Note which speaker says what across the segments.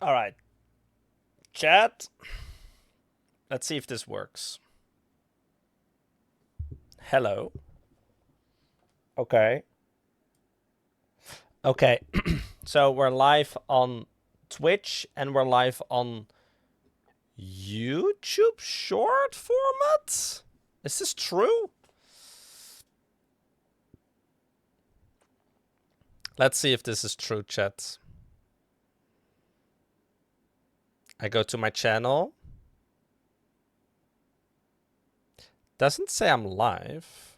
Speaker 1: All right. Chat. Let's see if this works. Hello. Okay. Okay. So we're live on Twitch and we're live on YouTube short format? Is this true? Let's see if this is true, chat. I go to my channel. Doesn't say I'm live.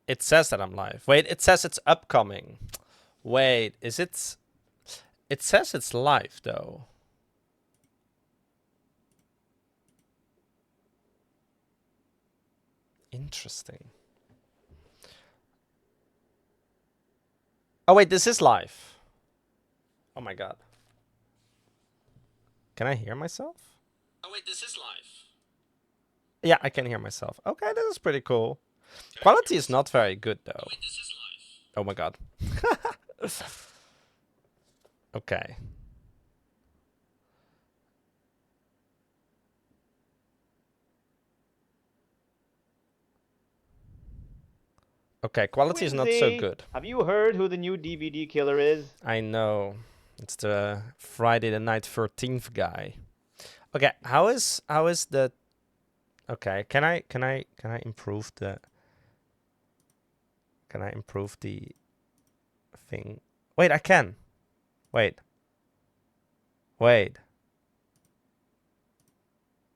Speaker 1: It says that I'm live. Wait, it says it's upcoming. Wait, is it? It says it's live though. Interesting. Oh wait, this is live. Oh my god. Can I hear myself? Oh wait, this is live. Yeah, I can hear myself. Okay, this is pretty cool. Quality is not very good though. Oh wait, this is live. Oh my god. Okay. Okay, quality is not so good.
Speaker 2: Have you heard who the new DVD killer is?
Speaker 1: I know. It's the Friday the Night 13th guy. Okay, how is the? Okay, can I improve the? Can I improve the thing? Wait, I can. Wait. Wait.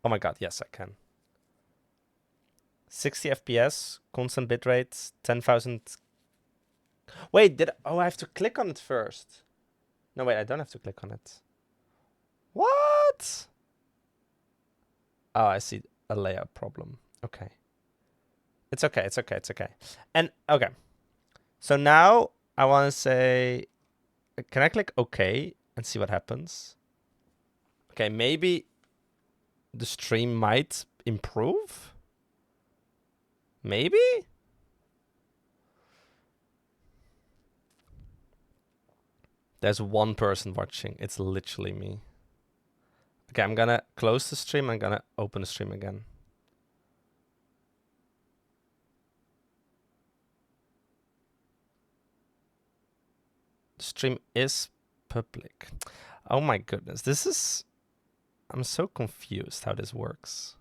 Speaker 1: Oh my god, yes, I can. 60 FPS, constant bitrate, 10,000. Wait, oh, I have to click on it first. No, wait, I don't have to click on it. What? Oh, I see a layout problem. Okay. It's okay, it's okay, it's okay. And, okay. So now I want to say, can I click OK and see what happens? Okay, maybe the stream might improve? Maybe? There's one person watching. It's literally me. Okay, I'm gonna close the stream. I'm gonna open the stream again. The stream is public. Oh my goodness. This is... I'm so confused how this works.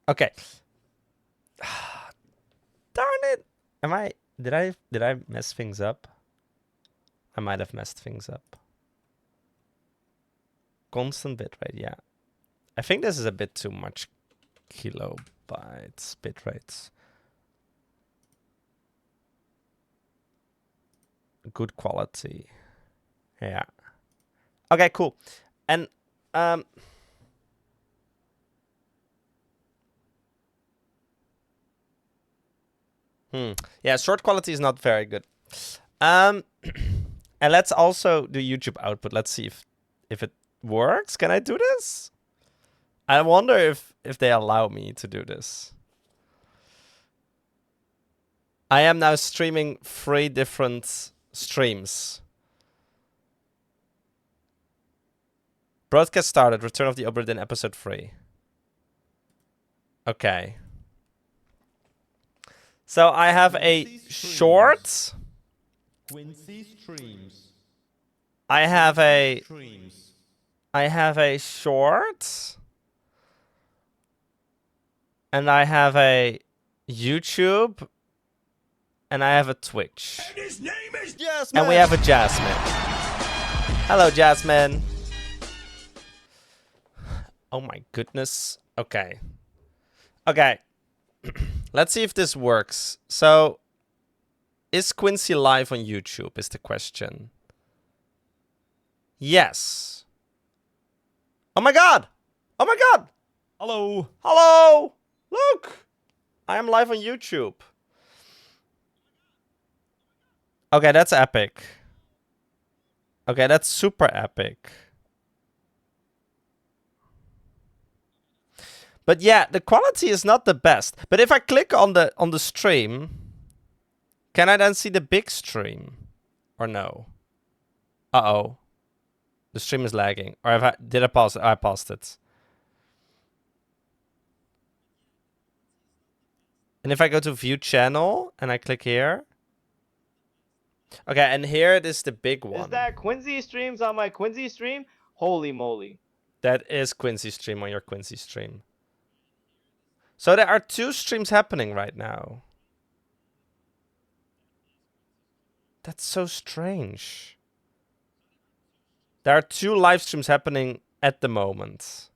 Speaker 1: Okay. Darn it. Did I mess things up? I might have messed things up. Constant bitrate, yeah. I think this is a bit too much kilobytes bitrates. Good quality. Yeah. Okay, cool. And yeah, short quality is not very good. And let's also do YouTube output. Let's see if it works. Can I do this? I wonder if they allow me to do this. I am now streaming 3 different streams. Broadcast started. Return of the OBRA DINN episode 3. Okay. So I have a short.
Speaker 3: Quincy streams.
Speaker 1: I have a short. And I have a YouTube. And I have a Twitch.
Speaker 3: And his name is Jasmine.
Speaker 1: And we have a Jasmine. Hello, Jasmine. Oh my goodness. Okay. Okay. Let's see if this works. So, is Quincy live on YouTube is the question. Yes. Oh my god! Oh my god!
Speaker 3: Hello.
Speaker 1: Hello! Look! I am live on YouTube. Okay, that's epic. Okay, that's super epic. But yeah, the quality is not the best. But if I click on the stream, can I then see the big stream? Or no? Uh-oh. The stream is lagging. Or did I pause it? I paused it. And if I go to view channel and I click here. Okay, and here it is the big one.
Speaker 2: Is that Quincy streams on my Quincy stream? Holy moly.
Speaker 1: That is Quincy stream on your Quincy stream. So there are 2 streams happening right now. That's so strange. There are 2 live streams happening at the moment.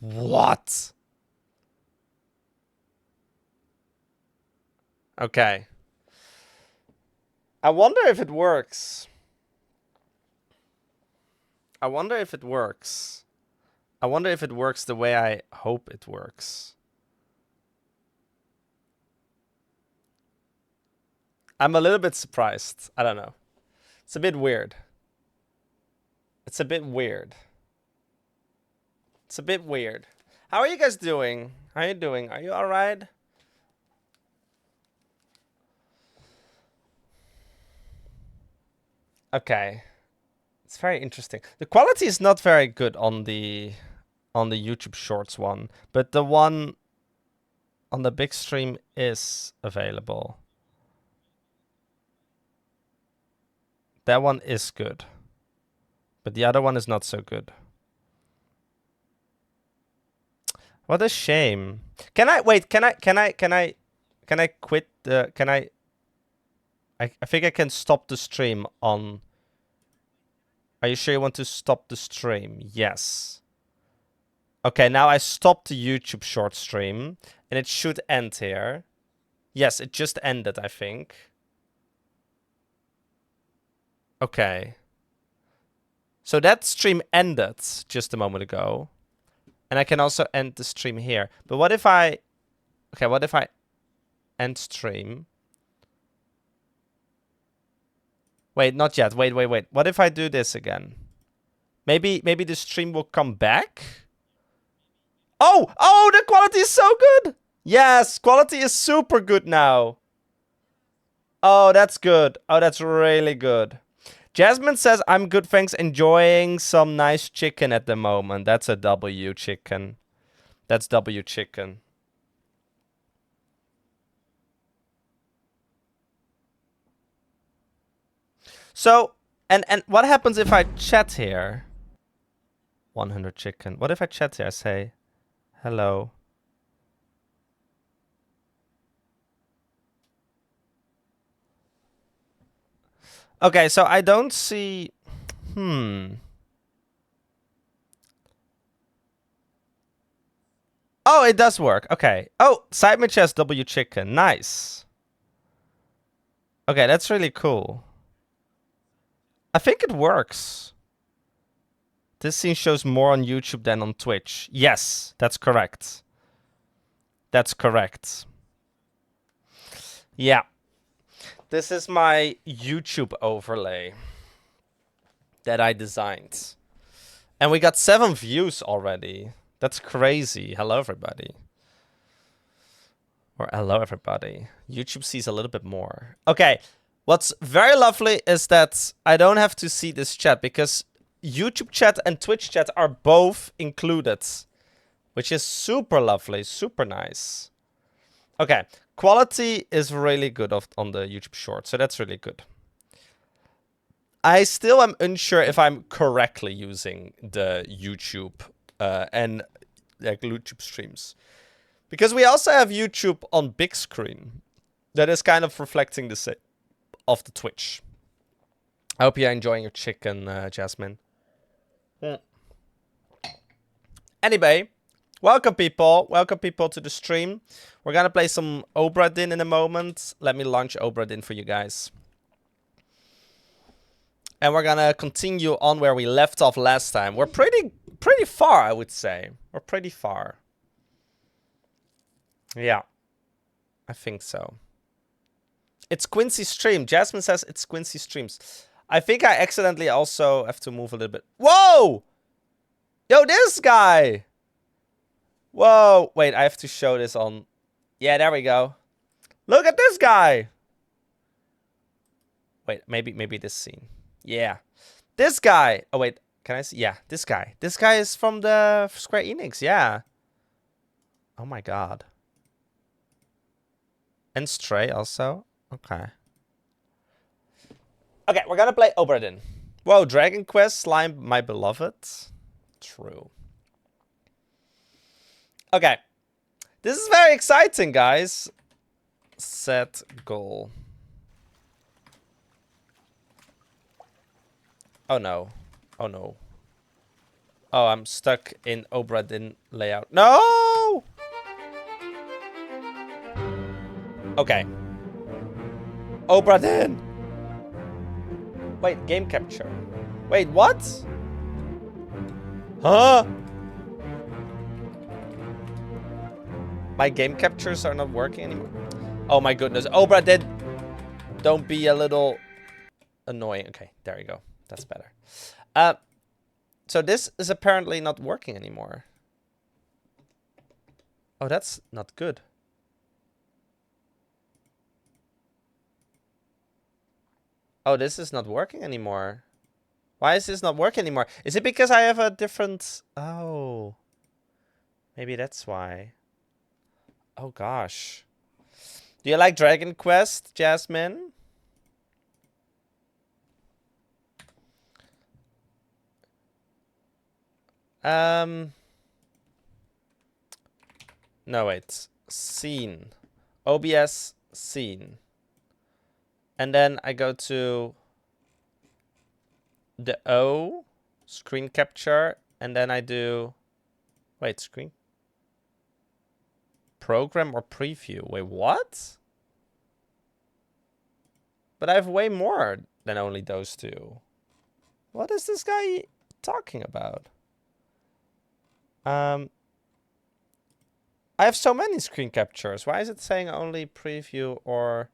Speaker 1: What? Okay. I wonder if it works. I wonder if it works. I wonder if it works the way I hope it works. I'm a little bit surprised. I don't know. It's a bit weird. It's a bit weird. It's a bit weird. How are you guys doing? How are you doing? Are you alright? Okay. It's very interesting. The quality is not very good on the YouTube Shorts one, but the one on the big stream is available. That one is good. But the other one is not so good. What a shame. Can I wait, can I quit the I think I can stop the stream on. Are you sure you want to stop the stream? Yes. Okay, now I stopped the YouTube short stream and it should end here. Yes, it just ended, I think. Okay. So that stream ended just a moment ago. And I can also end the stream here. But what if I... Okay, what if I end stream? Wait, not yet. Wait. What if I do this again? Maybe the stream will come back? Oh, the quality is so good! Yes, quality is super good now. Oh, that's good. Oh, that's really good. Jasmine says, I'm good, thanks. Enjoying some nice chicken at the moment. That's a W chicken. That's W chicken. So, and what happens if I chat here? 100 chicken. What if I chat here? I say, hello. Okay, so I don't see... Oh, it does work. Okay. Oh, Sideman has W chicken. Nice. Okay, that's really cool. I think it works. This scene shows more on YouTube than on Twitch. Yes, that's correct. That's correct. Yeah. This is my YouTube overlay that I designed. And we got 7 views already. That's crazy. Hello, everybody. Or hello, everybody. YouTube sees a little bit more. Okay. What's very lovely is that I don't have to see this chat because YouTube chat and Twitch chat are both included, which is super lovely, super nice. Okay, quality is really good on the YouTube short, so that's really good. I still am unsure if I'm correctly using the YouTube and like YouTube streams, because we also have YouTube on big screen that is kind of reflecting the same of the Twitch. I hope you're enjoying your chicken, Jasmine. Anyway, welcome people to the stream. We're gonna play some OBRA DINN in a moment. Let me launch OBRA DINN for you guys. And we're gonna continue on where we left off last time. We're pretty far, I would say. We're pretty far. Yeah, I think so. It's Quincy stream. Jasmine says it's Quincy streams. I think I accidentally also have to move a little bit. Whoa! Yo, this guy! Whoa, wait, I have to show this on. Yeah, there we go. Look at this guy. Wait, maybe this scene. Yeah. This guy. Oh, wait, can I see? Yeah, this guy. This guy is from the Square Enix, yeah. Oh my god. And Stray also. Okay. Okay, we're gonna play OBRA DINN. Whoa, Dragon Quest, Slime, my beloved. True. Okay. This is very exciting, guys. Set goal. Oh no. Oh no. Oh, I'm stuck in OBRA DINN layout. No! Okay. OBRA DINN! Wait, game capture. Wait, what? Huh? My game captures are not working anymore. Oh my goodness. OBRA DINN! Don't be a little annoying. Okay, there you go. That's better. So this is apparently not working anymore. Oh, that's not good. Oh, this is not working anymore. Why is this not working anymore? Is it because I have a different... Oh. Maybe that's why. Oh, gosh. Do you like Dragon Quest, Jasmine? No, wait. Scene. OBS scene. And then I go to the O, screen capture, and then I do, wait, screen? Program or preview? Wait, what? But I have way more than only those two. What is this guy talking about? I have so many screen captures. Why is it saying only preview or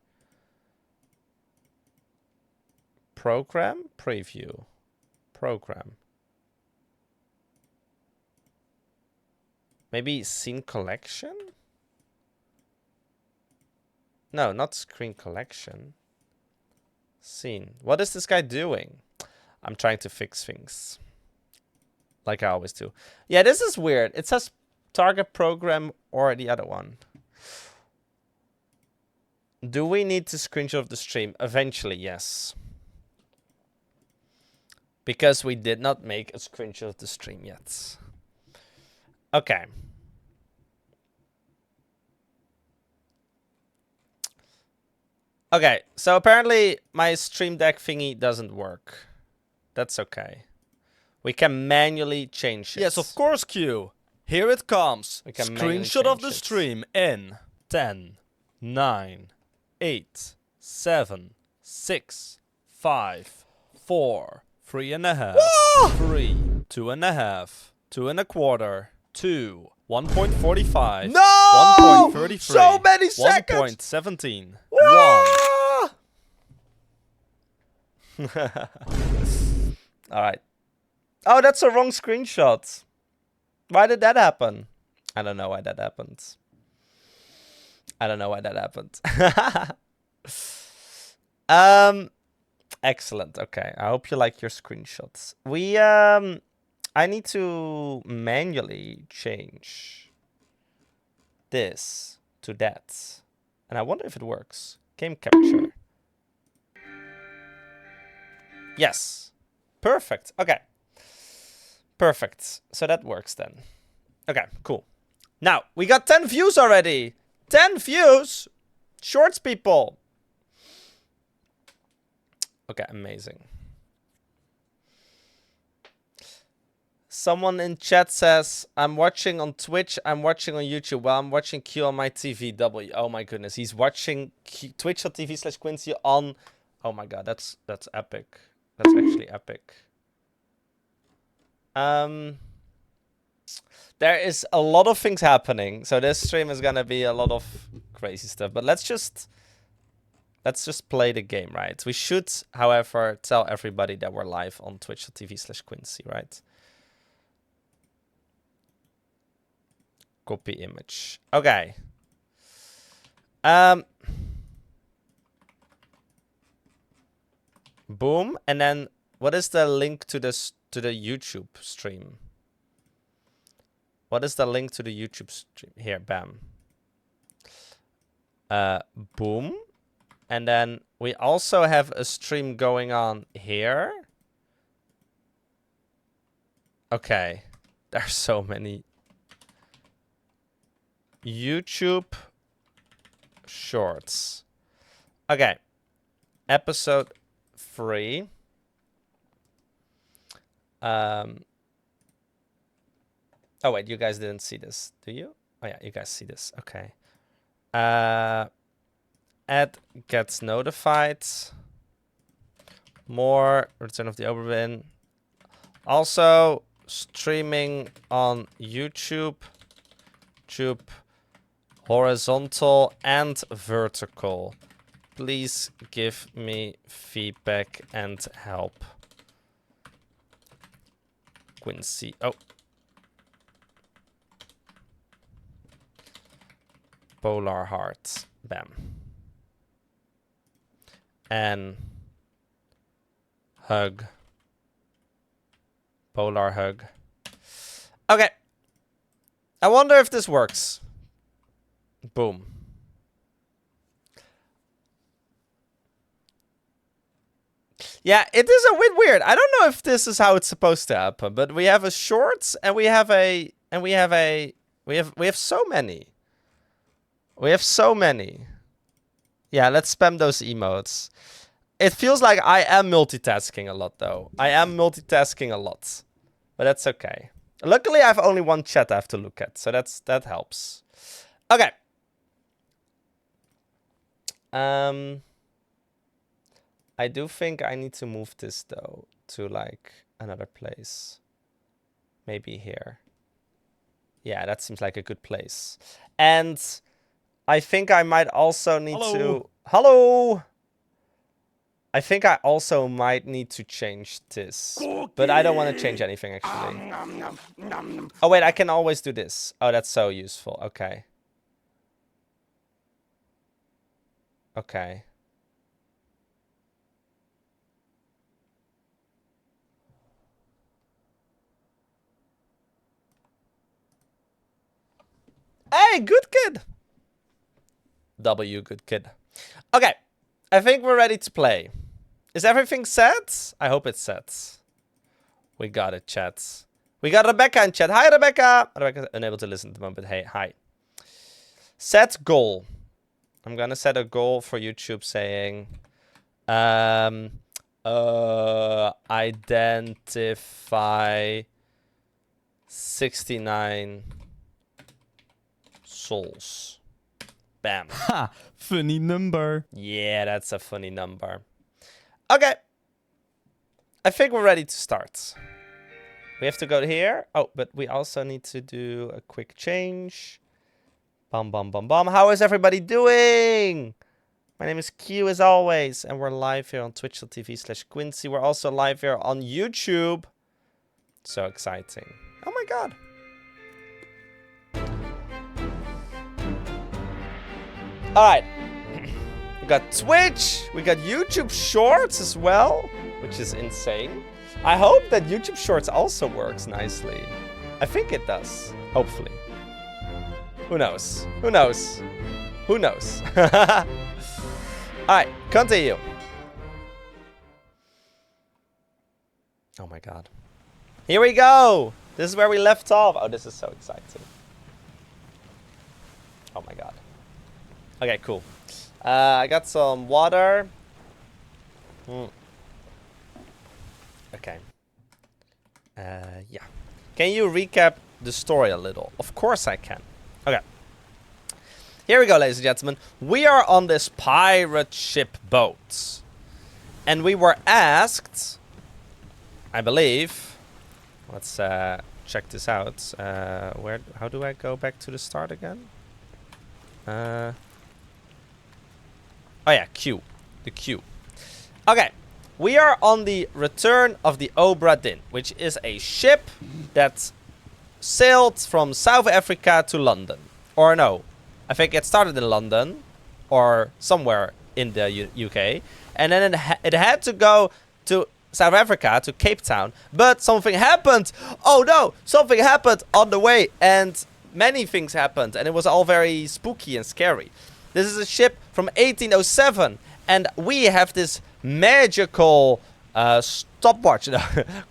Speaker 1: program? Preview. Program. Maybe scene collection? No, not screen collection. Scene. What is this guy doing? I'm trying to fix things. Like I always do. Yeah, this is weird. It says target program or the other one. Do we need to screenshot of the stream? Eventually, yes. Because we did not make a screenshot of the stream yet. Okay. Okay, so apparently my Stream Deck thingy doesn't work. That's okay. We can manually change it.
Speaker 3: Yes, of course, Q. Here it comes.
Speaker 1: We can manually
Speaker 3: Screenshot of
Speaker 1: change
Speaker 3: the
Speaker 1: it.
Speaker 3: stream in 10, 9, 8, 7, 6, 5, 4, 3.5, 3, 2.5, 2.25, 2, 1.45,
Speaker 1: No!
Speaker 3: 1.33,
Speaker 1: So many seconds!
Speaker 3: 1.17,
Speaker 1: Ah! All right. Oh, that's a wrong screenshot. Why did that happen? I don't know why that happened. I don't know why that happened. Excellent. Okay. I hope you like your screenshots. I need to manually change this to that. And I wonder if it works. Game capture. Yes. Perfect. Okay. Perfect. So that works then. Okay, cool. Now, we got 10 views already. 10 views. Shorts, people. Okay, amazing. Someone in chat says, I'm watching on Twitch, I'm watching on YouTube. Well, I'm watching Q on my TV. W. Oh my goodness, he's watching twitch.tv/Quincy on... Oh my god, that's epic. That's actually epic. There is a lot of things happening, so this stream is gonna be a lot of crazy stuff. But let's just play the game, right? We should, however, tell everybody that we're live on twitch.tv/Quincy, right? copy image. Okay. Boom. And then what is the link to this to the YouTube stream? What is the link to the YouTube stream? Here, bam. Boom. And then we also have a stream going on here. Okay. There's so many. YouTube Shorts. Okay. Episode 3. Oh wait, you guys didn't see this, do you? Oh yeah, you guys see this. Okay. Add gets notified. More Return of the OBRA Dinn. Also streaming on YouTube. Horizontal and vertical. Please give me feedback and help. Quincy. Oh. Polar heart. Bam. And hug. Polar hug. Okay. I wonder if this works. Boom. Yeah, it is a bit weird. I don't know if this is how it's supposed to happen, but we have a shorts and we have so many. We have so many. Yeah, let's spam those emotes. It feels like I am multitasking a lot though. I am multitasking a lot. But that's okay. Luckily I have only one chat I have to look at, so that helps. Okay. I do think I need to move this though to like another place. Maybe here. Yeah, that seems like a good place. And I think I might also need to... Hello! I think I also might need to change this. But I don't want to change anything actually. Oh wait, I can always do this. Oh, that's so useful. Okay. Okay. Hey, good kid. W, good kid. Okay, I think we're ready to play. Is everything set? I hope it's set. We got it, chat. We got Rebecca in chat. Hi, Rebecca. Rebecca's unable to listen at the moment. Hey, hi. Set goal. I'm gonna set a goal for YouTube saying, identify 69 souls. Bam.
Speaker 4: Ha! Funny number.
Speaker 1: Yeah, that's a funny number. Okay. I think we're ready to start. We have to go here. Oh, but we also need to do a quick change. Bum, bum, bum, bum. How is everybody doing? My name is Q as always, and we're live here on twitch.tv/Quincy. We're also live here on YouTube. So exciting. Oh my god. Alright. We got Twitch. We got YouTube Shorts as well, which is insane. I hope that YouTube Shorts also works nicely. I think it does. Hopefully. Who knows? Who knows? Who knows? Alright, continue. Oh my god. Here we go! This is where we left off. Oh, this is so exciting. Oh my god. Okay, cool. I got some water. Okay. Yeah. Can you recap the story a little? Of course I can. Okay. Here we go, ladies and gentlemen. We are on this pirate ship boat. And we were asked, I believe, let's check this out. How do I go back to the start again? Oh yeah, Q. The Q. Okay. We are on the Return of the OBRA Dinn, which is a ship that sailed from South Africa to London. Or no, I think it started in London or somewhere in the UK. And then it had to go to South Africa, to Cape Town. But something happened. Oh no, something happened on the way. And many things happened. And it was all very spooky and scary. This is a ship from 1807. And we have this magical stopwatch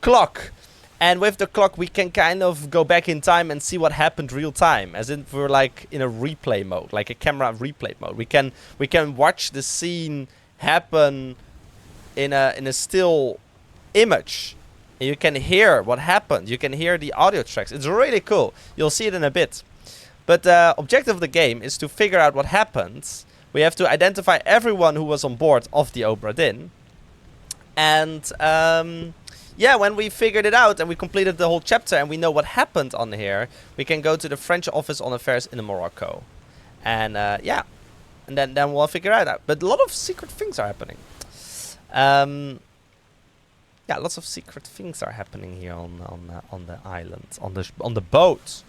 Speaker 1: clock. And with the clock, we can kind of go back in time and see what happened real time, as if we're like in a replay mode, like a camera replay mode. We can watch the scene happen in a still image. And you can hear what happened. You can hear the audio tracks. It's really cool. You'll see it in a bit. But the objective of the game is to figure out what happened. We have to identify everyone who was on board of the OBRA DINN. And yeah, when we figured it out and we completed the whole chapter and we know what happened on here, we can go to the French office on affairs in Morocco. And yeah, and then we'll figure it out. But a lot of secret things are happening. Yeah, lots of secret things are happening here on the island, on the boat.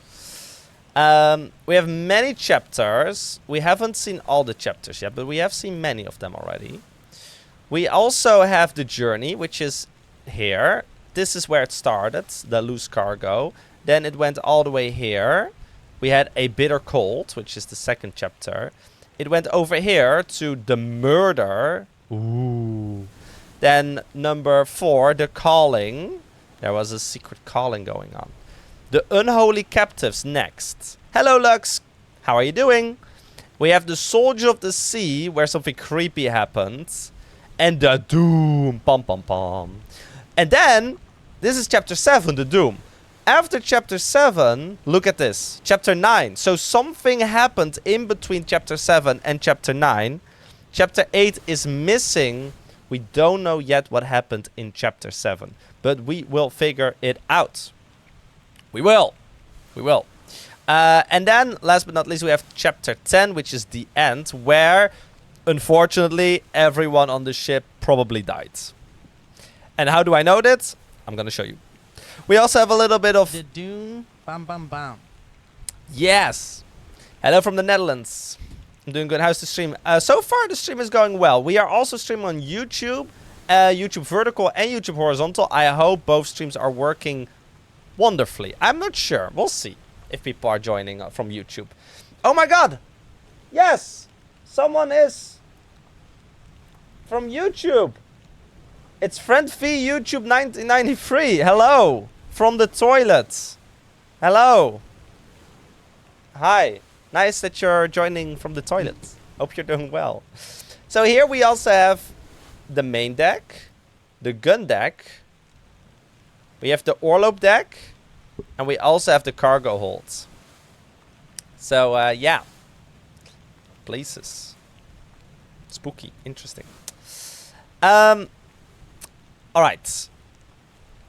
Speaker 1: We have many chapters. We haven't seen all the chapters yet, but we have seen many of them already. We also have the journey, which is here. This is where it started, the loose cargo. Then it went all the way here. We had a bitter cold, which is the second chapter. It went over here to the murder. Ooh. Then number 4, the calling. There was a secret calling going on. The unholy captives next. Hello, Lux. How are you doing? We have the soldier of the sea, where something creepy happens. And the doom. Pom pom pom. And then, this is chapter 7, the doom. After chapter 7, look at this. Chapter 9. So something happened in between chapter 7 and chapter 9. Chapter 8 is missing. We don't know yet what happened in chapter 7. But we will figure it out. We will. We will. And then, last but not least, we have chapter 10, which is the end, where, unfortunately, everyone on the ship probably died. And how do I know that? I'm going to show you. We also have a little bit of...
Speaker 4: The doom, bam, bam, bam.
Speaker 1: Yes. Hello from the Netherlands. I'm doing good. How's the stream? So far, the stream is going well. We are also streaming on YouTube, YouTube vertical and YouTube horizontal. I hope both streams are working wonderfully. I'm not sure. We'll see if people are joining from YouTube. Oh my god! Yes! Someone is from YouTube. It's Friend V YouTube 1993. Hello! From the toilet. Hello. Hi. Nice that you're joining from the toilet. Hope you're doing well. So here we also have the main deck, the gun deck. We have the orlope deck, and we also have the cargo holds. So, yeah. Places. Spooky. Interesting. Alright.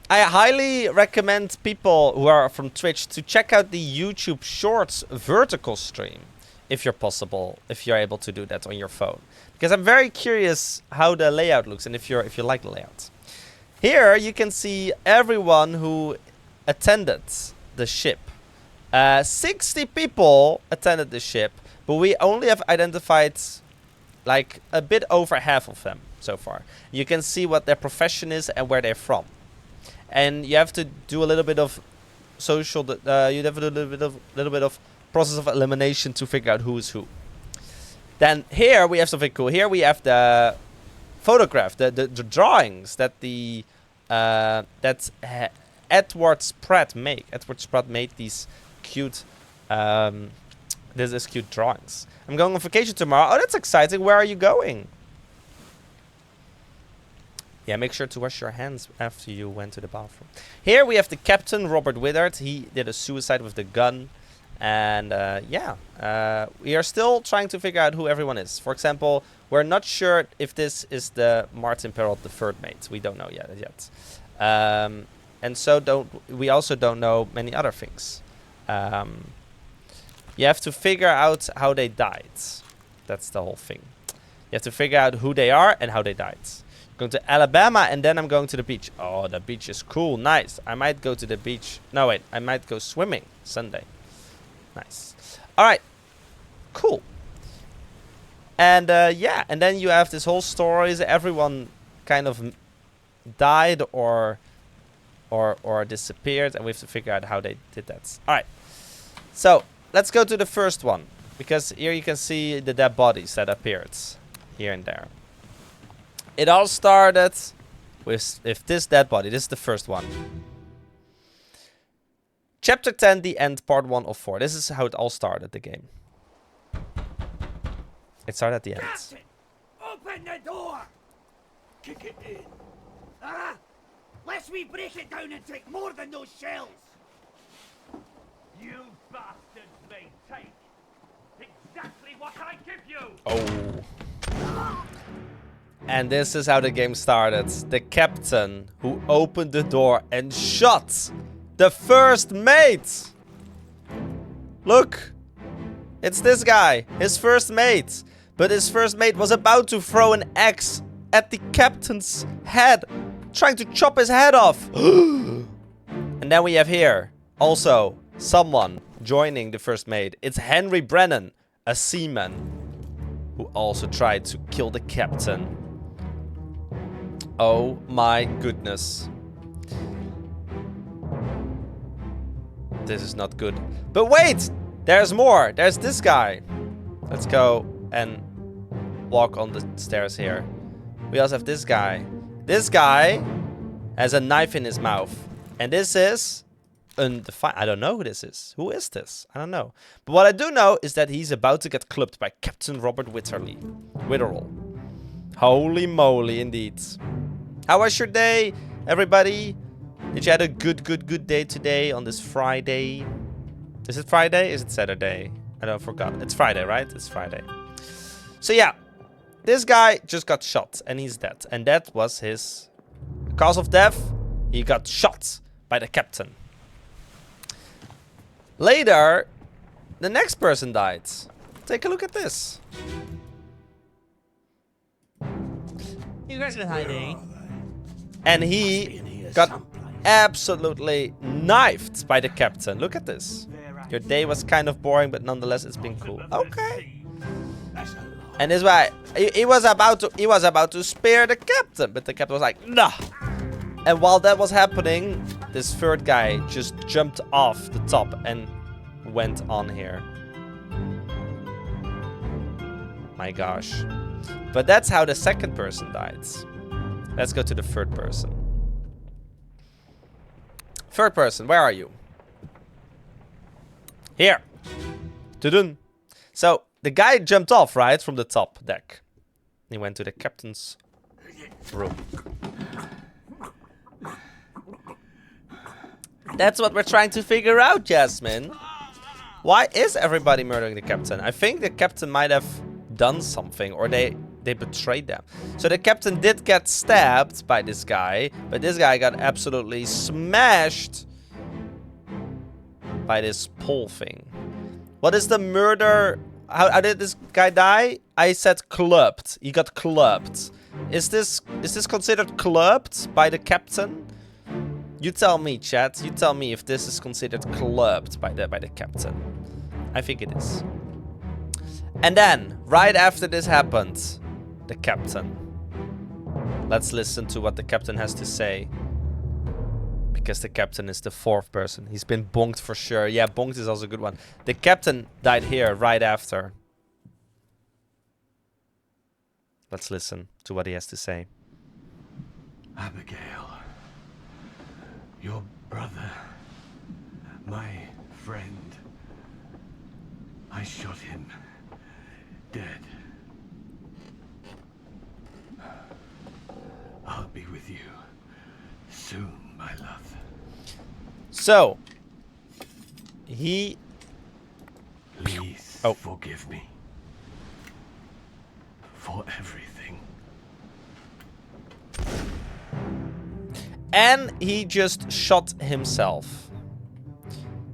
Speaker 1: I highly recommend people who are from Twitch to check out the YouTube Shorts vertical stream. If you're able to do that on your phone. Because I'm very curious how the layout looks and if you like the layout. Here you can see everyone who attended the ship. 60 people attended the ship, but we only have identified like a bit over half of them so far. You can see what their profession is and where they're from. And you have to do a little bit of social, you have to do a little bit of process of elimination to figure out who is who. Then here we have something cool. Here we have the photograph, the drawings that Edward Spratt made. Edward Spratt made these cute, these cute drawings. I'm going on vacation tomorrow. Oh, that's exciting. Where are you going? Yeah, make sure to wash your hands after you went to the bathroom. Here we have the captain, Robert Willard. He did a suicide with the gun. And yeah, we are still trying to figure out who everyone is. For example, we're not sure if this is the Martin Perrault, the third mate. We don't know yet. And so we also don't know many other things. You have to figure out how they died. That's the whole thing. You have to figure out who they are and how they died. Going to Alabama, and then I'm going to the beach. Oh, the beach is cool. Nice. I might go to the beach. No, wait. I might go swimming Sunday. Nice. All right. Cool. And yeah, and then you have this whole story. Everyone kind of died or disappeared, and we have to figure out how they did that. All right. So let's go to the first one, because here you can see the dead bodies that appeared here and there. It all started with this dead body. This is the first one. Chapter 10, the end, part 1 of 4. This is how it all started, the game. It started at the end.
Speaker 5: Captain, open the door! Kick it in. Ah! Lest we break it down and take more than those shells!
Speaker 6: You bastards may take exactly what I give you!
Speaker 1: Oh. And this is how the game started. The captain who opened the door and shot the first mate. Look. It's this guy. His first mate. But his first mate was about to throw an axe at the captain's head. Trying to chop his head off. And then we have here also someone joining the first mate. It's Henry Brennan, a seaman, who also tried to kill the captain. Oh my goodness. This is not good. But wait! There's more. There's this guy. Let's go and walk on the stairs here. We also have this guy. This guy has a knife in his mouth. And this is undefined. I don't know who this is. Who is this? I don't know. But what I do know is that he's about to get clubbed by Captain Robert Witherall. Holy moly, indeed. How was your day, everybody? Did you have a good day today on this Friday? Is it Friday? Is it Saturday? I don't forgot. It's Friday, right? It's Friday. So yeah, this guy just got shot and he's dead. And that was his cause of death. He got shot by the captain. Later, the next person died. Take a look at this.
Speaker 4: You guys been hiding?
Speaker 1: And he got absolutely knifed by the captain. Look at this. Your day was kind of boring, but nonetheless, it's been cool. Okay. And this why he was about to spear the captain, but the captain was like, nah. And while that was happening, this third guy just jumped off the top and went on here. My gosh. But that's how the second person died. Let's go to the third person. Third person, where are you? Here. Tudun. So, the guy jumped off, right, from the top deck. He went to the captain's room. That's what we're trying to figure out, Jasmine. Why is everybody murdering the captain? I think the captain might have done something, or they betrayed them. So the captain did get stabbed by this guy, but this guy got absolutely smashed by this pole thing. What is the murder? How did this guy die? I said clubbed. He got clubbed. Is this considered clubbed by the captain? You tell me, chat. You tell me if this is considered clubbed by the captain. I think it is. And then, right after this happened, the captain. Let's listen to what the captain has to say. Because the captain is the fourth person. He's been bonked for sure. Yeah, bonked is also a good one. The captain died here right after. Let's listen to what he has to say.
Speaker 7: Abigail, your brother, my friend, I shot him dead. I'll be with you soon, my love.
Speaker 1: So, he...
Speaker 7: Please forgive me for everything.
Speaker 1: And he just shot himself.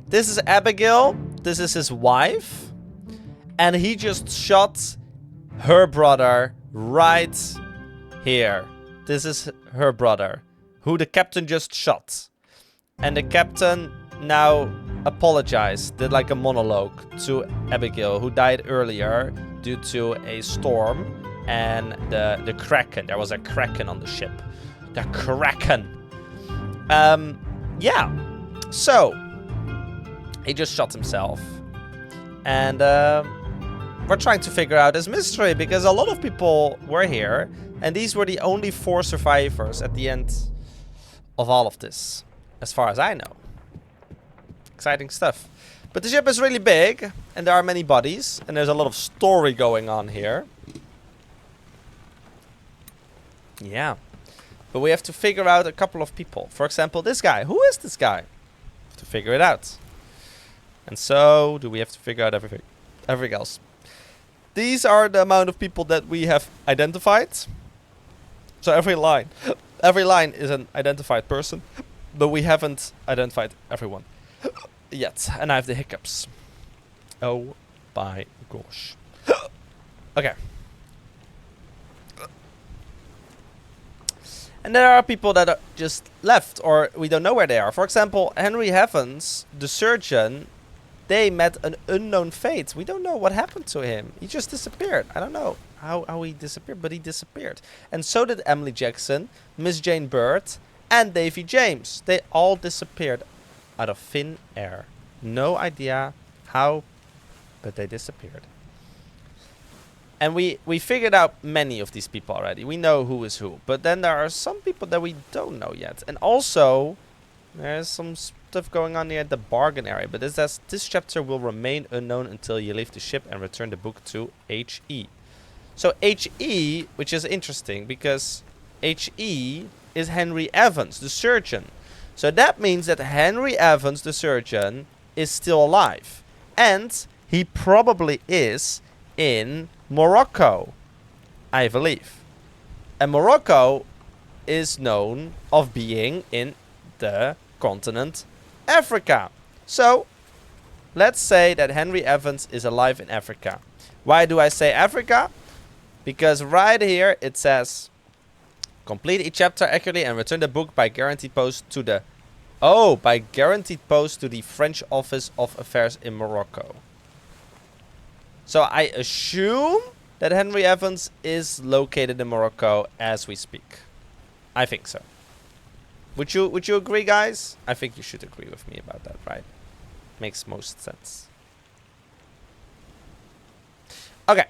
Speaker 1: This is Abigail. This is his wife. And he just shot her brother right here. this is her brother, who the captain just shot. And the captain now apologized, did like a monologue to Abigail, who died earlier due to a storm and the Kraken. There was a Kraken on the ship. The Kraken. Yeah. So, he just shot himself. And we're trying to figure out this mystery because a lot of people were here. And these were the only 4 survivors at the end of all of this, as far as I know. Exciting stuff. But the ship is really big, and there are many bodies, and there's a lot of story going on here. Yeah. But we have to figure out a couple of people. For example, this guy. Who is this guy? We have to figure it out. And so, do we have to figure out everything else. These are the amount of people that we have identified. So every line is an identified person, but we haven't identified everyone yet. And I have the hiccups. Oh my gosh. Okay. And there are people that are just left, or we don't know where they are. For example, Henry Evans, the surgeon, they met an unknown fate. We don't know what happened to him. He just disappeared. I don't know how he disappeared, but he disappeared. And so did Emily Jackson, Miss Jane Bird, and Davy James. They all disappeared out of thin air. No idea how, but they disappeared. And we figured out many of these people already. We know who is who. But then there are some people that we don't know yet. And also, there's some stuff going on here at the bargain area. But it says, this chapter will remain unknown until you leave the ship and return the book to H.E. So H.E., which is interesting, because H.E. is Henry Evans, the surgeon. So that means that Henry Evans, the surgeon, is still alive. And he probably is in Morocco, I believe. And Morocco is known of being in the continent Africa. So, let's say that Henry Evans is alive in Africa. Why do I say Africa? Because right here it says, complete each chapter accurately and return the book by guaranteed post to the... Oh, by guaranteed post to the French Office of Affairs in Morocco. So I assume that Henry Evans is located in Morocco as we speak. I think so. Would you agree, guys? I think you should agree with me about that, right? Makes most sense. Okay.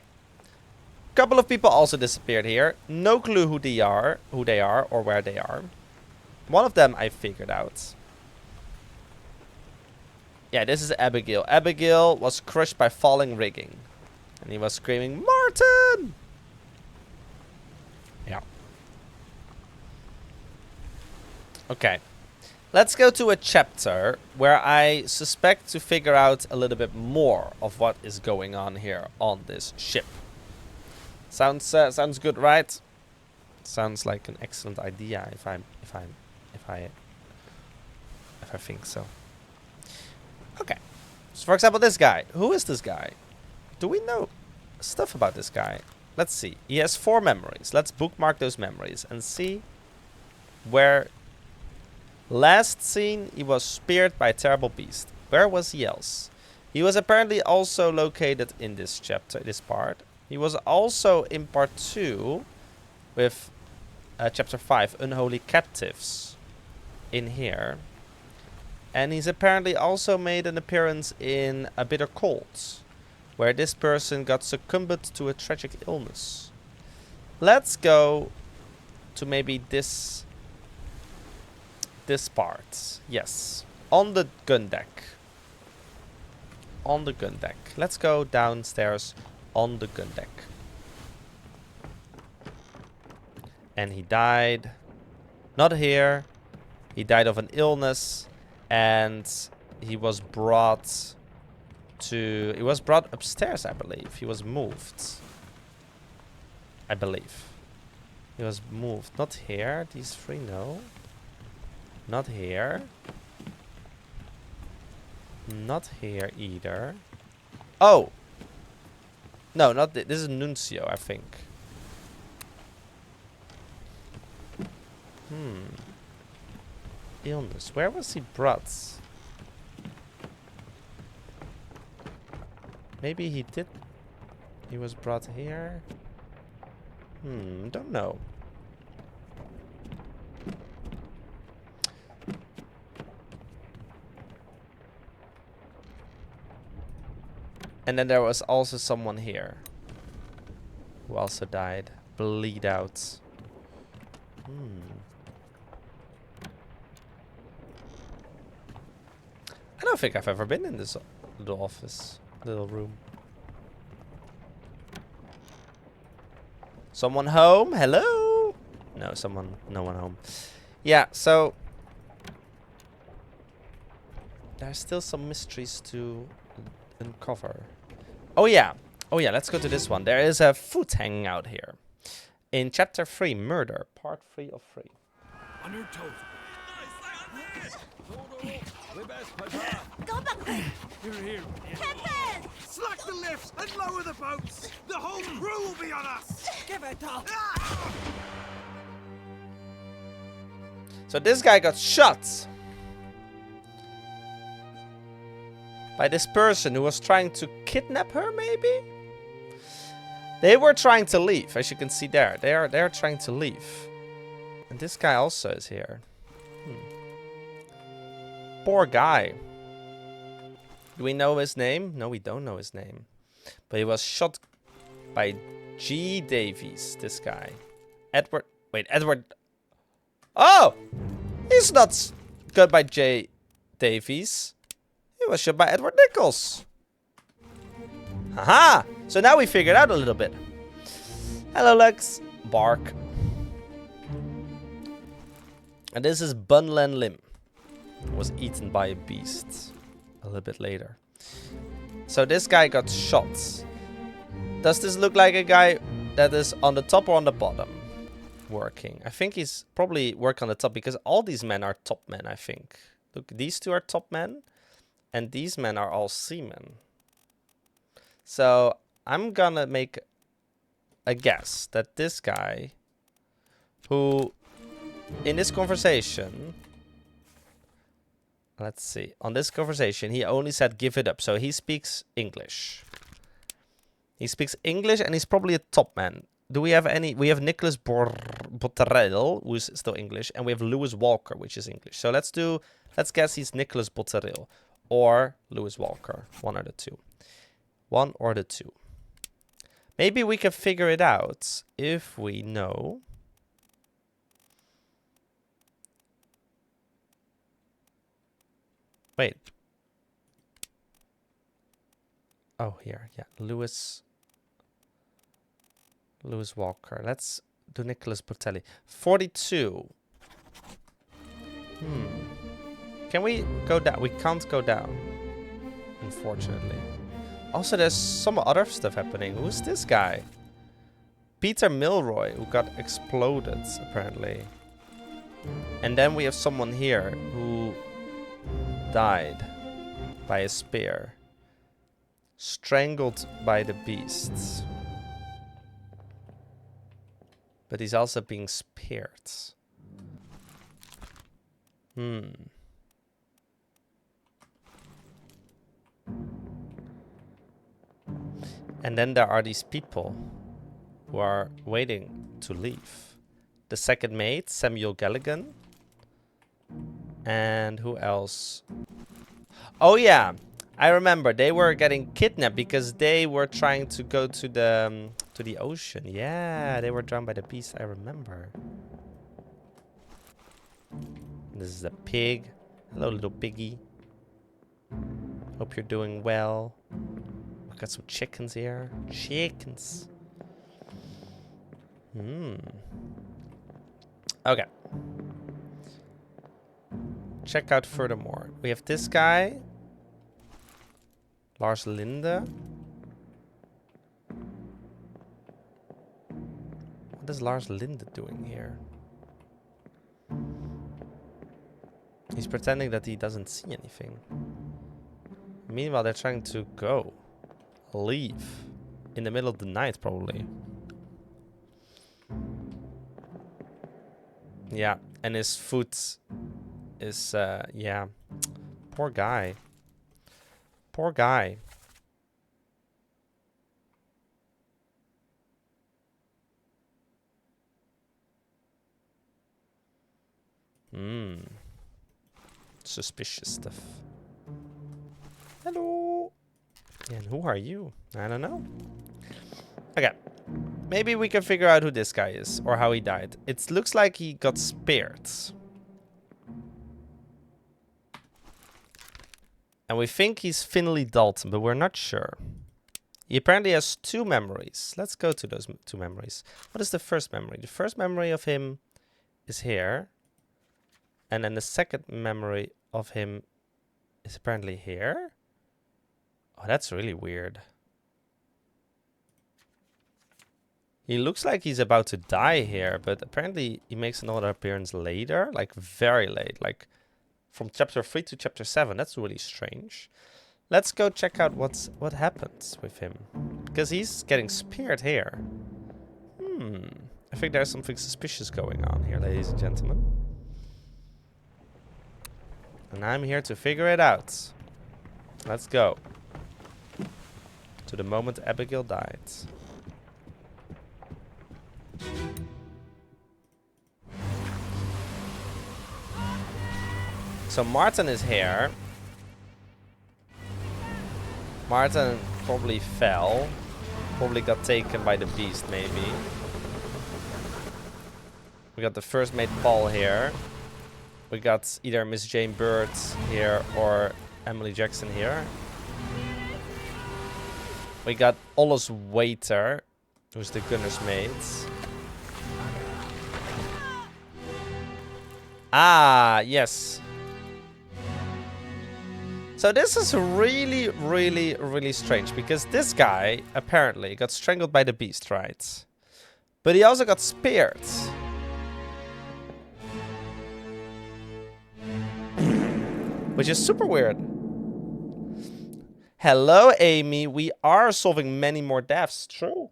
Speaker 1: Couple of people also disappeared here. No clue who they are, or where they are. One of them I figured out. Yeah, this is Abigail. Abigail was crushed by falling rigging. And he was screaming, Martin! Yeah. Okay. Let's go to a chapter where I suspect to figure out a little bit more of what is going on here on this ship. Sounds good, right? Sounds like an excellent idea if I think so. Okay. So for example, this guy. Who is this guy? Do we know stuff about this guy? Let's see. He has 4 memories. Let's bookmark those memories and see where... Last seen, he was speared by a terrible beast. Where was he else? He was apparently also located in this chapter, this part. He was also in part 2 with chapter 5, Unholy Captives, in here. And he's apparently also made an appearance in A Bitter Cold, where this person got succumbed to a tragic illness. Let's go to maybe this part. Yes. On the gun deck. On the gun deck. Let's go downstairs on the gun deck. And he died. Not here. He died of an illness. And he was brought to... He was brought upstairs, I believe. He was moved. I believe. He was moved. Not here. These 3, no. Not here. Not here either. Oh! No, not this is Nuncio, I think. Illness. Where was he brought? Maybe he did. He was brought here. Don't know. And then there was also someone here who also died. Bleed out. I don't think I've ever been in this little office, little room. Someone home? Hello? No, no one home. Yeah, so there's still some mysteries to uncover. Oh yeah, let's go to this one. There is a foot hanging out here. In chapter 3, Murder, part 3 of 3.
Speaker 5: On your toes.
Speaker 8: Go back!
Speaker 5: Here.
Speaker 8: Captain!
Speaker 5: Slack the lifts and lower the boats. The whole crew will be on us.
Speaker 8: Give it up!
Speaker 1: So this guy got shot by this person who was trying to kidnap her, maybe? They were trying to leave, as you can see there. They're trying to leave. And this guy also is here. Poor guy. Do we know his name? No, we don't know his name. But he was shot by G. Davies, this guy. Edward. Oh! He's not got by J. Davies. He was shot by Edward Nichols. Haha! So now we figured out a little bit. Hello, Lux. Bark. And this is Bunlen Lim. Was eaten by a beast a little bit later. So this guy got shot. Does this look like a guy that is on the top or on the bottom working? I think he's probably working on the top because all these men are top men, I think. Look, these two are top men and these men are all seamen. So I'm gonna make a guess that this guy who in this conversation, let's see, on this conversation he only said give it up, so he speaks English. He speaks English and he's probably a top man. Do we have any? We have Nicholas Botterell, who's still English, and we have Lewis Walker, which is English. So let's guess he's Nicholas Botterell or Lewis Walker, one or the two. One or the two. Maybe we can figure it out if we know. Wait. Oh, here. Yeah. Lewis Walker. Let's do Nicholas Botelli. 42. Can we go down? We can't go down. Unfortunately. Also, there's some other stuff happening. Who's this guy? Peter Milroy, who got exploded, apparently. And then we have someone here who died by a spear. Strangled by the beasts. But he's also being speared. And then there are these people who are waiting to leave. The second mate, Samuel Galligan. And who else? Oh yeah, I remember. They were getting kidnapped because they were trying to go to the ocean. Yeah, they were drowned by the beast. I remember. This is a pig. Hello, little piggy. Hope you're doing well. We've got some chickens here. Chickens. Okay. Check out furthermore. We have this guy. Lars Linde. What is Lars Linde doing here? He's pretending that he doesn't see anything. Meanwhile, they're trying to go. Leave. In the middle of the night, probably. Yeah, And his foot is, yeah. Poor guy. Poor guy. Suspicious stuff. Hello. And who are you? I don't know. Okay. Maybe we can figure out who this guy is or how he died. It looks like he got spared. And we think he's Finley Dalton, but we're not sure. He apparently has 2 memories. Let's go to those 2 memories. What is the first memory? The first memory of him is here. And then the second memory of him is apparently here. Oh, that's really weird. He looks like he's about to die here, but apparently he makes another appearance later. Like, very late. Like, from chapter 3 to chapter 7. That's really strange. Let's go check out what happens with him. Because he's getting speared here. I think there's something suspicious going on here, ladies and gentlemen. And I'm here to figure it out. Let's go. To the moment Abigail died. So Martin is here. Martin probably fell. Probably got taken by the beast, maybe. We got the first mate Paul here. We got either Miss Jane Bird here or Emily Jackson here. We got Ollus Waiter, who's the gunner's mate. Ah, yes. So this is really, really, really strange because this guy apparently got strangled by the beast, right? But he also got speared. Which is super weird. Hello, Amy. We are solving many more deaths. True.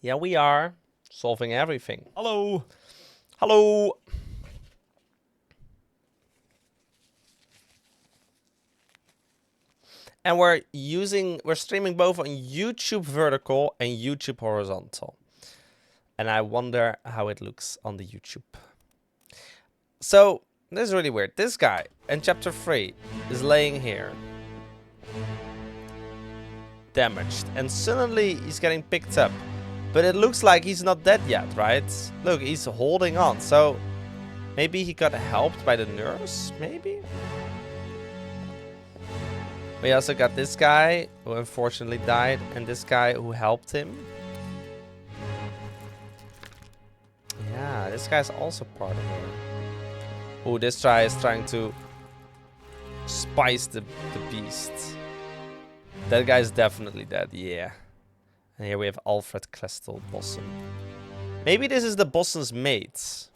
Speaker 1: Yeah, we are solving everything.
Speaker 3: Hello.
Speaker 1: Hello. And we're streaming both on YouTube vertical and YouTube horizontal. And I wonder how it looks on the YouTube. So, this is really weird. This guy in chapter 3 is laying here. Damaged. And suddenly he's getting picked up. But it looks like he's not dead yet, right? Look, he's holding on. So, maybe he got helped by the nurse? Maybe? We also got this guy who unfortunately died. And this guy who helped him. Yeah, this guy's also part of it. Oh, this guy is trying to spice the beast. That guy's definitely dead, yeah. And here we have Alfred Crestel Bossen. Maybe this is the Bossen's mate.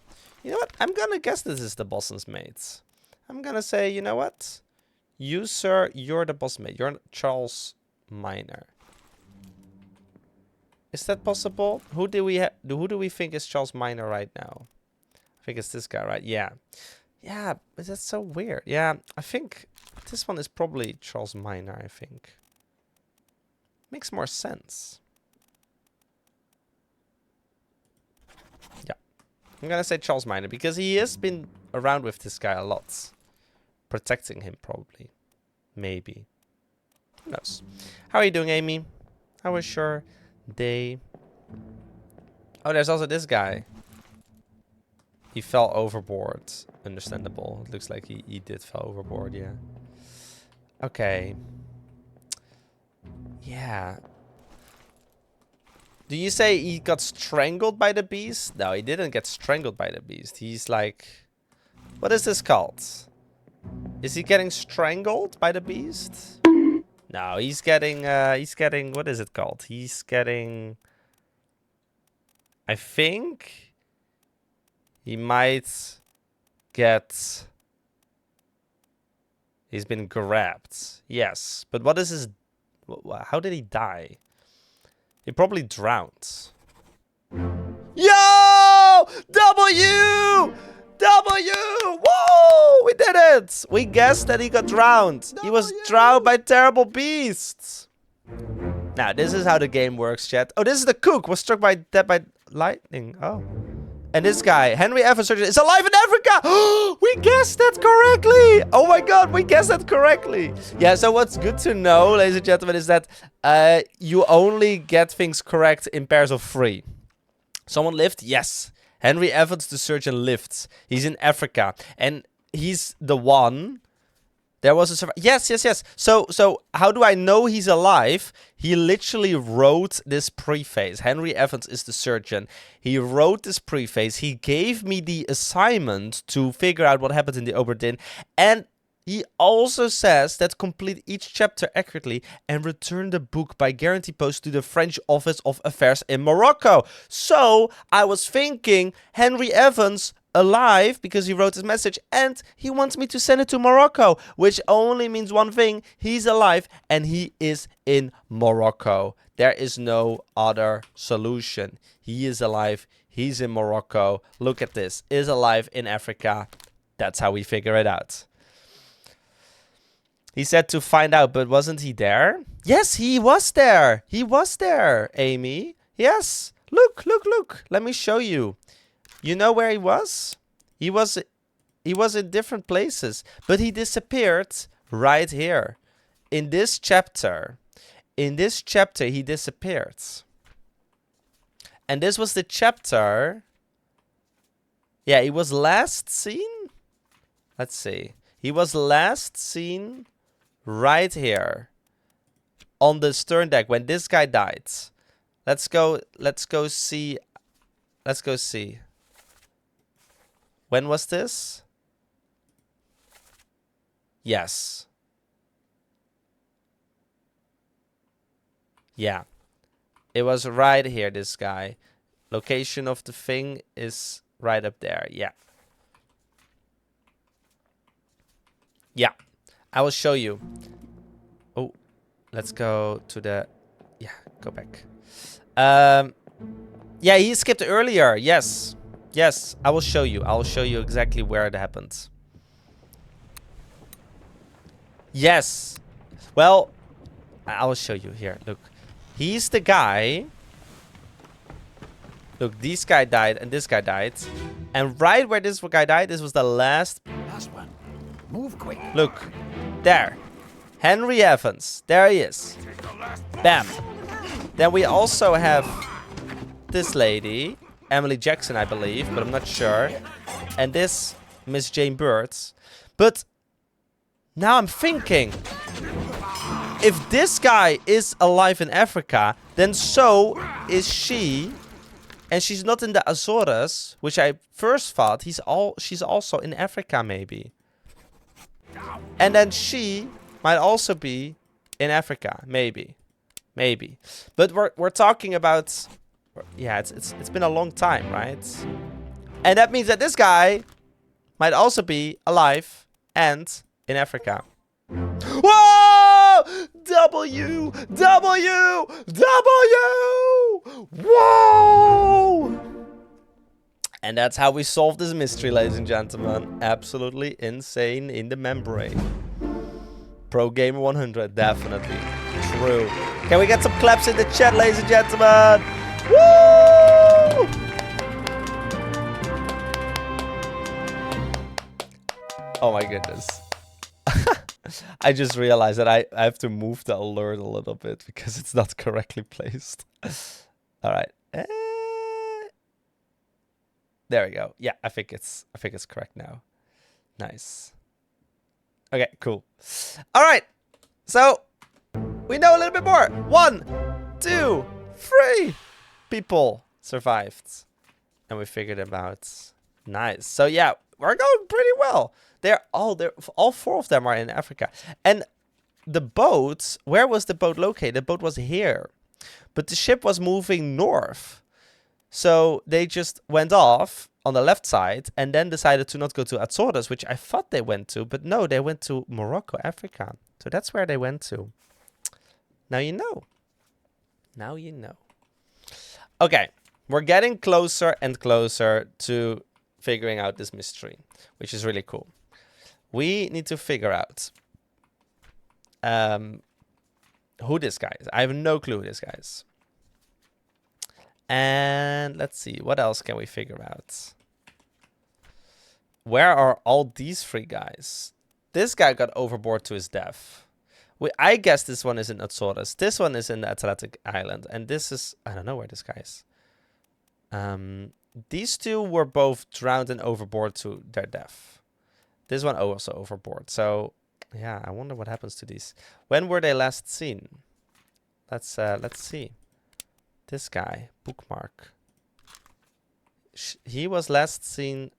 Speaker 1: You know what? I'm gonna guess this is the Bossen's mate. I'm gonna say, you know what? You, sir, you're the boss mate. You're Charles Miner. Is that possible? Who do we think is Charles Miner right now? I think it's this guy, right? Yeah. Yeah, but that's so weird. Yeah, I think this one is probably Charles Miner, I think. Makes more sense. Yeah. I'm gonna say Charles Miner because he has been around with this guy a lot. Protecting him, probably. Maybe. Who knows? How are you doing, Amy? How was your day? Oh, there's also this guy. He fell overboard. Understandable. It looks like he did fall overboard, yeah. Okay. Yeah. Do you say he got strangled by the beast? No, he didn't get strangled by the beast. He's like... What is this called? Is he getting strangled by the beast? No, he's getting, what is it called? He's getting... I think... He might get... He's been grabbed. Yes. But what is his... How did he die? He probably drowned. Yo! W! W! Whoa! We did it! We guessed that he got drowned. He was drowned by terrible beasts. Now, this is how the game works, chat. Oh, this is the cook. Was struck by dead by lightning. Oh. And this guy, Henry Evans, is alive in Africa. We guessed that correctly. Oh my god, we guessed that correctly. Yeah, so what's good to know, ladies and gentlemen, is that you only get things correct in pairs of 3. Someone lived? Yes. Henry Evans, the surgeon, lived. He's in Africa. And he's the one. There was a survivor. Yes, yes, yes. So how do I know he's alive? He literally wrote this preface. Henry Evans is the surgeon. He wrote this preface. He gave me the assignment to figure out what happened in the OBRA DINN. And he also says that complete each chapter accurately and return the book by guarantee post to the French Office of Affairs in Morocco. So I was thinking Henry Evans alive because he wrote his message and he wants me to send it to Morocco, which only means one thing: he's alive and he is in Morocco. There is no other solution. He is alive. He's in Morocco. Look at this. Is alive in Africa. That's how we figure it out. He said to find out, but wasn't he there? Yes, he was there. He was there, Amy. Yes. Look, look, look. Let me show you. You know where he was? He was in different places, but he disappeared right here. In this chapter, he disappeared. And this was the chapter. Yeah, he was last seen. Let's see. He was last seen right here on the stern deck when this guy died. Let's go see. Let's go see. When was this? Yes. Yeah. It was right here, this guy. Location of the thing is right up there. Yeah. Yeah. I will show you. Oh, let's go to the... Yeah, go back. Yeah, he skipped earlier. Yes. Yes, I will show you. I will show you exactly where it happened. Yes. Well, I will show you here. Look. He's the guy. Look, this guy died and this guy died. And right where this guy died, this was the last...
Speaker 5: Last one. Move quick.
Speaker 1: Look. There. Henry Evans. There he is. Bam. Then we also have this lady. Emily Jackson, I believe, but I'm not sure. And this Miss Jane Bird. But now I'm thinking, if this guy is alive in Africa, then so is she. And she's not in the Azores, which I first thought she's also in Africa, maybe. And then she might also be in Africa, maybe. Maybe. But we're talking about... Yeah, it's been a long time, right? And that means that this guy might also be alive and in Africa. Whoa! W! W! W! Whoa! And that's how we solve this mystery, ladies and gentlemen. Absolutely insane in the membrane. Pro Gamer 100, definitely. True. Can we get some claps in the chat, ladies and gentlemen? Woo! Oh my goodness. I just realized that I have to move the alert a little bit because it's not correctly placed. All right. There we go. Yeah, I think it's correct now. Nice. Okay, cool. All right. So we know a little bit more. 1, 2, 3 people survived, and we figured them out. Nice. So yeah, we're going pretty well. All 4 of them are in Africa. And the boat, where was the boat located? The boat was here, but the ship was moving north. So they just went off on the left side and then decided to not go to Azores, which I thought they went to, but no, they went to Morocco, Africa. So that's where they went to. Now you know. Now you know. Okay, We're getting closer and closer to figuring out this mystery, which is really cool. We need to figure out who this guy is. I have no clue who this guy is. And let's see, what else can we figure out? Where are all these 3 guys? This guy got overboard to his death. I guess this one is in Azores. This one is in the Atlantic Island. And this is... I don't know where this guy is. These 2 were both drowned and overboard to their death. This one also overboard. So, yeah, I wonder what happens to these. When were they last seen? Let's see. This guy, bookmark. He was last seen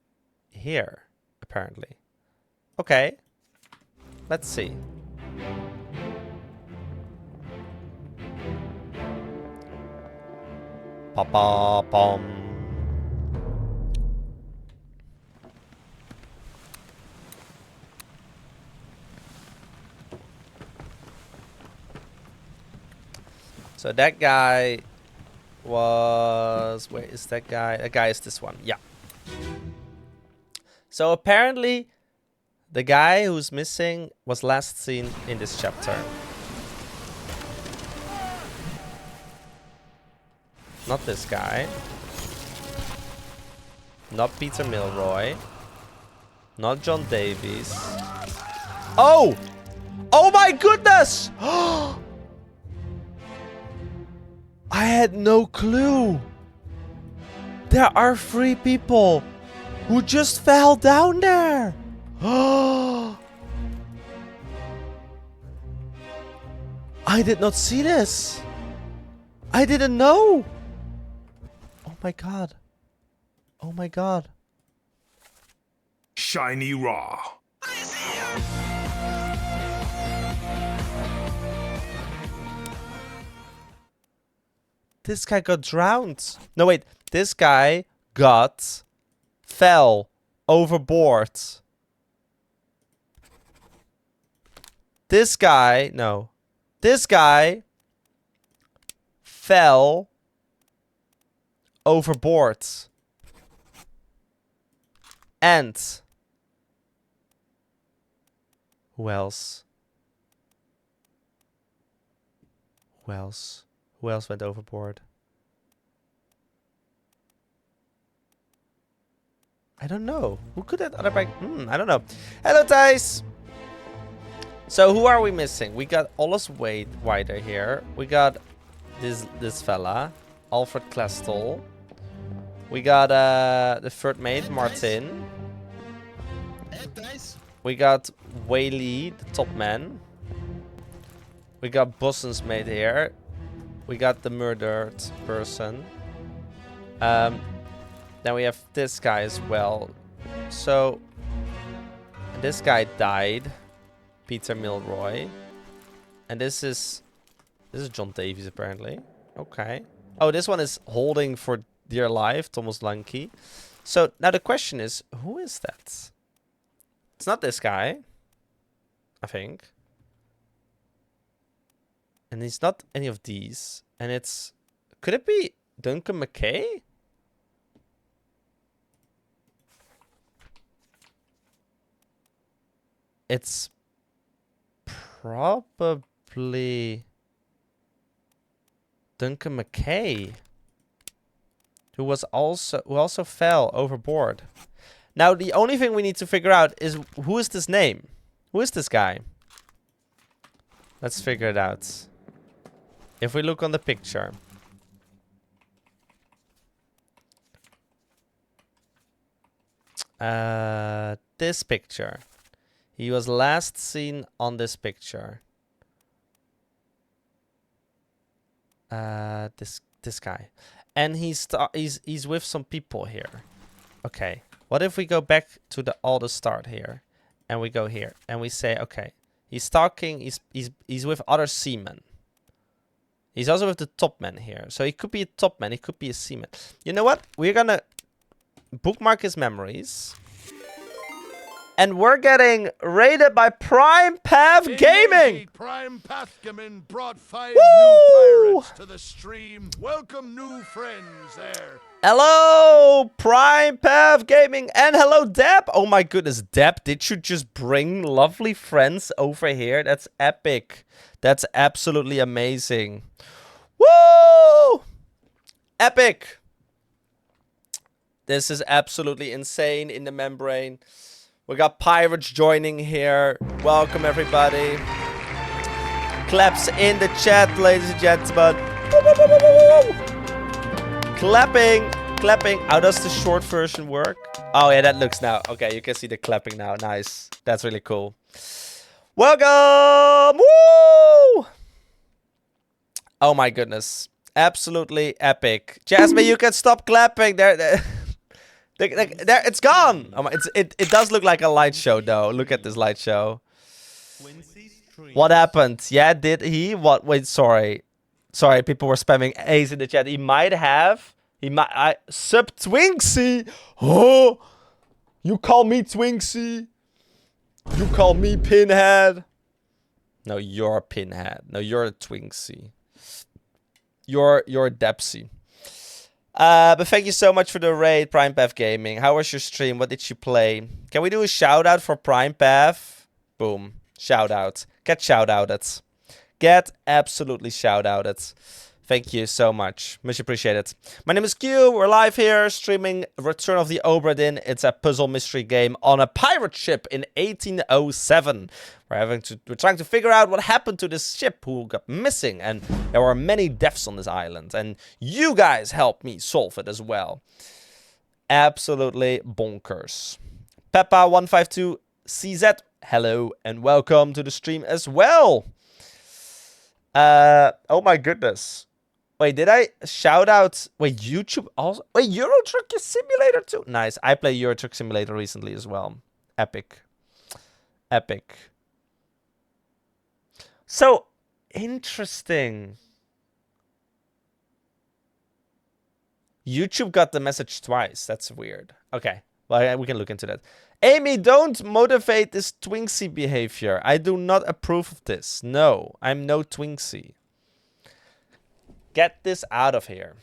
Speaker 1: here, apparently. Okay. Let's see. Pa-pa-pom. So that guy was... Wait, is that guy? That guy is this one. Yeah. So apparently, the guy who's missing was last seen in this chapter. Not this guy. Not Peter Milroy. Not John Davies. Oh! Oh my goodness! I had no clue. There are 3 people who just fell down there. I did not see this. I didn't know. Oh my god. Oh my god.
Speaker 8: Shiny raw.
Speaker 1: This guy got drowned. No, wait. This guy fell overboard. This guy, no. This guy fell overboard. And who else? Who else? Who else went overboard? I don't know. Who could that other bike? I don't know. Hello, Thijs! So who are we missing? We got Ollis Wider here. We got this fella, Alfred Klestel. We got the third mate, Martin. We got Whaley, the top man. We got Boston's mate here. We got the murdered person. Then we have this guy as well. So this guy died, Peter Milroy, and this is John Davies apparently. Okay. Oh, this one is holding for dear life, Thomas Lanke. So now the question is, who is that? It's not this guy, I think. And it's not any of these. And it's... Could it be Duncan McKay? It's probably Duncan McKay, who also fell overboard. Now the only thing we need to figure out is who is this name? Who is this guy? Let's figure it out. If we look on the picture. This picture. He was last seen on this picture. This guy. And he's with some people here. Okay. What if we go back to the start here, and we go here, and we say, okay, he's talking. He's with other seamen. He's also with the top man here, so he could be a top man. He could be a seaman. You know what? We're gonna bookmark his memories, And we're getting raided by Prime Path Gaming.
Speaker 8: Prime Pathgamin brought 5
Speaker 1: Woo!
Speaker 8: new pirates to the stream. Welcome new friends there.
Speaker 1: Hello, Prime Path Gaming, and hello, Deb. Oh my goodness, Deb, did you just bring lovely friends over here? That's epic. That's absolutely amazing. Woo! Epic. This is absolutely insane in the membrane. We got pirates joining here. Welcome, everybody. Claps in the chat, ladies and gentlemen. Woo, woo, woo, woo, woo, woo. Clapping, clapping. How does the short version work? Oh, yeah, that looks now. Okay, you can see the clapping now. Nice. That's really cool. Welcome! Woo! Oh, my goodness. Absolutely epic. Jasmine, you can stop clapping. There. There, it's gone. It does look like a light show, though. Look at this light show. What happened? Yeah, did he? What? Wait, sorry. Sorry, people were spamming A's in the chat. He might have. He might. Sub Twinksy. Oh, you call me Twinksy? You call me Pinhead? No, you're a Pinhead. No, you're a Twinksy. You're Depsy. But thank you so much for the raid, Prime Path Gaming. How was your stream? What did you play? Can we do a shout out for Prime Path? Boom. Shout out. Get shout outed. Get absolutely shout outed. Thank you so much. Much appreciated. My name is Q. We're live here streaming Return of the OBRA DINN. It's a puzzle mystery game on a pirate ship in 1807. We're trying to figure out what happened to this ship who got missing, and there were many deaths on this island, and you guys helped me solve it as well. Absolutely bonkers. Peppa152CZ, hello and welcome to the stream as well. Oh my goodness. Wait, did I shout out? Wait, YouTube also? Wait, Euro Truck Simulator too? Nice. I played Euro Truck Simulator recently as well. Epic. Epic. So, interesting. YouTube got the message twice. That's weird. Okay. Well, we can look into that. Amy, don't motivate this Twinksy behavior. I do not approve of this. No, I'm no Twinksy. Get this out of here.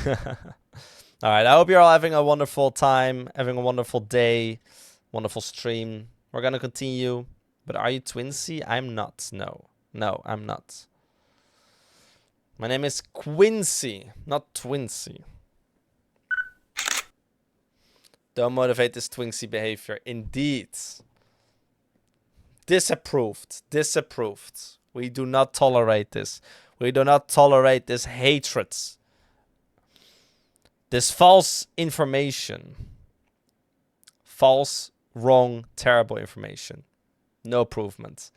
Speaker 1: Alright, I hope you're all having a wonderful time, having a wonderful day, wonderful stream. We're gonna continue. But are you Twinksy? I'm not. No. No, I'm not. My name is Quincy, not Twinsy. Don't motivate this Twinksy behavior. Indeed. Disapproved. Disapproved. We do not tolerate this. We do not tolerate this hatred. This false information. False, wrong, terrible information. No improvement.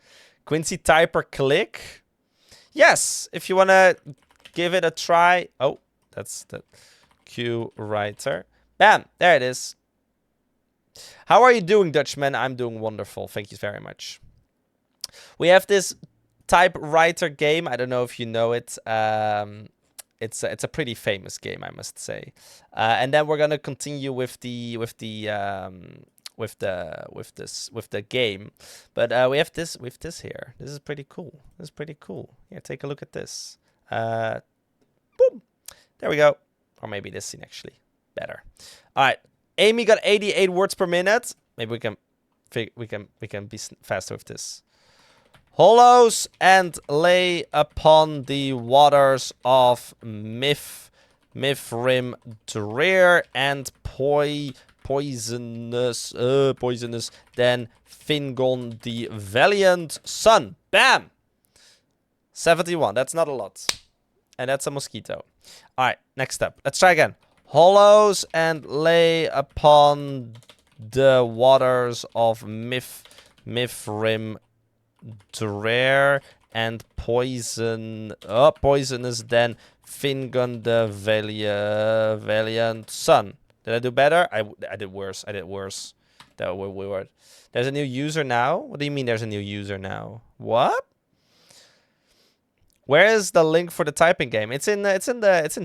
Speaker 1: Quincy Typer click. Yes, if you want to give it a try. Oh, that's the qwriter. Bam, there it is. How are you doing, Dutchman? I'm doing wonderful. Thank you very much. We have this typewriter game. I don't know if you know it. It's a pretty famous game, I must say. And then we're gonna continue with the game. But we have this here. This is pretty cool. This is pretty cool. Yeah, take a look at this. Boom. There we go. Or maybe this scene actually better. All right. Amy got 88 words per minute. Maybe we can be faster with this. Hollows and lay upon the waters of Mithrim drear and poisonous than Fingon the valiant son. Bam! 71. That's not a lot. And that's a mosquito. Alright, next step. Let's try again. Hollows and lay upon the waters of Mithrim drear and poisonous than Fingon the valiant son. Did I do better? I did worse. I did worse. That was weird. There's a new user now? What do you mean there's a new user now? What? Where is the link for the typing game? It's in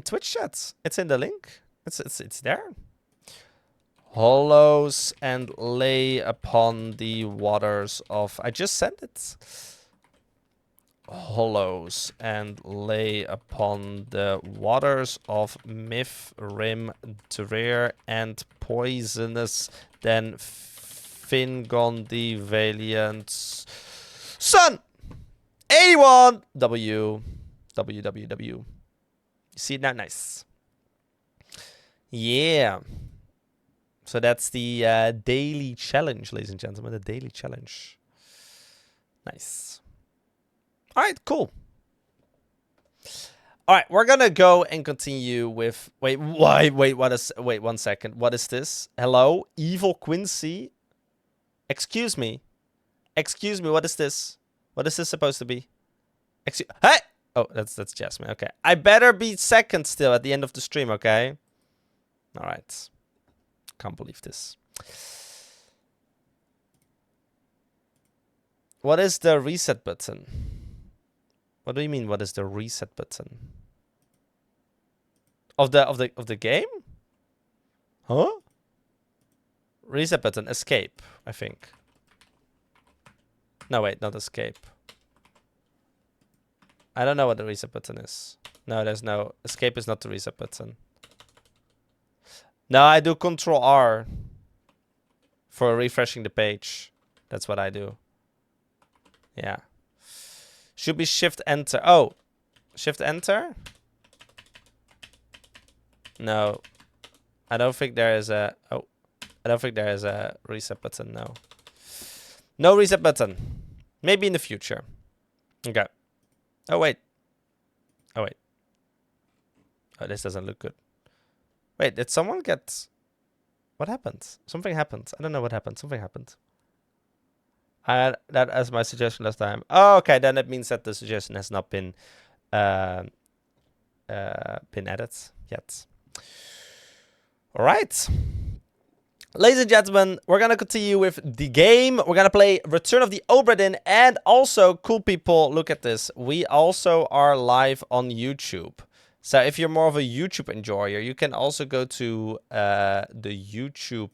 Speaker 1: Twitch chats. It's in the link. It's there. Hollows and lay upon the waters of... I just sent it. Hollows and lay upon the waters of Mithrim, Drear, and poisonous, then Fingon the valiant son. 81 W. You see it now? Nice. Yeah. So that's the daily challenge, ladies and gentlemen. The daily challenge. Nice. All right, cool. All right, we're gonna go and continue with. Wait, why? Wait, what is? Wait, 1 second. What is this? Hello, Evil Quincy. Excuse me. Excuse me. What is this? What is this supposed to be? Hey! Oh, that's Jasmine. Okay, I better be second still at the end of the stream. Okay. All right. Can't believe this. What is the reset button? What do you mean? What is the reset button? Of the game? Huh? Reset button. Escape, I think. No, wait, not escape. I don't know what the reset button is. No, there's no... Escape is not the reset button. No, I do Control R for refreshing the page. That's what I do. Yeah. Should be Shift Enter. Oh, Shift Enter? No. I don't think there is a... Oh. I don't think there is a reset button, no. No reset button. Maybe in the future. Okay. Oh, wait. Oh, wait. Oh, this doesn't look good. Wait, did someone get... What happened? Something happened. I don't know what happened. Something happened. I had that as my suggestion last time. Oh, okay. Then it means that the suggestion has not been added yet. All right. Ladies and gentlemen, we're going to continue with the game. We're going to play Return of the OBRA Dinn. And also, cool people, look at this. We also are live on YouTube. So if you're more of a YouTube enjoyer, you can also go to the YouTube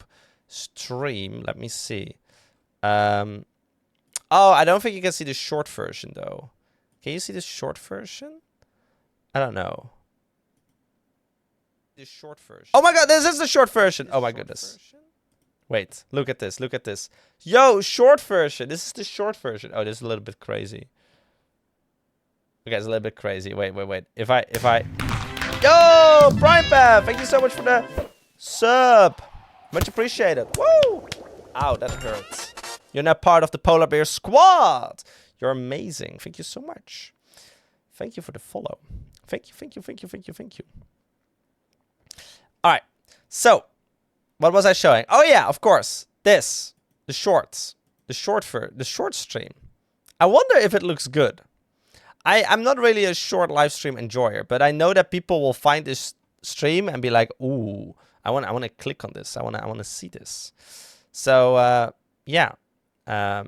Speaker 1: stream. Let me see. Oh, I don't think you can see the short version, though. Can you see the short version? I don't know. The short version. Oh my god, this is the short version. Oh my goodness. Wait, look at this. Look at this. Yo, short version. This is the short version. Oh, this is a little bit crazy. Okay, it's a little bit crazy. Wait. If I... Yo, Prime Path, thank you so much for the sub. Much appreciated. Woo! Ow, that hurts. You're now part of the Polar Bear squad. You're amazing. Thank you so much. Thank you for the follow. Thank you. All right. So, what was I showing? Oh yeah, of course. This, the shorts, the short stream. I wonder if it looks good. I'm not really a short live stream enjoyer, but I know that people will find this stream and be like, "Ooh, I want to click on this. I want to see this." So yeah. Yeah.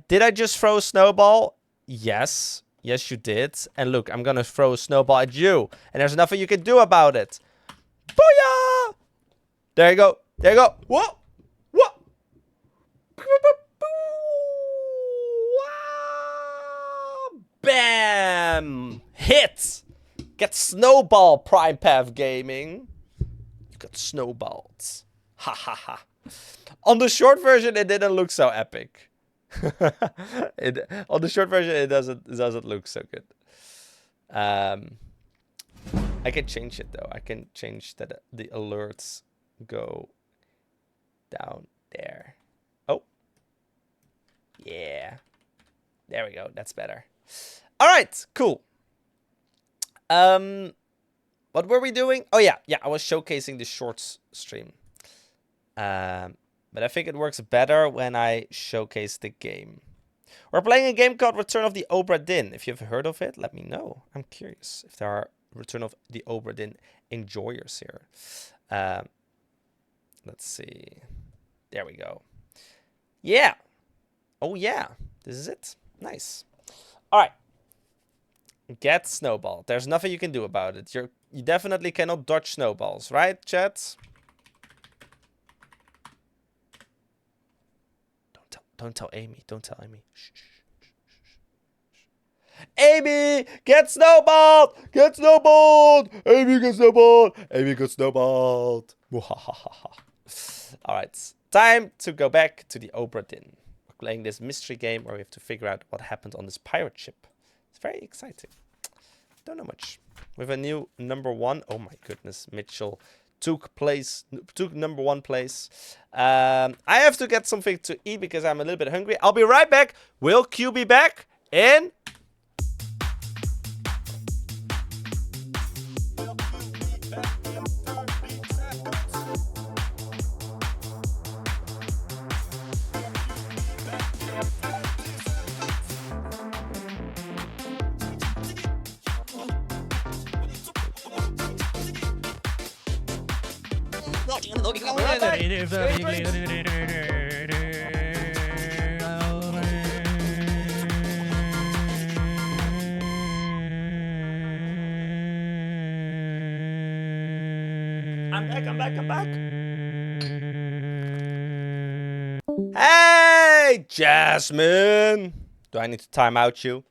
Speaker 1: Did I just throw a snowball? Yes. Yes, you did. And look, I'm gonna throw a snowball at you, and there's nothing you can do about it. Booyah! There you go. There you go. Whoa! Whoa! Bam! Hit! Get snowball, Prime Path Gaming. You got snowballed. Ha ha ha. On the short version, it didn't look so epic. On the short version, it doesn't look so good. I can change it though. I can change that the alerts go down there. Oh, yeah. There we go. That's better. All right, cool. What were we doing? Oh yeah. I was showcasing the shorts stream. But I think it works better when I showcase the game. We're playing a game called Return of the OBRA Dinn. If you've heard of it, let me know. I'm curious if there are Return of the OBRA Dinn enjoyers here. Let's see. There we go. Yeah. Oh yeah. This is it. Nice. All right. Get snowball. There's nothing you can do about it. You definitely cannot dodge snowballs, right, chat? Don't tell Amy. Don't tell Amy. Shh, shh, shh, shh, shh. Amy, get snowballed! Get snowballed! Amy, get snowballed! Amy, get snowballed! Alright, time to go back to the OBRA Dinn. We're playing this mystery game where we have to figure out what happened on this pirate ship. It's very exciting. Don't know much. With a new #1. Oh my goodness, Mitchell took #1 place. I have to get something to eat because I'm a little bit hungry. I'll be right back. Will Q be back in? I'm back. Hey, Jasmine. Do I need to time out you?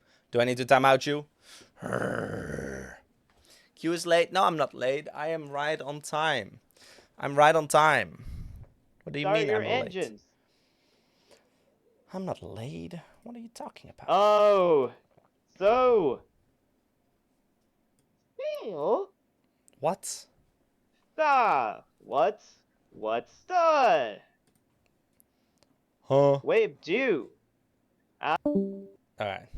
Speaker 1: Q is late. No, I'm not late. I am right on time. I'm right on time. What do you mean I'm late? I'm not late. What are you talking about?
Speaker 2: Oh, so.
Speaker 1: What?
Speaker 2: What's the?
Speaker 1: Huh?
Speaker 2: Wave due.
Speaker 1: Alright.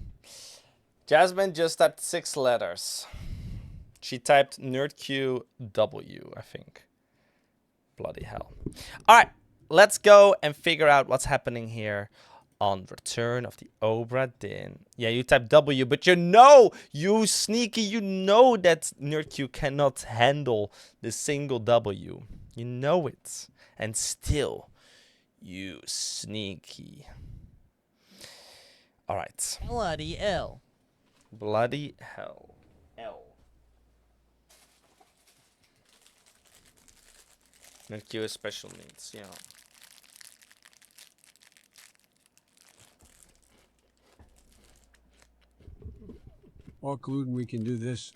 Speaker 1: Jasmine just typed 6 letters. She typed NerdQW, I think. Bloody hell. Alright, let's go and figure out what's happening here on Return of the OBRA Dinn. Yeah, you typed W, but you sneaky, you know that NerdQ cannot handle the single W. You know it. And still, you sneaky. Alright.
Speaker 4: Bloody L.
Speaker 1: Bloody hell. L. NerdQ is special needs, yeah.
Speaker 9: All colluding we can do this.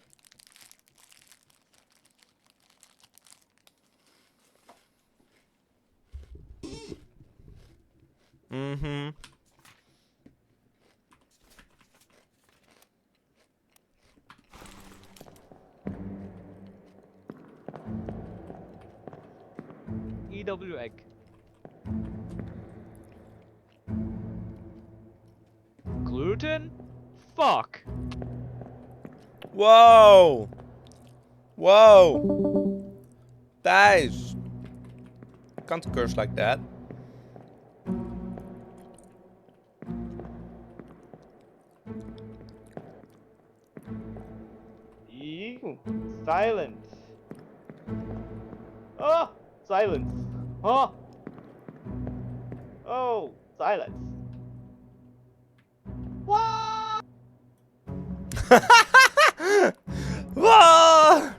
Speaker 1: Mm-hmm.
Speaker 2: EW egg. Gluten? Fuck.
Speaker 1: Whoa! Whoa! Guys! Can't curse like that.
Speaker 2: Ew. Silence. Oh! Silence. Huh? Oh, silence. What?
Speaker 1: Whoa!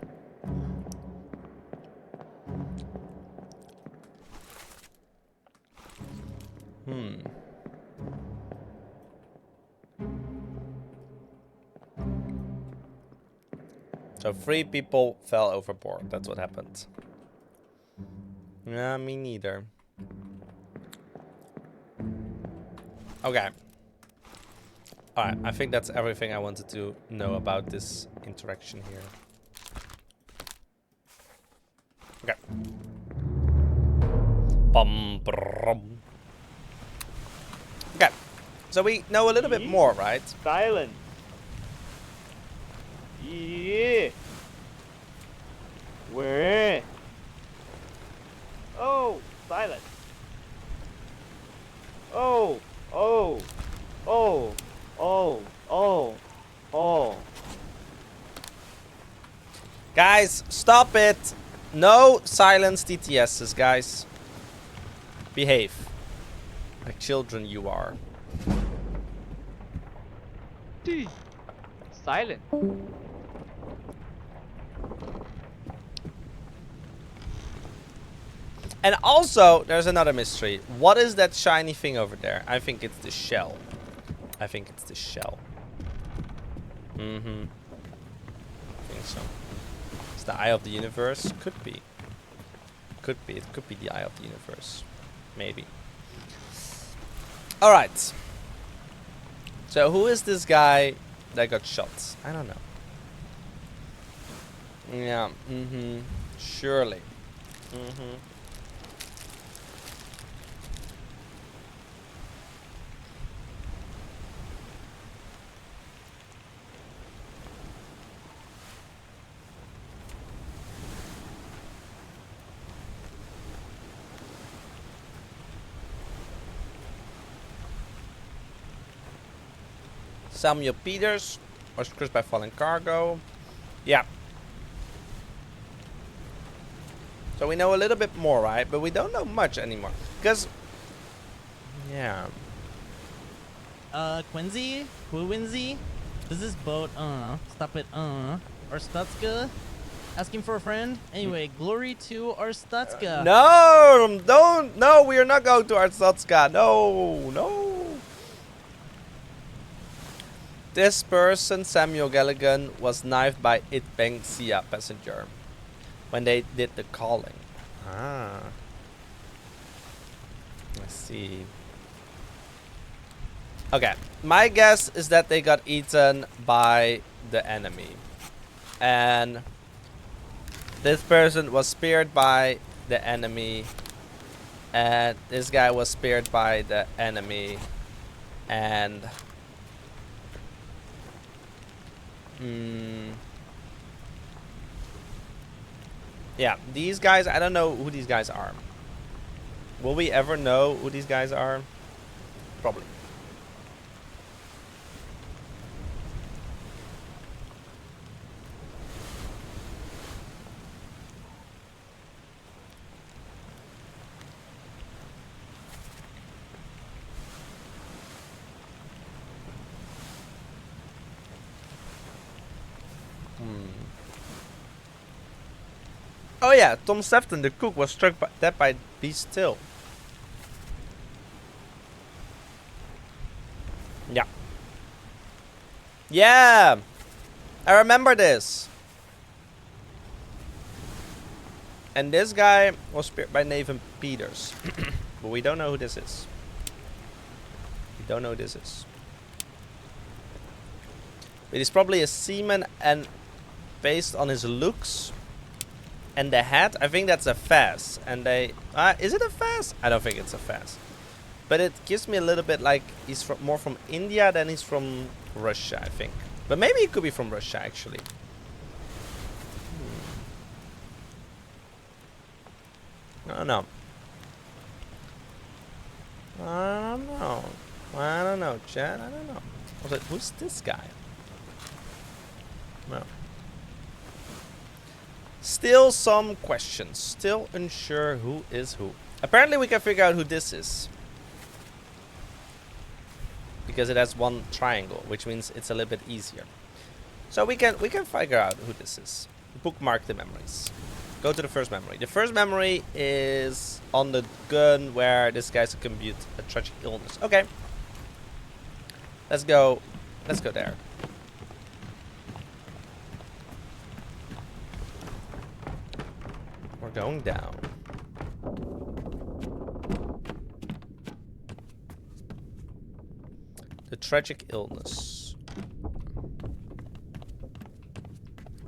Speaker 1: So 3 people fell overboard. That's what happened. Yeah, me neither. Okay. Alright, I think that's everything I wanted to know about this interaction here. Okay. Bum, brum. Okay. So we know a little bit more, right?
Speaker 2: Silence. Yeah. Where? Oh, silence. Oh, oh, oh, oh, oh, oh.
Speaker 1: Guys, stop it. No silence DTSs, guys. Behave. Like children you are.
Speaker 2: silent.
Speaker 1: And also, there's another mystery. What is that shiny thing over there? I think it's the shell. I think it's the shell. Mm-hmm. I think so. It's the eye of the universe? Could be. Could be. It could be the eye of the universe. Maybe. Alright. So who is this guy that got shot? I don't know. Yeah. Mm-hmm. Surely. Mm-hmm. Samuel Peters was crushed by falling cargo. Yeah. So we know a little bit more, right? But we don't know much anymore. Because... Yeah.
Speaker 4: Quincy? Quincy? Does this boat, stop it, Arstutska? Asking for a friend? Anyway, glory to Arstutska.
Speaker 1: No! Don't! No, we are not going to Arstutska. No! No! This person, Samuel Galligan, was knifed by Itbengsia passenger when they did the calling. Ah. I see. Okay. My guess is that they got eaten by the enemy. And this person was speared by the enemy. And this guy was speared by the enemy. And... yeah, these guys, I don't know who these guys are. Will we ever know who these guys are? Probably. Oh yeah, Tom Sefton, the cook, was struck dead by Beast Till. Yeah. Yeah! I remember this. And this guy was speared by Nathan Peters. But we don't know who this is. We don't know who this is. It is probably a seaman, and based on his looks and the hat, I think that's a Faz. And they... is it a Faz? I don't think it's a Faz. But it gives me a little bit like he's more from India than he's from Russia, I think. But maybe he could be from Russia, actually. I don't know. I don't know. I don't know, Chad. I don't know. Also, who's this guy? No. Still some questions. Still unsure who is who. Apparently we can figure out who this is. Because it has one triangle, which means it's a little bit easier. So we can figure out who this is. Bookmark the memories. Go to the first memory. The first memory is on the gun where this guy's succumbed a tragic illness. Okay. Let's go. Let's go there. We're going down. The tragic illness.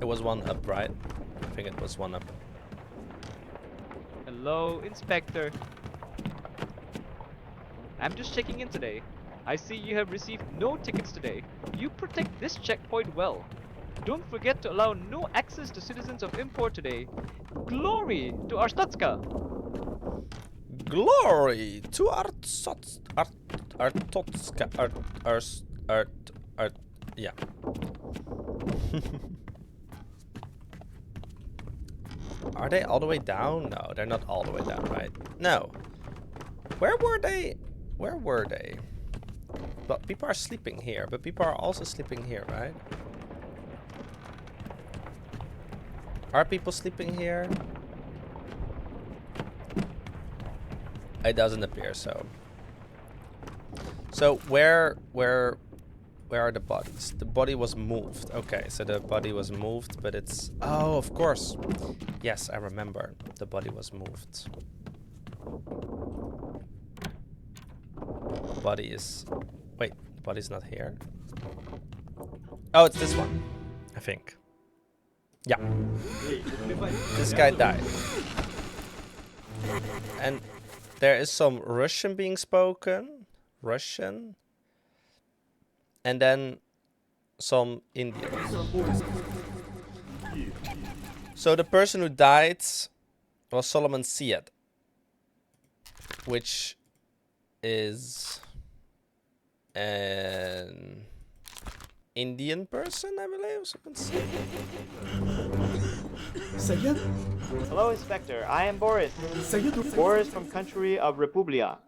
Speaker 1: It was one up, right? I think it was one up.
Speaker 2: Hello, Inspector. I'm just checking in today. I see you have received no tickets today. You protect this checkpoint well. Don't forget to allow no access to citizens of import today. Glory to Arstutska!
Speaker 1: Glory to Artotska. Yeah. Are they all the way down? No, they're not all the way down, right? No. Where were they? Where were they? But people are sleeping here, but people are also sleeping here, right? Are people sleeping here? It doesn't appear so. So where are the bodies? The body was moved. Okay, so the body was moved, but it's... Oh, of course. Yes, I remember. The body was moved. The body is... Wait, the body's not here. Oh, it's this one, I think. Yeah. This guy died. And there is some Russian being spoken. Russian. And then some Indian. So the person who died was Solomon Syed, which is an Indian person, I believe.
Speaker 10: Hello, Inspector. I am Boris. Boris from country of Republia.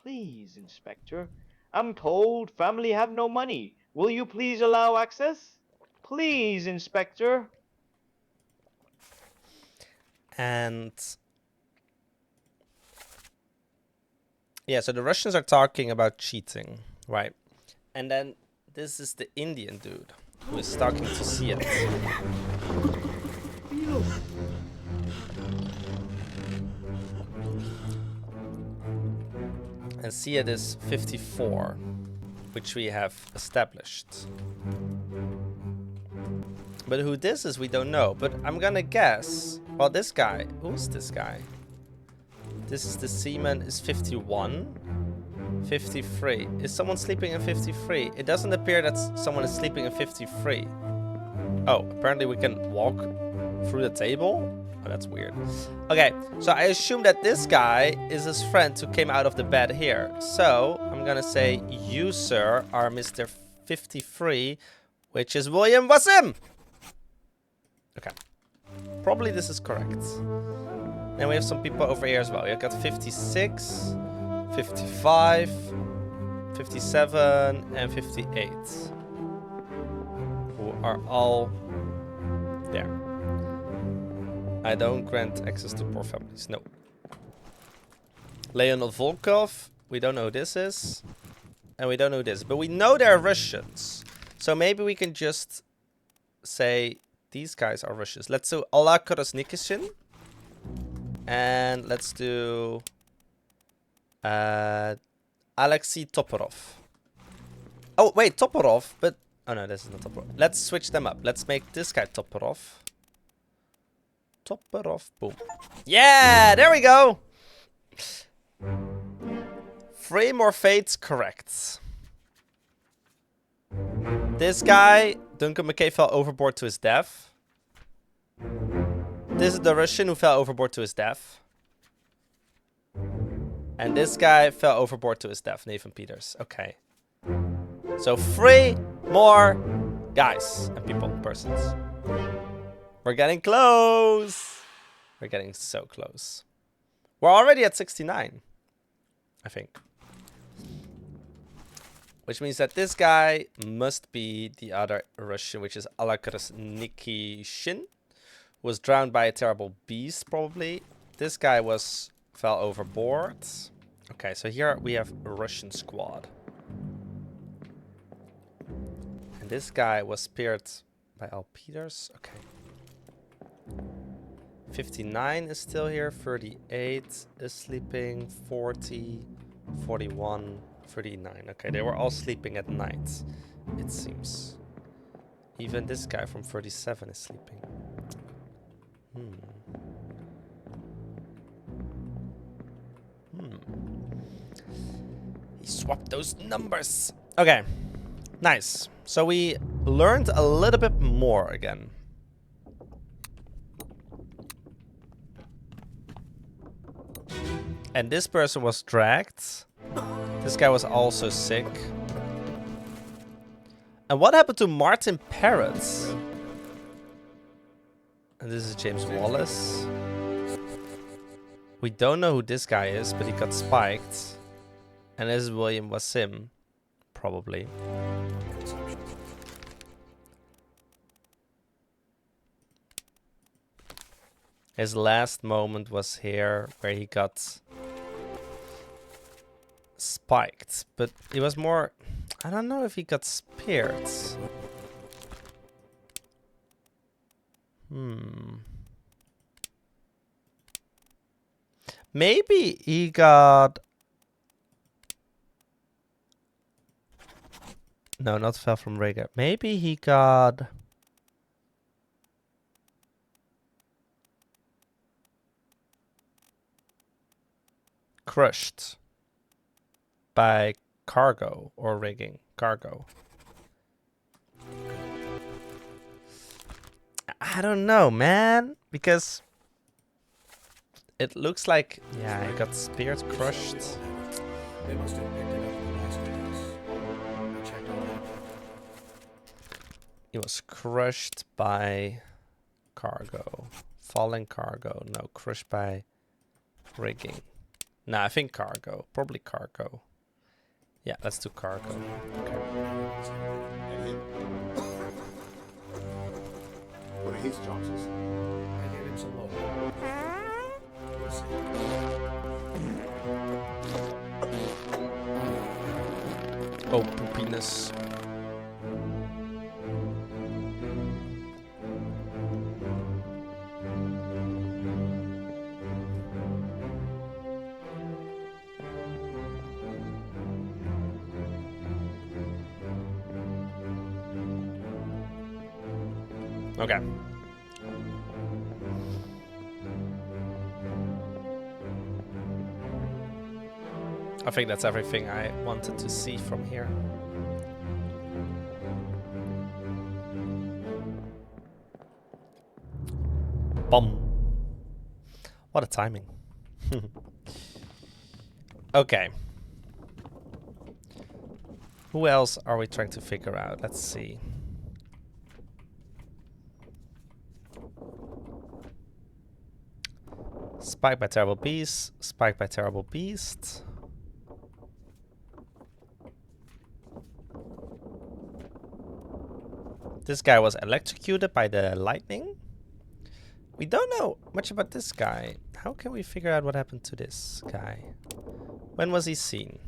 Speaker 10: Please, Inspector. I'm told family have no money. Will you please allow access? Please, Inspector.
Speaker 1: And yeah, so the Russians are talking about cheating, right? And then this is the Indian dude who is talking to Syed. And Syed is 54, which we have established. But who this is, we don't know. But I'm gonna guess. Well, this guy. Who's this guy? This is the seaman. Is 51. 53. Is someone sleeping in 53? It doesn't appear that someone is sleeping in 53. Oh, apparently we can walk through the table. Oh, that's weird. Okay, so I assume that this guy is his friend who came out of the bed here. So I'm gonna say you, sir, are Mr. 53, which is William Wasim. Okay, probably this is correct. And we have some people over here as well. You've got 56, 55, 57, and 58, who are all there. I don't grant access to poor families. No. Leonid Volkov. We don't know who this is. And we don't know who this is. But we know they're Russians. So maybe we can just say these guys are Russians. Let's do Ola Korosnikishin. And let's do Alexei Toporov. Oh, wait, Toporov. But, oh no, this is not Toporov. Let's switch them up. Let's make this guy Toporov. Toporov. Boom. Yeah, there we go. 3 more fates correct. This guy, Duncan McKay, fell overboard to his death. This is the Russian who fell overboard to his death. And this guy fell overboard to his death, Nathan Peters. Okay. So 3 more guys and people, persons. We're getting close. We're getting so close. We're already at 69, I think. Which means that this guy must be the other Russian, which is Alakras was drowned by a terrible beast, probably. This guy fell overboard. Okay, so here we have a Russian squad. And this guy was speared by Al Peters. Okay. 59 is still here. 38 is sleeping. 40, 41, 39. Okay, they were all sleeping at night, it seems. Even this guy from 37 is sleeping. He swapped those numbers. Okay, nice. So we learned a little bit more again. And this person was dragged. This guy was also sick. And what happened to Martin Parrots? And this is James Wallace. We don't know who this guy is, but he got spiked. And this is William Wasim, probably. His last moment was here, where he got spiked. But it was more... I don't know if he got speared. Maybe he got... No, not fell from Rhaegar. Maybe he got... crushed by cargo or rigging. Cargo. I don't know, man. Because it looks like... Yeah, he got speared, crushed.
Speaker 9: They must have picked it up in the last house. I checked all that.
Speaker 1: He was crushed by cargo. Falling cargo. No, crushed by rigging. No, I think cargo. Probably cargo. Yeah, let's do cargo. Okay.
Speaker 8: And him. What are his chances?
Speaker 9: I gave him some low. We'll see.
Speaker 1: Oh, poopiness. Okay. I think that's everything I wanted to see from here. Bum. What a timing. Okay. Who else are we trying to figure out? Let's see. Spiked by Terrible Beast. Spiked by Terrible Beast. This guy was electrocuted by the lightning. We don't know much about this guy. How can we figure out what happened to this guy? When was he seen?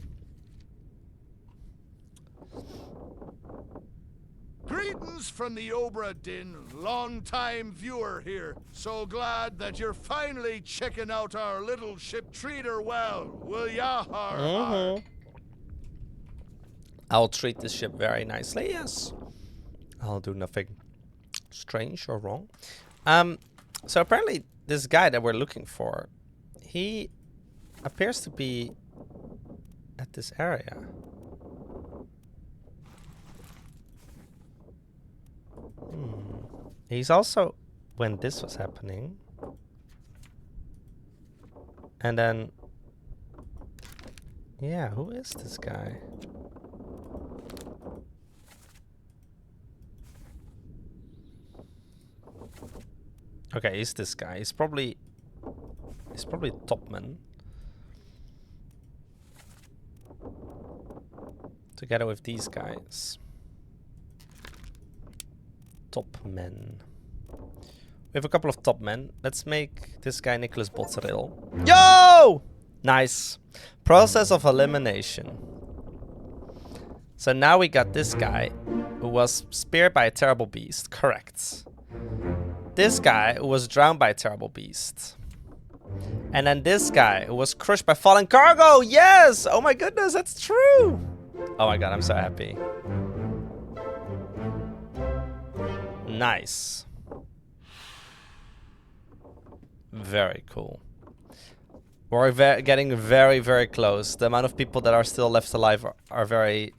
Speaker 8: Greetings from the OBRA Din, long-time viewer here. So glad that you're finally checking out our little ship. Treat her well, will ya? Har, har.
Speaker 1: I'll treat this ship very nicely, yes. I'll do nothing strange or wrong. So apparently this guy that we're looking for, he appears to be at this area. He's also when this was happening. And then... Yeah, who is this guy? Okay, he's this guy. He's probably Topman. Together with these guys. Top men. We have a couple of top men. Let's make this guy Nicholas Botterill. Yo! Nice. Process of elimination. So now we got this guy who was speared by a terrible beast. Correct. This guy who was drowned by a terrible beast. And then this guy who was crushed by falling cargo. Yes! Oh my goodness, that's true. Oh my god, I'm so happy. Nice. Very cool. We're getting very, very close. The amount of people that are still left alive are very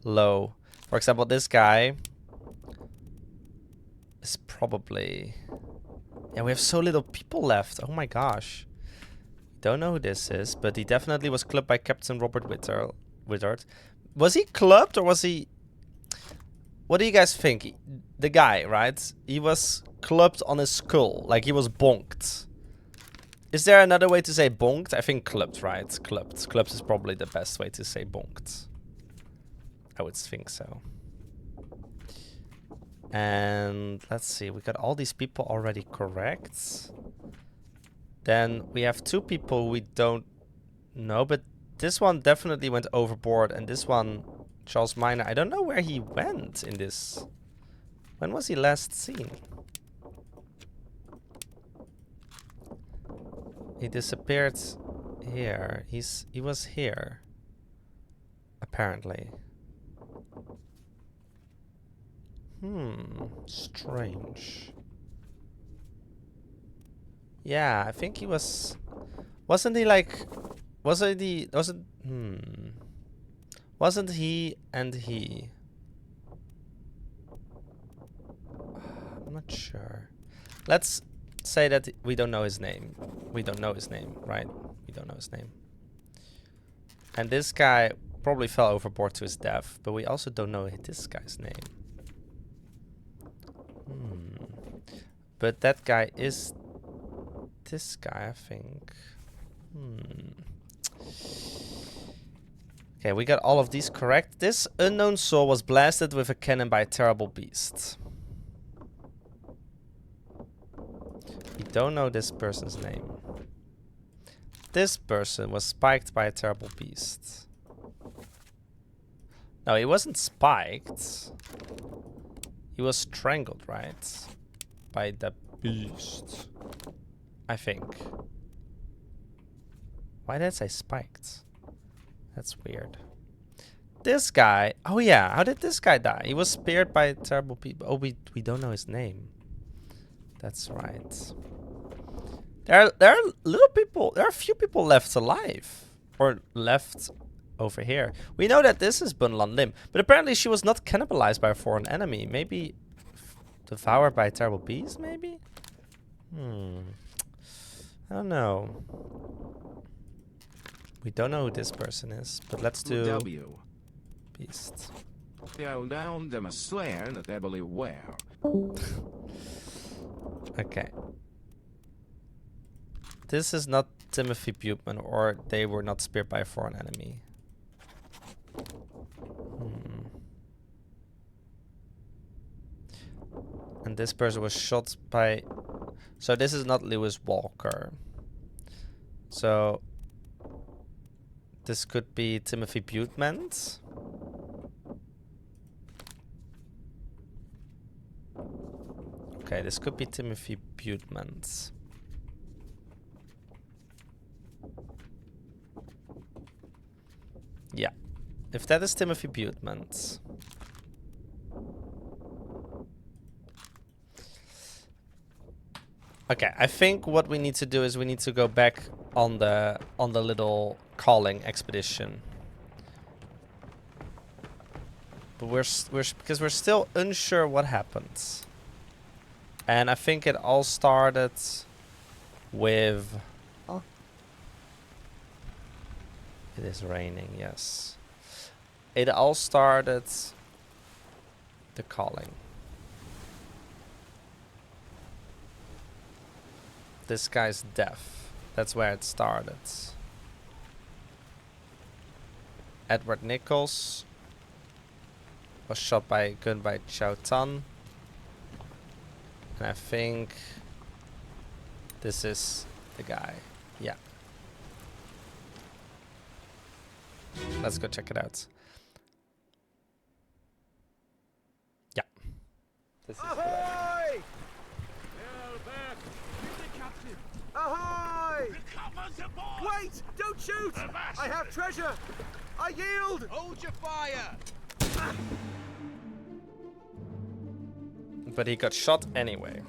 Speaker 1: low. For example, this guy is probably... Yeah, we have so little people left. Oh my gosh. Don't know who this is, but he definitely was clubbed by Captain Robert Wittard. Was he clubbed or was he... What do you guys think? The guy, right? He was clubbed on his skull, like he was bonked. Is there another way to say bonked? I think clubbed, right? Clubbed. Clubbed is probably the best way to say bonked. I would think so. And let's see, we got all these people already correct. Then we have 2 people we don't know, but this one definitely went overboard, and this one, Charles Minor, I don't know where he went in this. When was he last seen? He disappeared here. He was here. Apparently. Strange. Yeah, I think he was... Wasn't he like... Wasn't he and he... I'm not sure. Let's say that we don't know his name. We don't know his name, right? We don't know his name. And this guy probably fell overboard to his death, but we also don't know this guy's name. But that guy is this guy, I think. Okay, we got all of these correct. This unknown soul was blasted with a cannon by a terrible beast. We don't know this person's name. This person was spiked by a terrible beast. No, he wasn't spiked. He was strangled, right? By the beast. I think. Why did I say spiked? That's weird. This guy. Oh yeah, how did this guy die? He was speared by terrible people. Oh, we don't know his name. That's right. There are little people. There are a few people left alive, or left over here. We know that this is Bunlan Lim, but apparently she was not cannibalized by a foreign enemy. Maybe devoured by a terrible beast. Maybe. I don't know. We don't know who this person is, but let's do
Speaker 11: W.
Speaker 1: beast.
Speaker 11: Down down them a slayer that they believe where.
Speaker 1: Okay. This is not Timothy Buteman, or they were not speared by a foreign enemy. And this person was shot by... So this is not Lewis Walker. So... This could be Timothy Buteman. Okay, this could be Timothy Buteman. Yeah. If that is Timothy Buteman. Okay, I think what we need to do is we need to go back on the little calling expedition. But because we're still unsure what happened. And I think it all started with... Oh. It is raining, yes. It all started the calling. This guy's death. That's where it started. Edward Nichols was shot by a gun by Chow Tan. And I think this is the guy. Yeah. Let's go check it out. Yeah. This is
Speaker 5: Ahoy! Ahoy! Wait! Don't shoot! I have treasure! I yield! Hold your fire!
Speaker 1: But he got shot anyway.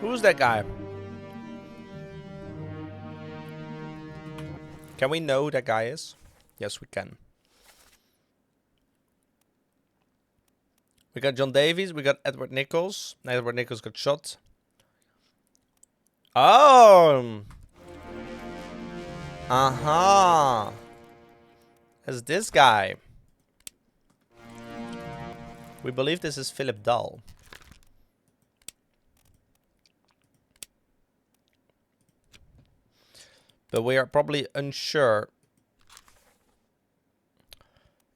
Speaker 1: Who's that guy? Can we know who that guy is? Yes, we can. We got John Davies. We got Edward Nichols. Edward Nichols got shot. Oh. Uh-huh. It's this guy. We believe this is Philip Dahl. But we are probably unsure.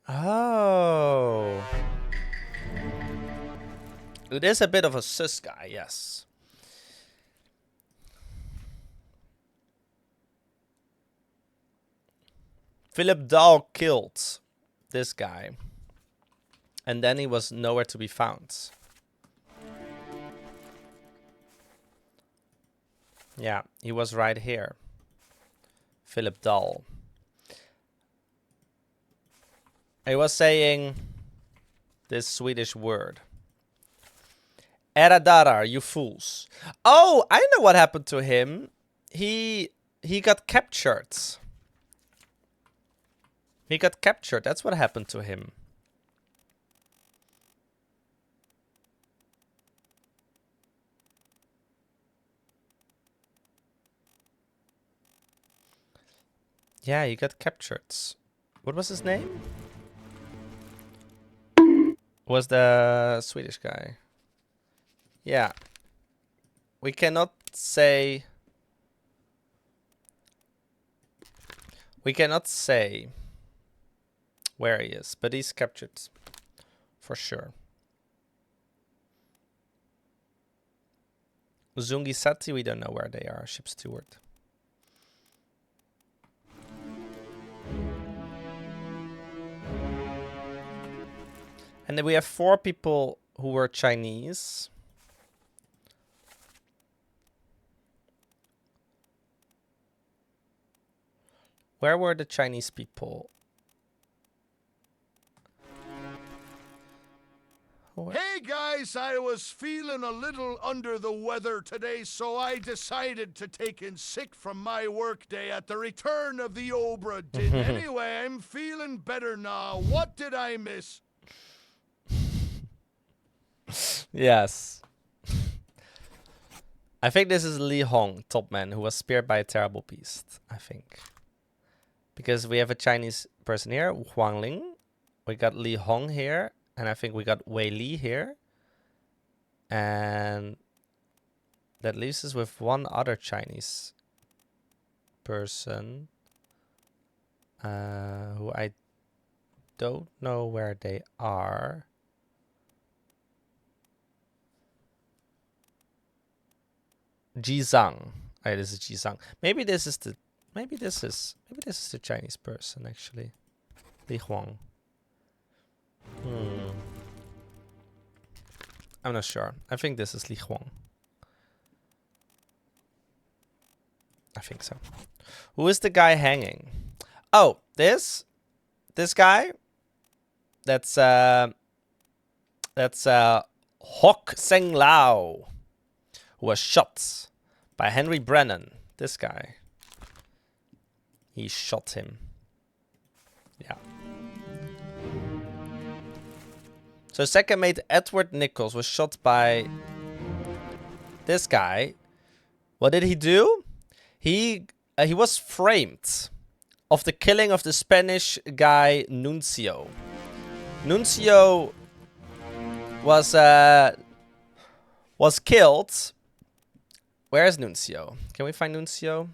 Speaker 1: Oh. It is a bit of a sus guy, yes. Philip Dahl killed this guy. And then he was nowhere to be found. Yeah, he was right here. Philip Dahl. He was saying this Swedish word. Eradara, you fools. Oh, I know what happened to him. He got captured. He got captured. That's what happened to him. Yeah, he got captured. What was his name? Was the Swedish guy. Yeah. We cannot say... We cannot say where he is, but he's captured. For sure. Zungisati, we don't know where they are. Ship steward. And then we have 4 people who were Chinese. Where were the Chinese people?
Speaker 8: Hey guys, I was feeling a little under the weather today, so I decided to take in sick from my work day at the return of the OBRA DINN. Anyway, I'm feeling better now. What did I miss?
Speaker 1: Yes. I think this is Li Hong, top man, who was speared by a terrible beast, I think. Because we have a Chinese person here, Huang Ling. We got Li Hong here. And I think we got Wei Li here. And that leaves us with one other Chinese person. Who I don't know where they are. Ji Zhang. Oh, this is Ji Zhang. Maybe this is the Chinese person actually. Li Huang. I'm not sure. I think this is Li Huang. I think so. Who is the guy hanging? Oh, this guy. That's Hock Seng Lao, who was shot by Henry Brennan. This guy. He shot him. Yeah. So second mate Edward Nichols was shot by this guy. What did he do? He was framed of the killing of the Spanish guy Nuncio. Nuncio was killed. Where is Nuncio? Can we find Nuncio?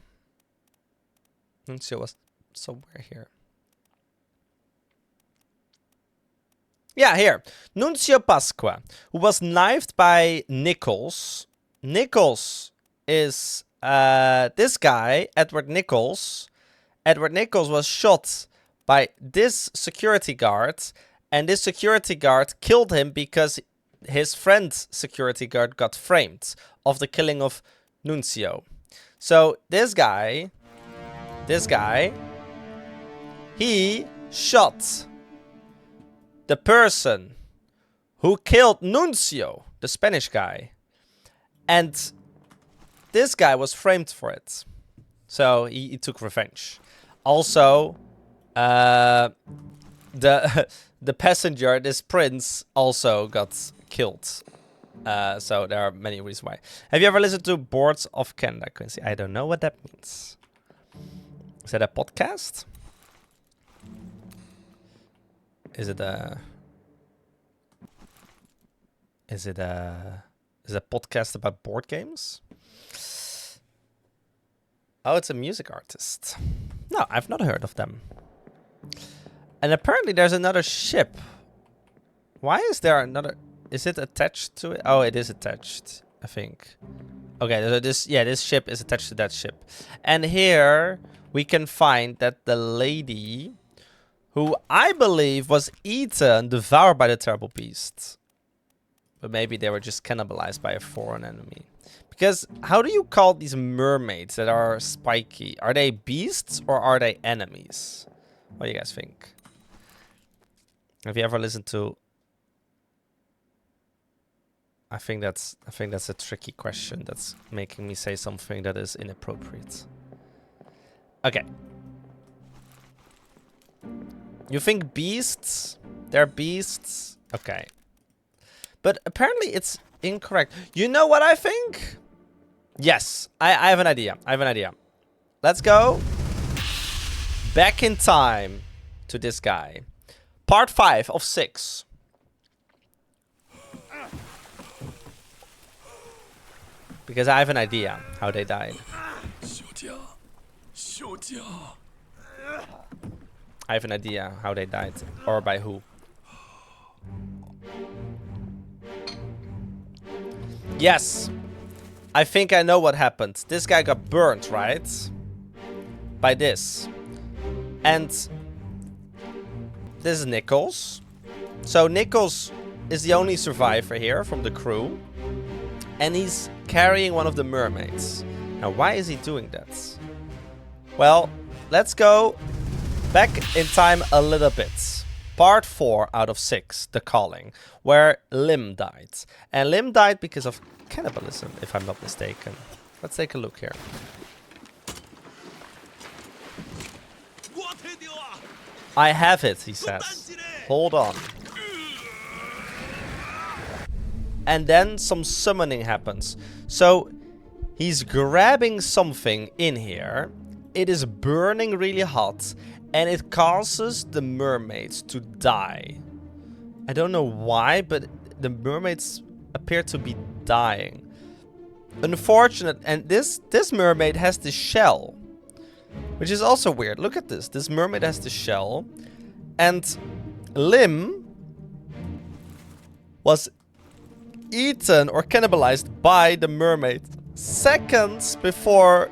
Speaker 1: Nuncio was somewhere here. Yeah, here. Nuncio Pasqua, who was knifed by Nichols. Nichols is this guy, Edward Nichols. Edward Nichols was shot by this security guard. And this security guard killed him because his friend's security guard got framed of the killing of Nuncio. So this guy, he shot the person who killed Nuncio, the Spanish guy. And this guy was framed for it. So he took revenge. Also, the the passenger, this prince, also got killed. So there are many reasons why. Have you ever listened to Boards of Canada, Quincy? I don't know what that means. Is that a podcast? Is it a podcast about board games? Oh, it's a music artist. No, I've not heard of them. And apparently there's another ship. Why is there another... Is it attached to it? Oh, it is attached, I think. Okay, so this ship is attached to that ship. And here we can find that the lady, who I believe was eaten, devoured by the terrible beast. But maybe they were just cannibalized by a foreign enemy. Because how do you call these mermaids that are spiky? Are they beasts or are they enemies? What do you guys think? Have you ever listened to... I think that's a tricky question that's making me say something that is inappropriate. Okay. You think beasts? They're beasts? Okay. But apparently it's incorrect. You know what I think? Yes, I have an idea. Let's go back in time to this guy. Part 5 of 6. Because I have an idea how they died. I have an idea how they died. Or by who. Yes. I think I know what happened. This guy got burnt, right? By this. And this is Nichols. So Nichols is the only survivor here from the crew. And he's carrying one of the mermaids. Now, why is he doing that? Well, let's go back in time a little bit. Part 4 out of 6, The Calling, where Lim died. And Lim died because of cannibalism, if I'm not mistaken. Let's take a look here. I have it, he says. Hold on. And then some summoning happens. So he's grabbing something in here. It is burning really hot. And it causes the mermaids to die. I don't know why, but the mermaids appear to be dying. Unfortunate. And this mermaid has the shell. Which is also weird. Look at this. This mermaid has the shell. And Lim was eaten or cannibalized by the mermaid seconds before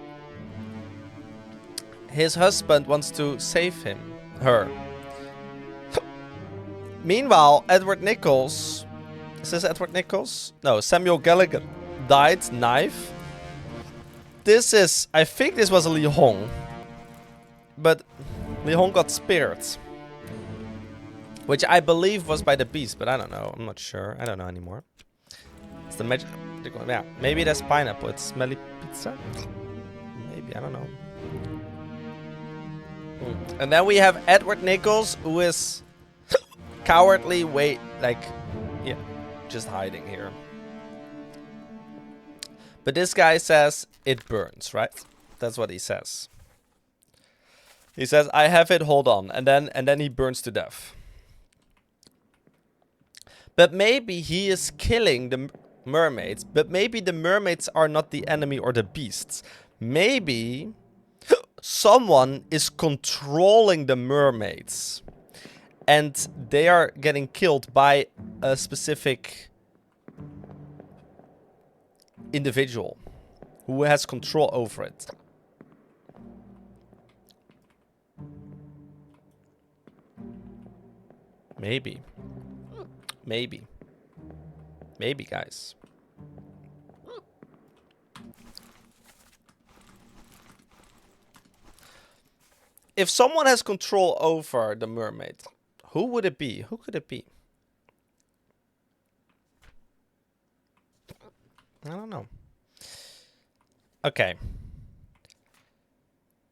Speaker 1: his husband wants to save her. Meanwhile, Edward Nichols... Is this Edward Nichols? No, Samuel Gallagher died, knife. This is... I think this was Li Hong. But Li Hong got speared. Which I believe was by the beast, but I don't know. I'm not sure. I don't know anymore. It's the magic... Yeah, maybe that's pineapple. It's smelly pizza? Maybe, I don't know. And then we have Edward Nichols, who is cowardly, yeah, just hiding here. But this guy says it burns, right? That's what he says. He says, I have it, hold on. And then he burns to death. But maybe he is killing the mermaids. But maybe the mermaids are not the enemy or the beasts. Maybe someone is controlling the mermaids. And they are getting killed by a specific individual who has control over it. Maybe. Maybe. Maybe, guys. If someone has control over the mermaid, who would it be? Who could it be? I don't know. Okay.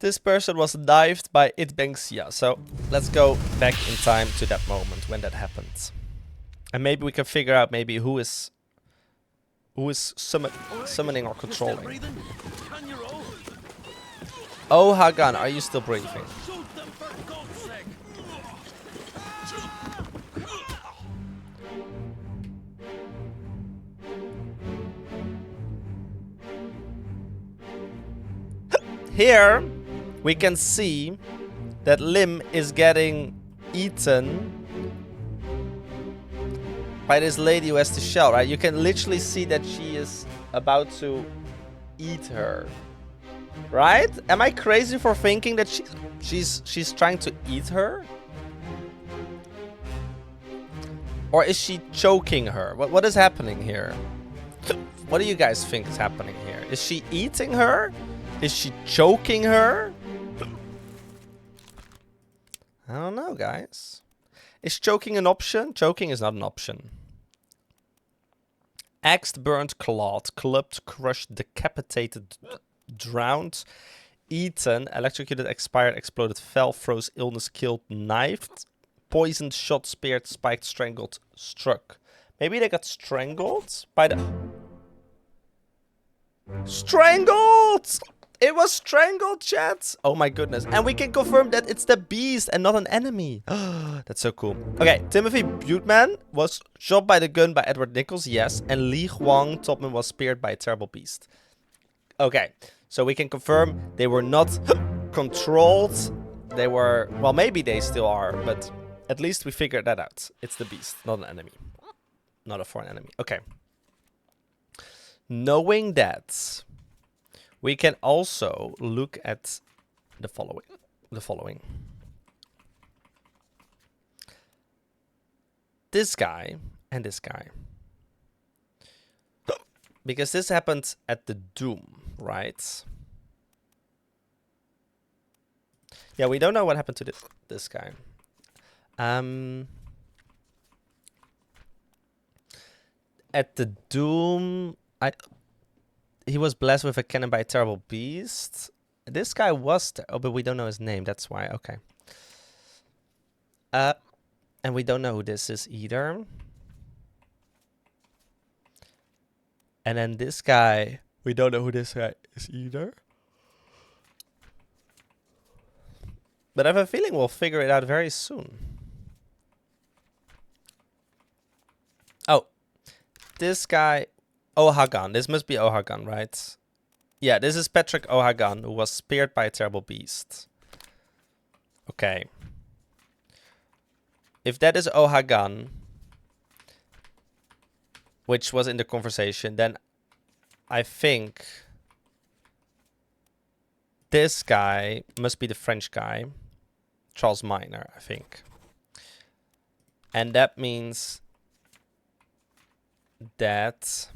Speaker 1: This person was knifed by Itbengsia. So let's go back in time to that moment when that happened. And maybe we can figure out maybe who is summoning or controlling. Oh, Hagan, are you still breathing? Here we can see that Lim is getting eaten by this lady who has the shell, right? You can literally see that she is about to eat her. Right? Am I crazy for thinking that she's trying to eat her? Or is she choking her? What is happening here? What do you guys think is happening here? Is she eating her? Is she choking her? I don't know, guys. Is choking an option? Choking is not an option. Axed, burned, clawed, clubbed, crushed, decapitated, drowned, eaten, electrocuted, expired, exploded, fell, froze, illness, killed, knifed, poisoned, shot, speared, spiked, strangled, struck. Maybe they got strangled by the... Strangled! It was strangled, chat! Oh my goodness. And we can confirm that it's the beast and not an enemy. That's so cool. Okay, Timothy Buteman was shot by the gun by Edward Nichols, yes. And Li Huang Topman was speared by a terrible beast. Okay, so we can confirm they were not controlled. They were... Well, maybe they still are, but at least we figured that out. It's the beast, not an enemy. Not a foreign enemy. Okay. Knowing that... We can also look at the following. This guy and this guy. Because this happened at the Doom, right? Yeah, we don't know what happened to this guy. At the Doom, he was blessed with a cannon by a terrible beast. This guy was... Oh, but we don't know his name. That's why. Okay. And we don't know who this is either. And then this guy... We don't know who this guy is either. But I have a feeling we'll figure it out very soon. Oh. This guy... O'Hagan. This must be O'Hagan, right? Yeah, this is Patrick O'Hagan, who was speared by a terrible beast. Okay. If that is O'Hagan, which was in the conversation, then I think this guy must be the French guy. Charles Minor, I think. And that means that...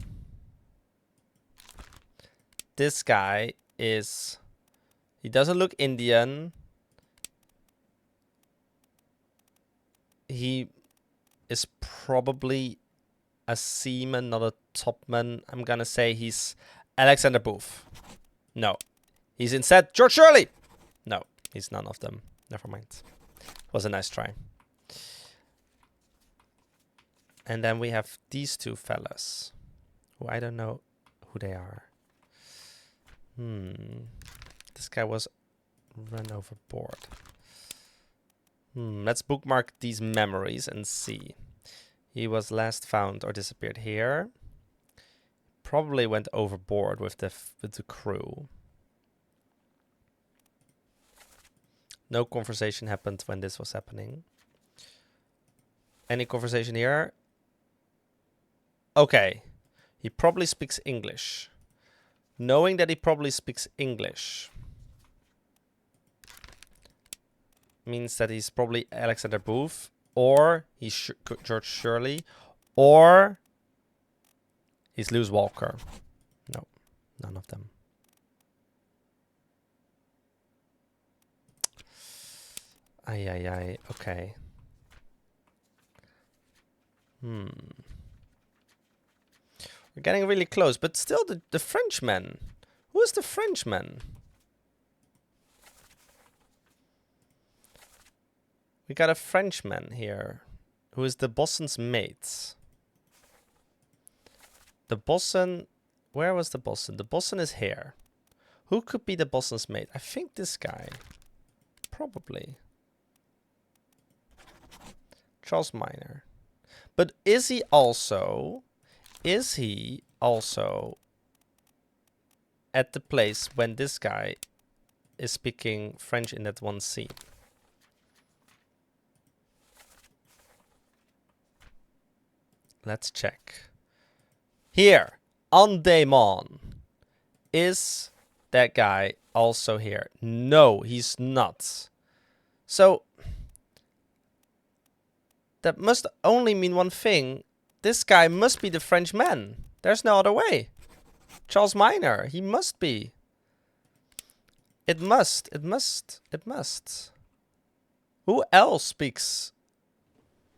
Speaker 1: This guy is... He doesn't look Indian. He is probably a seaman, not a topman. I'm gonna say he's Alexander Booth. No. He's instead George Shirley! No, he's none of them. Never mind. Was a nice try. And then we have these two fellas. Who I don't know who they are. This guy was run overboard. Let's bookmark these memories and see. He was last found or disappeared here. Probably went overboard with the crew. No conversation happened when this was happening. Any conversation here? Okay. He probably speaks English. Knowing that he probably speaks English means that he's probably Alexander Booth, or he's George Shirley, or he's Lewis Walker. No, none of them. Ay. Okay. We're getting really close, but still the Frenchman. Who is the Frenchman? We got a Frenchman here, who is the bosun's mate. The bosun, where was the bosun? The bosun is here. Who could be the bosun's mate? I think this guy. Probably. Charles Minor. But is he also at the place when this guy is speaking French in that one scene? Let's check. Here, on Daemon. Is that guy also here? No, he's not. So, that must only mean one thing. This guy must be the Frenchman. There's no other way. Charles Minor, he must be. It must. Who else speaks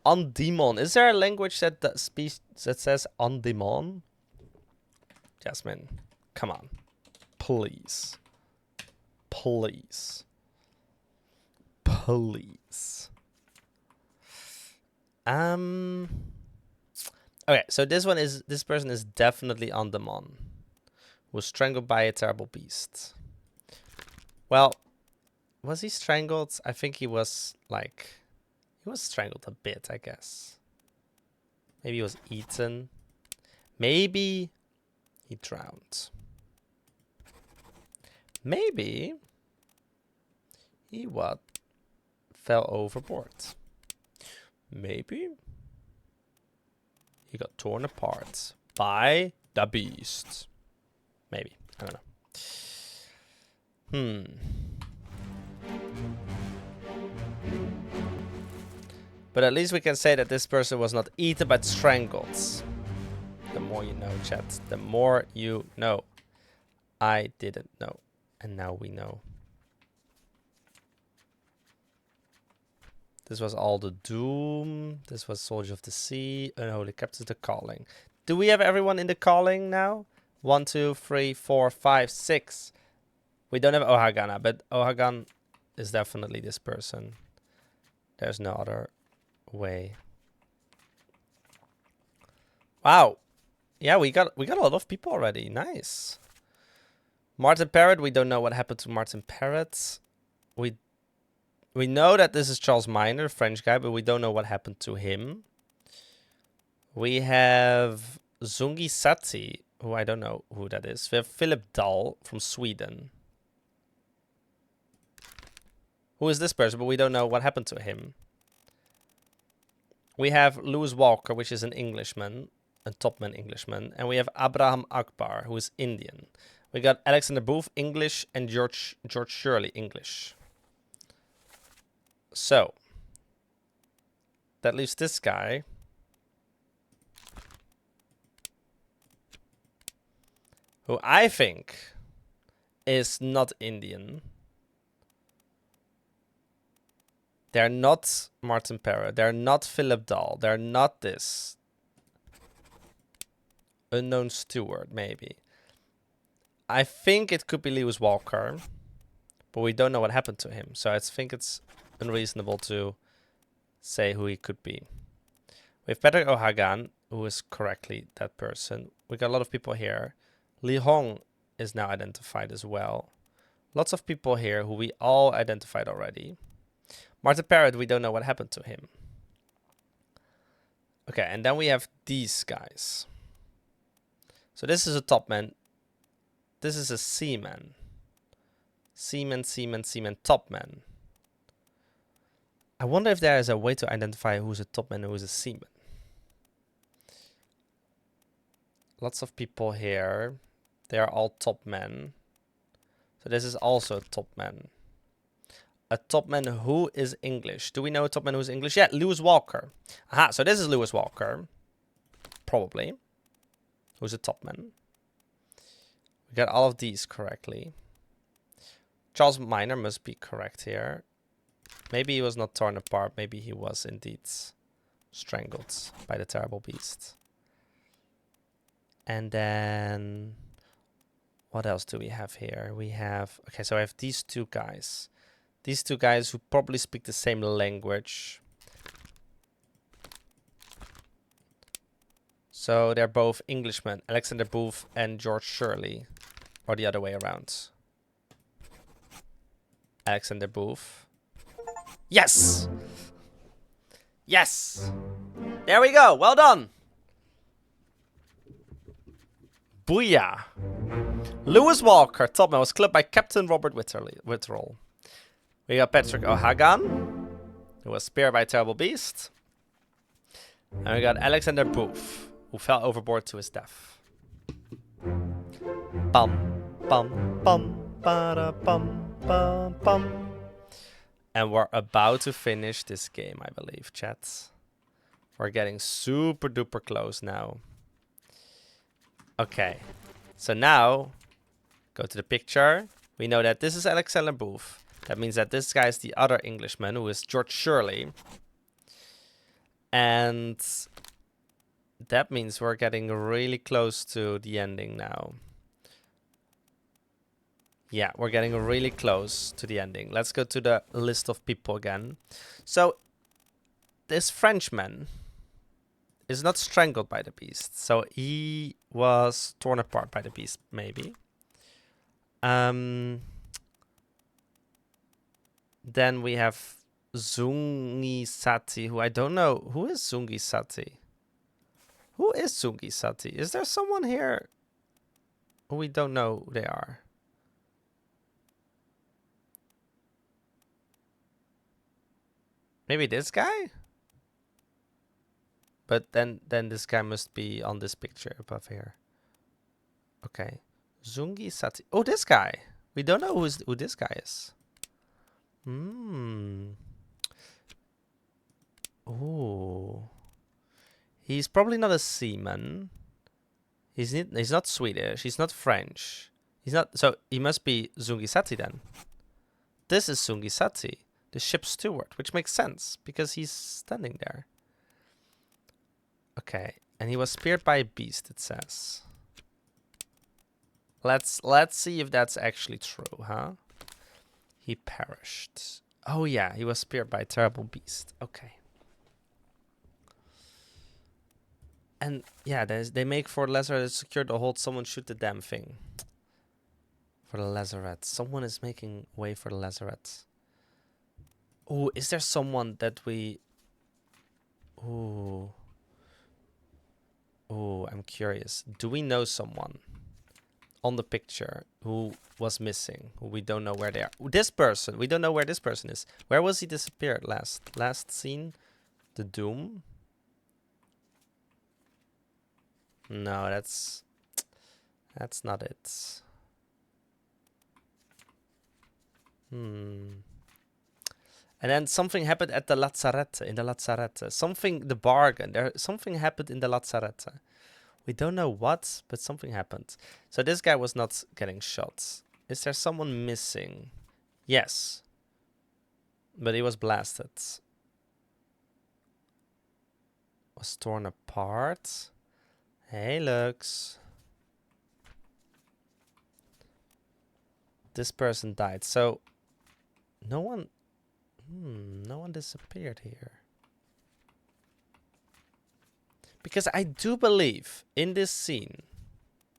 Speaker 1: on demon? Is there a language that says on demon? Jasmine, come on. Please. Please. Please. Okay, so this person is definitely on demon. Was strangled by a terrible beast. Well, was he strangled? I think he was strangled a bit, I guess. Maybe he was eaten. Maybe he drowned. Maybe he fell overboard. Maybe he got torn apart by the beast. Maybe. I don't know. But at least we can say that this person was not eaten but strangled. The more you know, chat. The more you know. I didn't know. And now we know. This was all the doom. This was Soldier of the Sea. Unholy Captains, the calling. Do we have everyone in the calling now? 1, 2, 3, 4, 5, 6. We don't have Ohagana, but Ohagan is definitely this person. There's no other way. Wow. Yeah, we got a lot of people already. Nice. Martin Parrott, we don't know what happened to Martin Parrott. We know that this is Charles Minor, French guy, but we don't know what happened to him. We have Zungi Sati, who I don't know who that is. We have Philip Dahl from Sweden. Who is this person, but we don't know what happened to him. We have Lewis Walker, which is an Englishman, a topman Englishman. And we have Abraham Akbar, who is Indian. We got Alexander Booth, English, and George Shirley, English. So, that leaves this guy. Who I think is not Indian. They're not Martin Parrott. They're not Philip Dahl. They're not this. Unknown steward, maybe. I think it could be Lewis Walker. But we don't know what happened to him. So I think it's unreasonable to say who he could be. We have Patrick O'Hagan, who is correctly that person. We got a lot of people here. Li Hong is now identified as well. Lots of people here who we all identified already. Martin Parrott, we don't know what happened to him. Okay, and then we have these guys. So this is a topman. This is a seaman. Seaman, topman. I wonder if there is a way to identify who's a topman and who's a seaman. Lots of people here. They are all topmen. So this is also a topman. A topman who is English. Do we know a topman who's English? Yeah, Lewis Walker. Aha, so this is Lewis Walker. Probably. Who's a topman. We got all of these correctly. Charles Minor must be correct here. Maybe he was not torn apart. Maybe he was indeed strangled by the terrible beast. And then what else do we have here? We have, okay, so I have these two guys. these two guys who probably speak the same language. So they're both Englishmen, Alexander Booth and George Shirley, or the other way around. Alexander Booth. Yes! Yes! There we go, well done! Booyah! Lewis Walker, topman, was killed by Captain Robert Witterell. We got Patrick O'Hagan, who was speared by a terrible beast. And we got Alexander Booth, who fell overboard to his death. Bum, bum, bum, ba bum, bum, bum. And we're about to finish this game, I believe, chat. We're getting super duper close now. Okay, so now, go to the picture. We know that this is Alexander Booth. That means that this guy is the other Englishman, who is George Shirley. And that means we're getting really close to the ending now. Yeah, we're getting really close to the ending. Let's go to the list of people again. So, this Frenchman is not strangled by the beast. So, he was torn apart by the beast, maybe. Then we have Zungi Sati, who I don't know. Who is Zungi Sati? Who is Zungi Sati? Is there someone here who we don't know who they are? Maybe this guy? But then this guy must be on this picture above here. Okay. Zungi Sati. Oh, this guy. We don't know who this guy is. Oh. He's probably not a seaman. He's not Swedish. He's not French. He's not. So he must be Zungi Sati then. This is Zungi Sati, the ship's steward, which makes sense because he's standing there. Okay, and he was speared by a beast, it says. Let's see if that's actually true, huh? He perished. Oh yeah, he was speared by a terrible beast. Okay. And yeah, they make for Lazarette secure the hold. Someone shoot the damn thing. For the Lazarette. Someone is making way for the Lazarette. Oh, is there someone that we... Oh, I'm curious. Do we know someone on the picture who was missing? Who we don't know where they are? This person. We don't know where this person is. Where was he disappeared last? Last seen? The Doom? No, that's not it. And then something happened at the Lazzarette, in the Lazzarette. Something, the bargain. Something happened in the Lazzarette. We don't know what, but something happened. So this guy was not getting shot. Is there someone missing? Yes. But he was blasted. Was torn apart. Hey, Lux. This person died. So, no one disappeared here. Because I do believe in this scene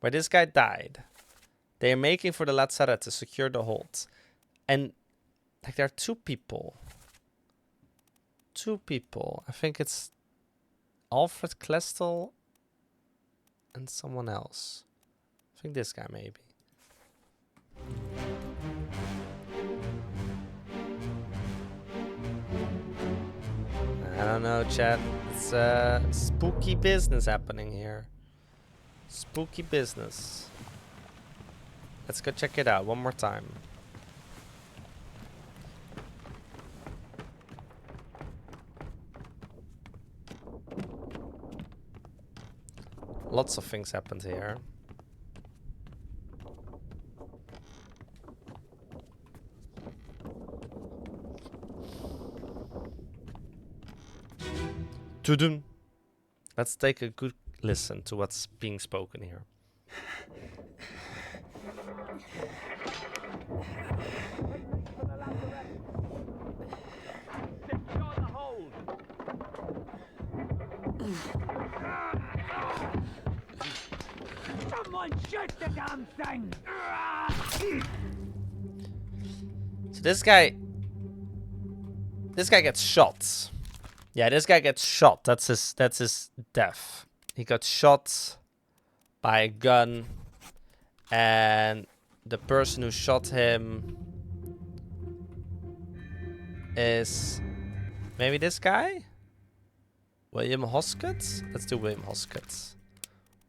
Speaker 1: where this guy died, they are making for the Lazzarette to secure the hold. And like there are two people. I think it's Alfred Klestel and someone else. I think this guy maybe. I don't know, chat. It's spooky business happening here. Spooky business. Let's go check it out one more time. Lots of things happened here. Tudum. Let's take a good listen to what's being spoken here.
Speaker 5: damn thing!
Speaker 1: So this guy gets shot. Yeah, this guy gets shot. That's his death. He got shot by a gun, and the person who shot him is maybe this guy? William Hoskett? Let's do William Hoskett.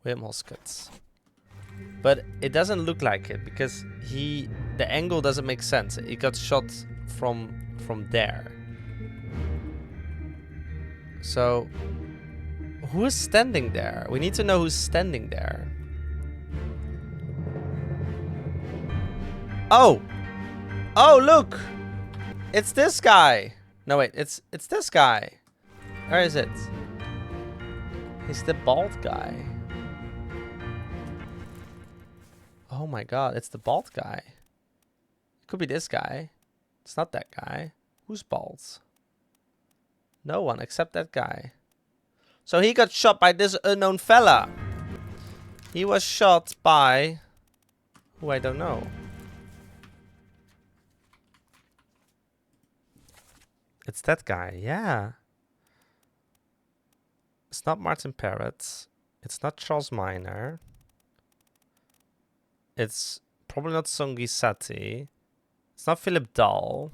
Speaker 1: William Hoskett. But it doesn't look like it because the angle doesn't make sense. He got shot from there. So who is standing there? We need to know who's standing there. Oh! Oh, look! It's this guy! No, wait, it's this guy. Where is it? He's the bald guy. Oh my god, it's the bald guy. It could be this guy. It's not that guy. Who's bald? No one except that guy. So he got shot by this unknown fella. He was shot by... who I don't know. It's that guy, yeah. It's not Martin Parrott. It's not Charles Miner. It's probably not Songi Sati. It's not Philip Dahl.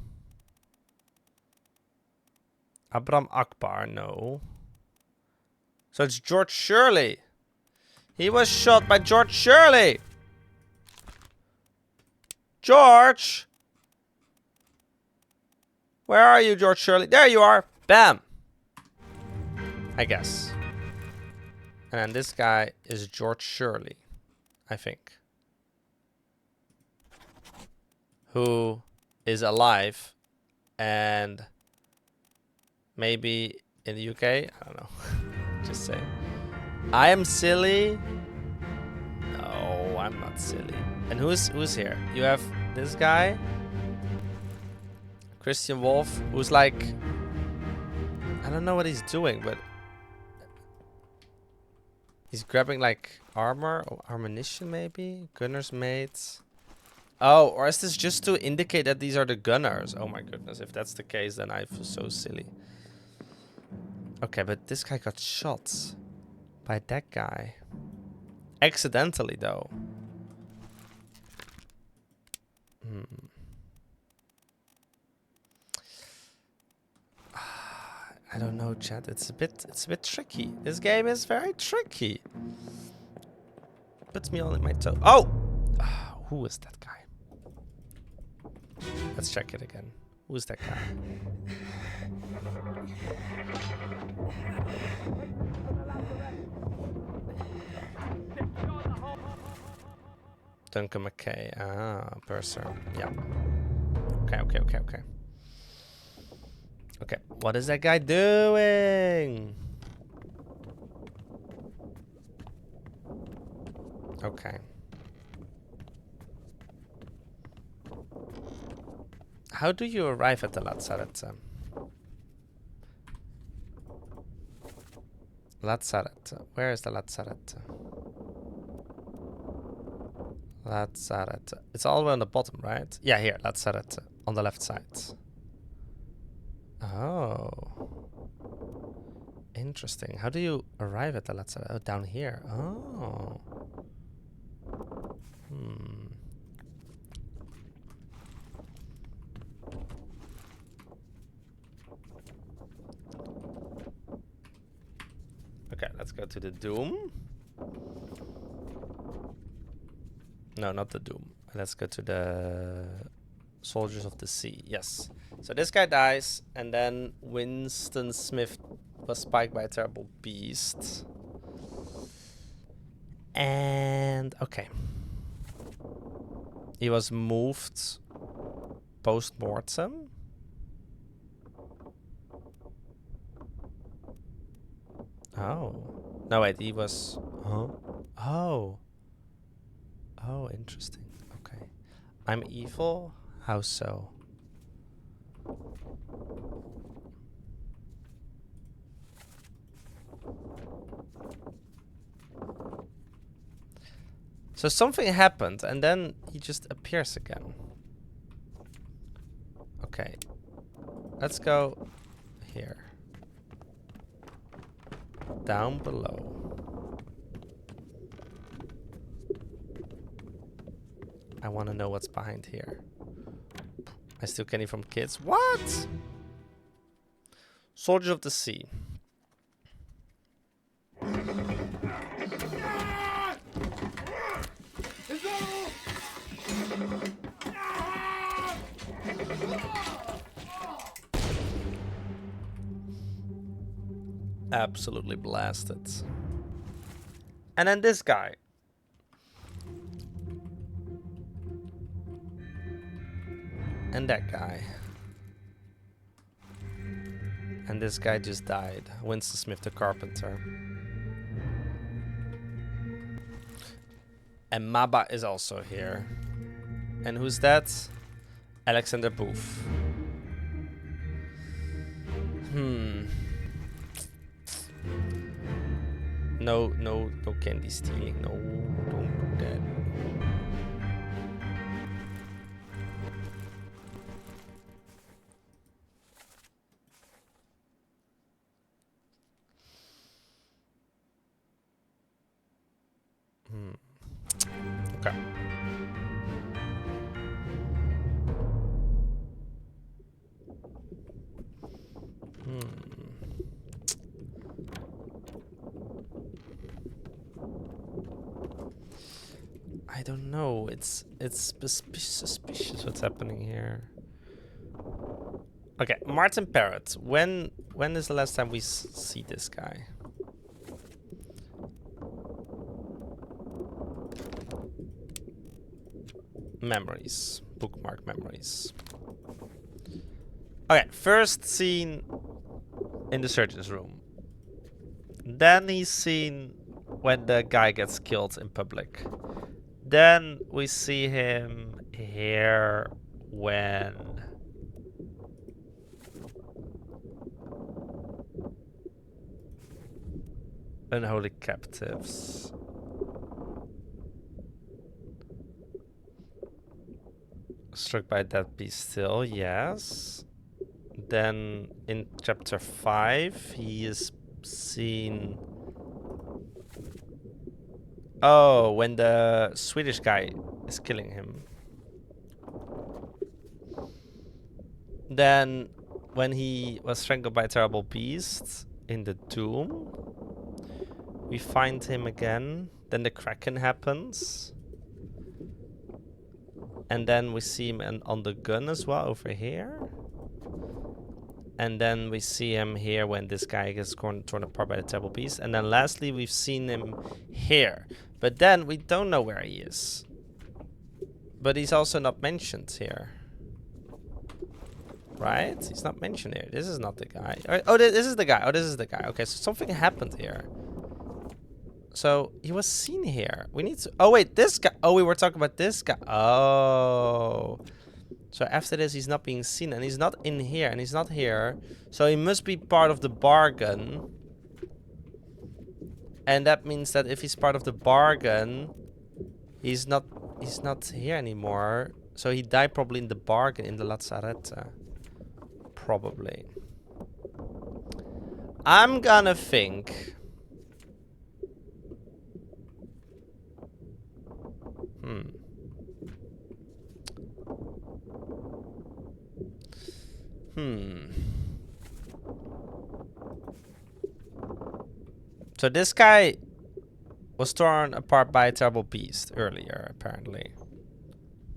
Speaker 1: Abram Akbar, no. So it's George Shirley. He was shot by George Shirley. George! Where are you, George Shirley? There you are. Bam. I guess. And then this guy is George Shirley, I think. Who is alive and maybe in the UK? I don't know. Just saying. I am silly. No, I'm not silly. And who's here? You have this guy, Christian Wolf, who's like, I don't know what he's doing, but he's grabbing like armor or ammunition maybe? Gunner's mates. Oh, or is this just to indicate that these are the gunners? Oh my goodness, if that's the case, then I feel so silly. Okay, but this guy got shot by that guy. Accidentally, though. I don't know, chat. It's a bit tricky. This game is very tricky. Puts me on my toe. Oh! Who is that guy? Let's check it again. Who's that guy? Duncan McKay. Ah, Purser. Yeah. Okay. Okay, what is that guy doing? Okay. How do you arrive at the Lazaret? Lazaret. Where is the Lazaret? Lazaret. It's all the way on the bottom, right? Yeah, here, Lazaret. On the left side. Oh. Interesting. How do you arrive at the Lazaret? Oh, down here. Oh. Okay, let's go to the Doom. No, not the Doom. Let's go to the Soldiers of the Sea. Yes. So this guy dies, and then Winston Smith was spiked by a terrible beast. And okay. He was moved post-mortem. Oh. No, wait, he was... Huh? Oh. Oh, interesting. Okay. I'm evil? How so? So something happened, and then he just appears again. Okay. Let's go here. Down below. I want to know what's behind here. I still candy from kids. What? Soldier of the Sea. Absolutely blasted. And then this guy. And that guy. And this guy just died. Winston Smith the Carpenter. And Maba is also here. And who's that? Alexander Booth. No candy stealing. No, don't do that. Okay. I don't know. It's suspicious what's happening here. Okay, Martin Parrott. When is the last time we see this guy? Memories. Bookmark memories. Okay, first scene in the surgeon's room. Then he's seen when the guy gets killed in public. Then we see him here when unholy captives. Struck by that beast still, yes. Then in chapter 5 he is seen. Oh, when the Swedish guy is killing him. Then when he was strangled by a terrible beast in the tomb, we find him again. Then the Kraken happens. And then we see him on the gun as well over here. And then we see him here when this guy gets torn apart by the terrible beast. And then lastly, we've seen him here. But then we don't know where he is. But he's also not mentioned here. Right? He's not mentioned here. This is not the guy. Oh, this is the guy. Oh, this is the guy. Okay, so something happened here. So he was seen here. We need to... Oh, wait, this guy. Oh, we were talking about this guy. Oh... So after this, he's not being seen, and he's not in here, and he's not here. So he must be part of the bargain. And that means that if he's part of the bargain, he's not here anymore. So he died probably in the bargain, in the Lazzaretta. Probably. I'm gonna think... So this guy was torn apart by a terrible beast earlier, apparently.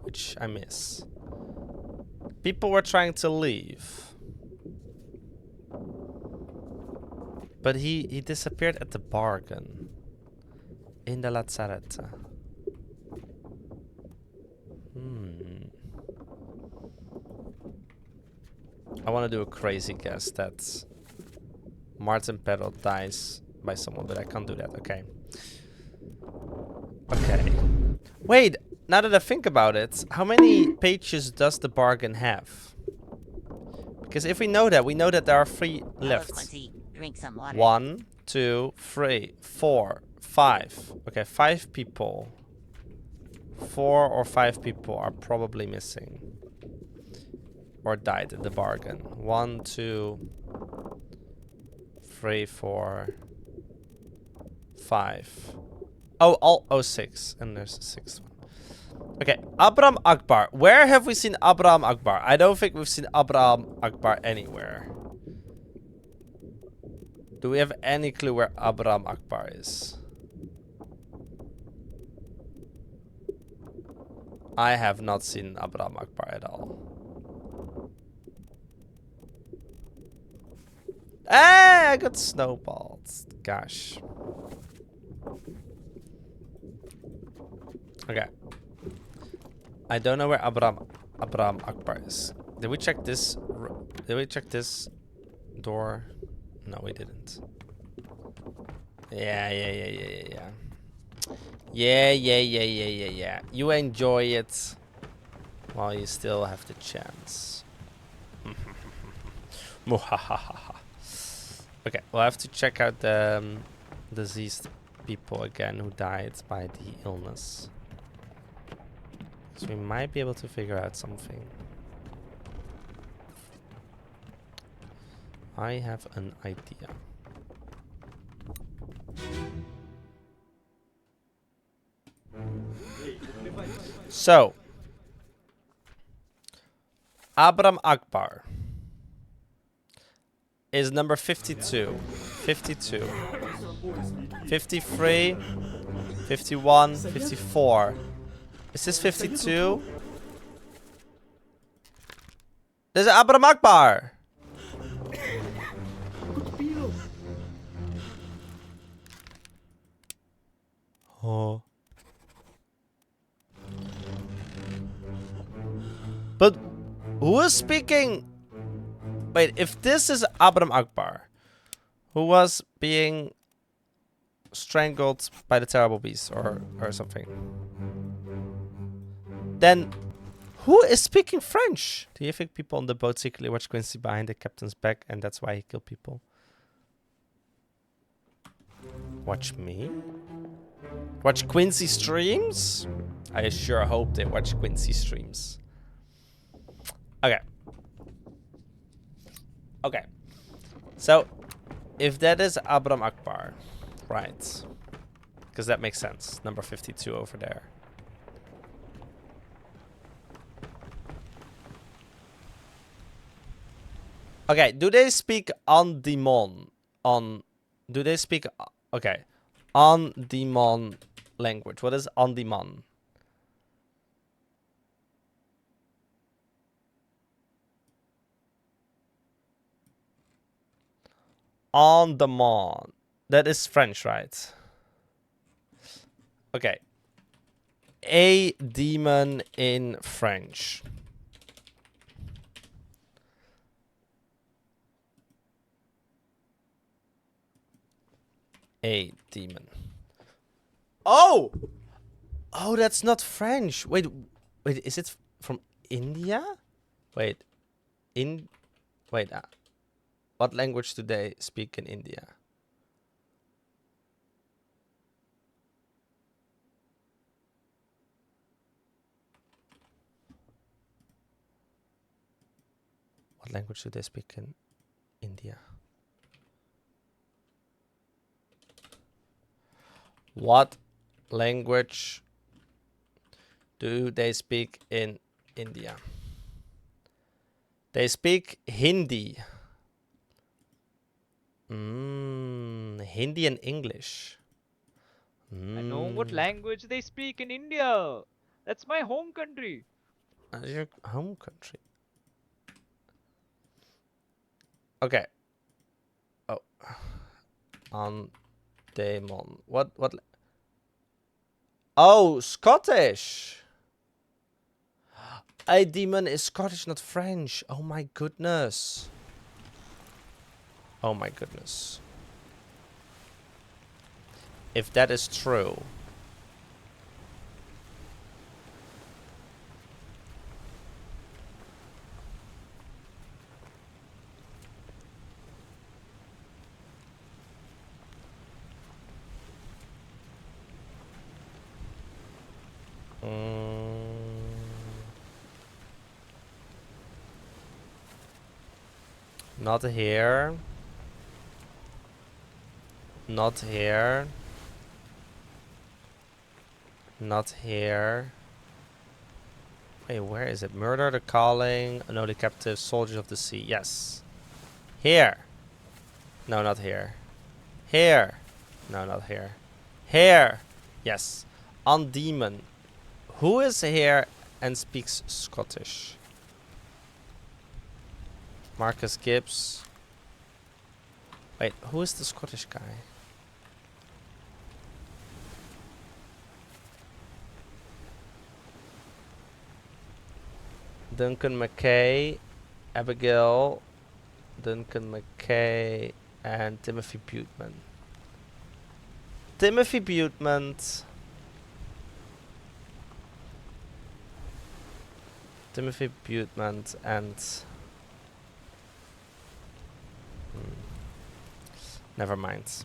Speaker 1: Which I miss. People were trying to leave. But he disappeared at the bargain. In the Lazzaretta. I want to do a crazy guess that Martin Perrault dies by someone, but I can't do that. Okay. Okay. Wait, now that I think about it, how many pages does the bargain have? Because if we know that there are 3 left.
Speaker 12: Drink some water.
Speaker 1: 1, 2, 3, 4, 5. Okay, 5 people. 4 or 5 people are probably missing. Or died in the bargain. 1, 2, 3, 4, 5. Oh, 6. And there's a 6th one. Okay, Abraham Akbar. Where have we seen Abraham Akbar? I don't think we've seen Abraham Akbar anywhere. Do we have any clue where Abraham Akbar is? I have not seen Abraham Akbar at all. Hey, I got snowballs. Gosh. Okay. I don't know where Abraham Akbar is. Did we check this? Did we check this door? No, we didn't. Yeah. Yeah. You enjoy it while you still have the chance. Okay, we'll have to check out the diseased people again who died by the illness. So we might be able to figure out something. I have an idea. So, Abraham Akbar is number 52, 52, 53, 51, 54. Is this 52? There's Abraham Akbar. Oh. But who is speaking? Wait, if this is Abraham Akbar, who was being strangled by the terrible beast or something, then who is speaking French? Do you think people on the boat secretly watch Quincy behind the captain's back and that's why he killed people? Watch me? Watch Quincy streams? I sure hope they watch Quincy streams. Okay. Okay. So, if that is Abraham Akbar, right? Because that makes sense. Number 52 over there. Okay, do they speak on Demon? Do they speak... Okay. On Demon language. What is on Demon? On Demon. That is French, right? Okay. A demon in French. A demon. Oh! Oh, that's not French. Wait, is it from India? Wait. Wait, what language do they speak in India? What language do they speak in India? What language do they speak in India? They speak Hindi. Hindi and English.
Speaker 2: I know what language they speak in India. That's my home country.
Speaker 1: Your home country. Okay. Oh. On Demon. What? Oh, Scottish. A demon is Scottish, not French. Oh my goodness. Oh my goodness. If that is true. Not here. Not here. Not here. Wait, where is it? Murder, the calling, no, the captive, soldiers of the sea. Yes. Here. No, not here. Here. No, not here. Here. Yes. On demon. Who is here and speaks Scottish? Marcus Gibbs. Wait, who is the Scottish guy? Duncan McKay, Abigail, Duncan McKay, and Timothy Buteman. Timothy Buteman. Timothy Buteman and... Never mind.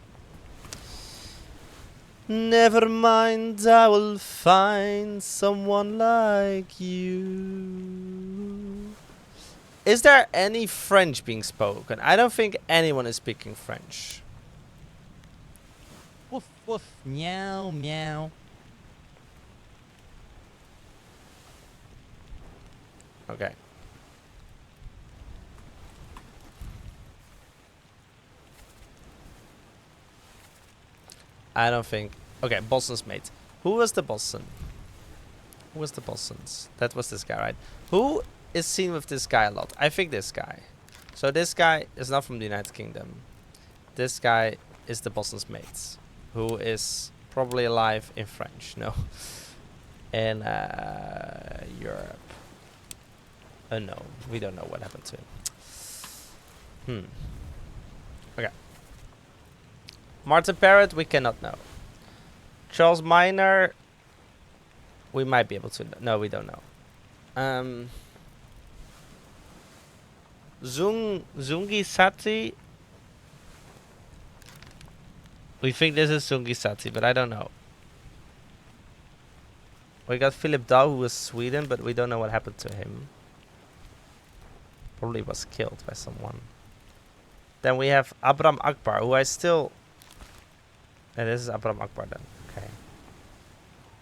Speaker 1: Never mind, I will find someone like you. Is there any French being spoken? I don't think anyone is speaking French.
Speaker 4: Woof woof, meow meow.
Speaker 1: Okay. I don't think... Okay, Boston's mate. Who was the Boston? Who was the Boston's? That was this guy, right? Who is seen with this guy a lot? I think this guy. So this guy is not from the United Kingdom. This guy is the Boston's mate. Who is probably alive in French. No. In Europe. No, we don't know what happened to him. Okay. Martin Parrott, we cannot know. Charles Minor, we might be able to know. No, we don't know. Zungi Sati. We think this is Zungi Sati, but I don't know. We got Philip Dahl, who was Sweden, but we don't know what happened to him. Probably was killed by someone. Then we have Abram Akbar, who I still... And this is Abram Akbar then. Okay.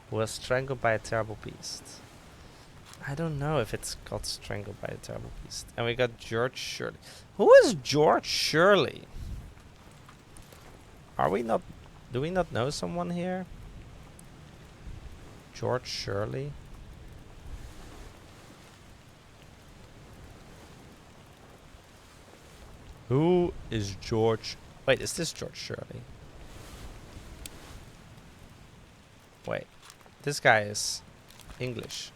Speaker 1: Who was strangled by a terrible beast. I don't know if it's got strangled by a terrible beast. And we got George Shirley. Who is George Shirley? Are we not... Do we not know someone here? George Shirley? Who is George... Wait, is this George Shirley? Wait, this guy is English.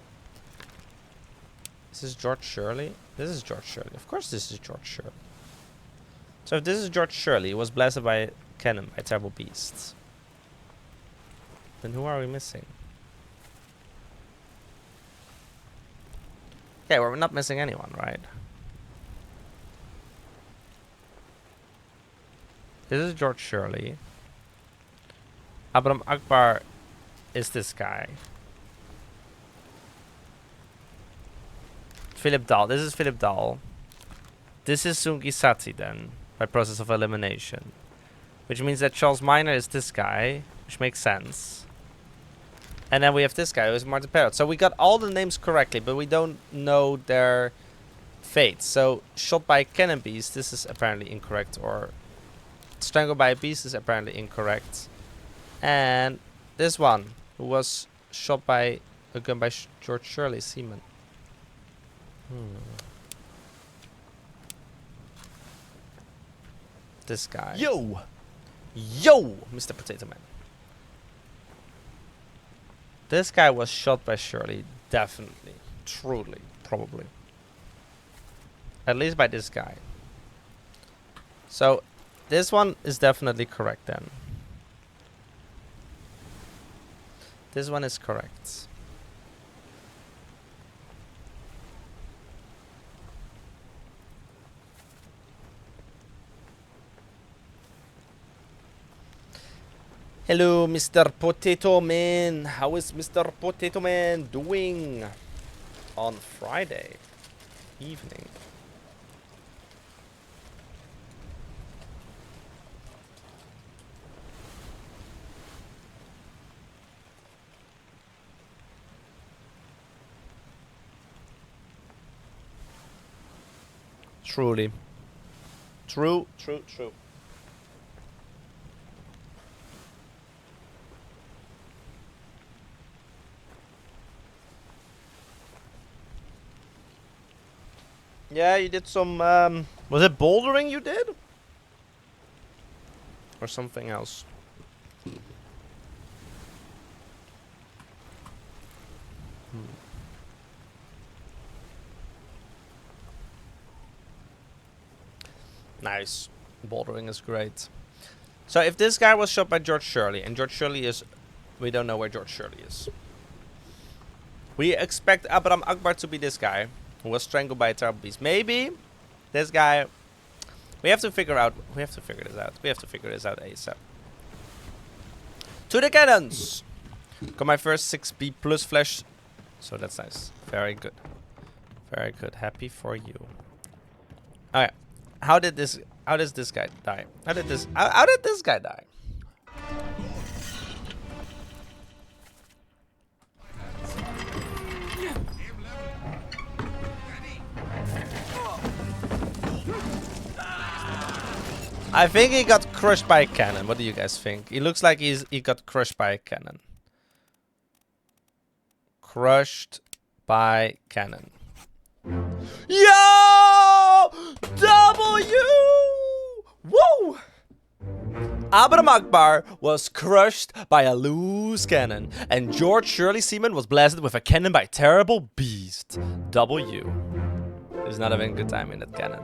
Speaker 1: This is George Shirley? This is George Shirley. Of course this is George Shirley. So if this is George Shirley, he was blasted by a cannon by terrible beasts. Then who are we missing? Okay, we're not missing anyone, right? This is George Shirley. Abram Akbar is this guy. Philip Dahl. This is Philip Dahl. This is Zungi Sati then, by process of elimination. Which means that Charles Minor is this guy, which makes sense. And then we have this guy, who is Martin Parrott. So we got all the names correctly, but we don't know their fate. So, shot by a cannon beast, this is apparently incorrect. Or strangled by a beast is apparently incorrect. And this one, who was shot by a gun by George Shirley, Seaman. This guy.
Speaker 3: Yo!
Speaker 1: Yo! Mr. Potato Man. This guy was shot by Shirley. Definitely. Truly. Probably. At least by this guy. So, this one is definitely correct then. This one is correct. Hello, Mr. Potato Man. How is Mr. Potato Man doing on Friday evening? Truly. True. Yeah, you did some, was it bouldering you did? Or something else? Nice. Bouldering is great. So if this guy was shot by George Shirley, and George Shirley is... We don't know where George Shirley is. We expect Abraham Akbar to be this guy, who was strangled by a terrible beast. Maybe this guy... We have to figure out... We have to figure this out. We have to figure this out ASAP. To the cannons! Got my first 6B plus flash. So that's nice. Very good. Very good. Happy for you. Okay. How does this guy die? How did this guy die? I think he got crushed by a cannon. What do you guys think? He looks like he got crushed by a cannon. Crushed by cannon. Yo! W! Woo! Abraham Akbar was crushed by a loose cannon, and George Shirley Seaman was blasted with a cannon by a terrible beast. W. He was not having a good time in that cannon.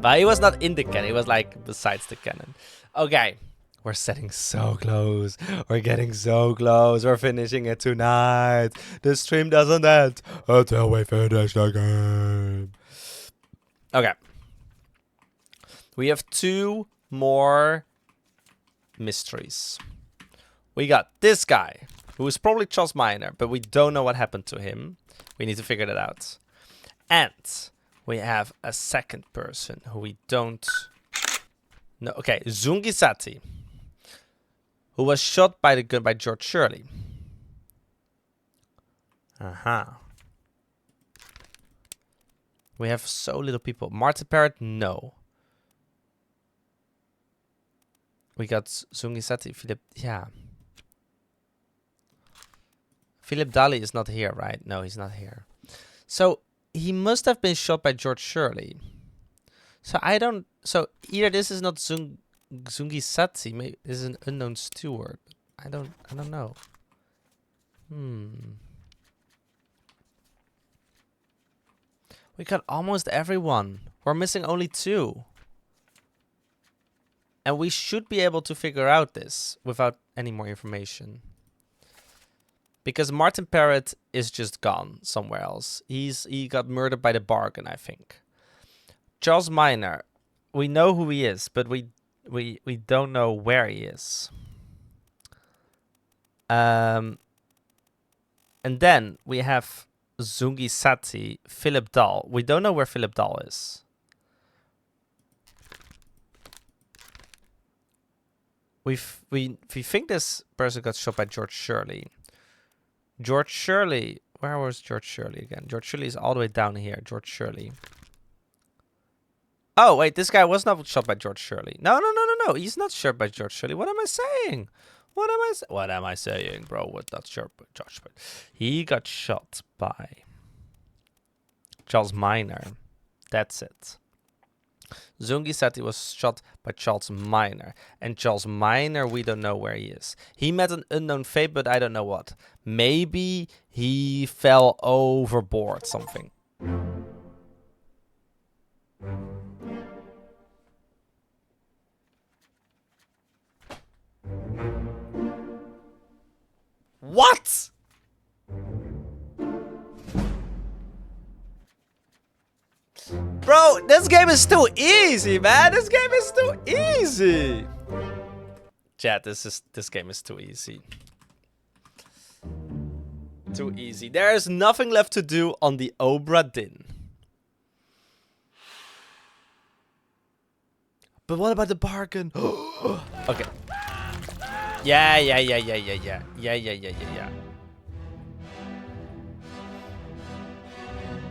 Speaker 1: But he was not in the cannon, he was like besides the cannon. Okay. We're setting so close. We're getting so close. We're finishing it tonight. The stream doesn't end until we finish the game. Okay. We have 2 more mysteries. We got this guy, who is probably Charles Miner, but we don't know what happened to him. We need to figure that out. And we have a second person who we don't know. Okay, Zungisati, who was shot by the gun by George Shirley. We have so little people. Martin Parrott, no. We got Zungisati, Philip, yeah. Philip Daly is not here, right? No, he's not here. So he must have been shot by George Shirley. So I don't... So either this is not Zungisati, maybe this is an unknown steward. I don't know. We got almost everyone. We're missing only 2. And we should be able to figure out this without any more information. Because Martin Parrott is just gone somewhere else. He got murdered by the bargain, I think. Charles Miner, we know who he is, but we don't know where he is. And then we have Zungisati, Philip Dahl. We don't know where Philip Dahl is. We think this person got shot by George Shirley. George Shirley, where was George Shirley again? George Shirley is all the way down here. George Shirley. Oh, wait, this guy was not shot by George Shirley. No. He's not shot by George Shirley. What am I saying? What am I saying, bro? What not shot by George? But he got shot by Charles Miner. That's it. Zungisati was shot by Charles Miner. And Charles Miner, we don't know where he is. He met an unknown fate, but I don't know what. Maybe he fell overboard something. What? Bro, this game is too easy, man. This game is too easy. Chat, this game is too easy. Too easy. There is nothing left to do on the OBRA DINN. But what about the bargain? Okay. Yeah.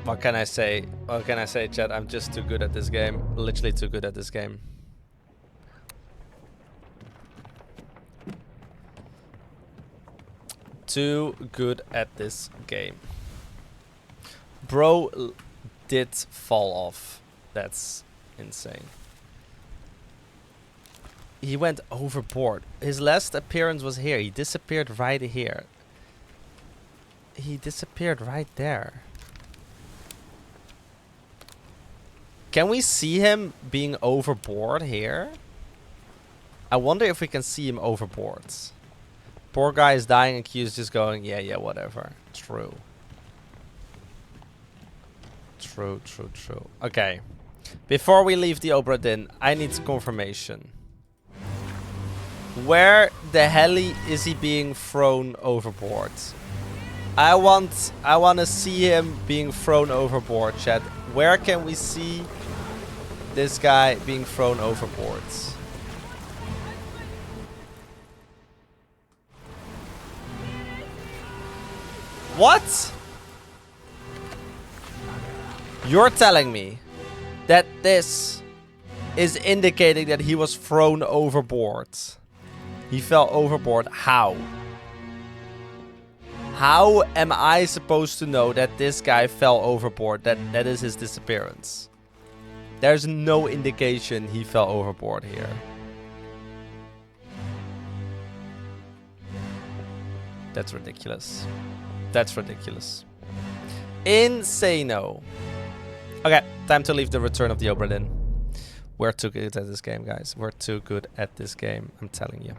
Speaker 1: What can I say? What can I say, chat? I'm just too good at this game. Literally too good at this game. Too good at this game. Bro did fall off. That's insane. He went overboard. His last appearance was here. He disappeared right here. He disappeared right there. Can we see him being overboard here? I wonder if we can see him overboard. Poor guy is dying and Q is just going, yeah, whatever. True. True. Okay. Before we leave the OBRA Dinn, I need confirmation. Where the hell is he being thrown overboard? I want to see him being thrown overboard, chat. Where can we see this guy being thrown overboard? What? You're telling me that this is indicating that he was thrown overboard. He fell overboard. How? How am I supposed to know that this guy fell overboard? That is his disappearance. There's no indication he fell overboard here. That's ridiculous. That's ridiculous. Insano. Okay, time to leave the Return of the OBRA Dinn. We're too good at this game, guys. We're too good at this game, I'm telling you.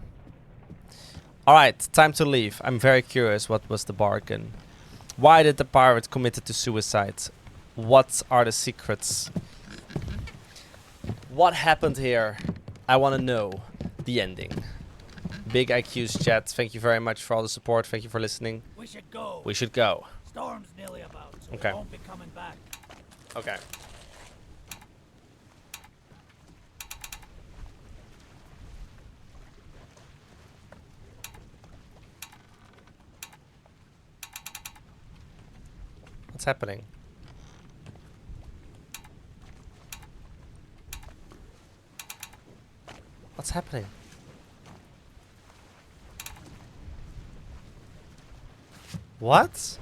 Speaker 1: Alright, time to leave. I'm very curious, what was the bargain? Why did the pirate commit to suicide? What are the secrets? What happened here? I want to know the ending. Big IQ's chat. Thank you very much for all the support. Thank you for listening.
Speaker 5: We should go.
Speaker 1: We should go.
Speaker 5: Storm's nearly about, so
Speaker 1: okay.
Speaker 5: we won't be coming back.
Speaker 1: Okay. What's happening? What's happening? What?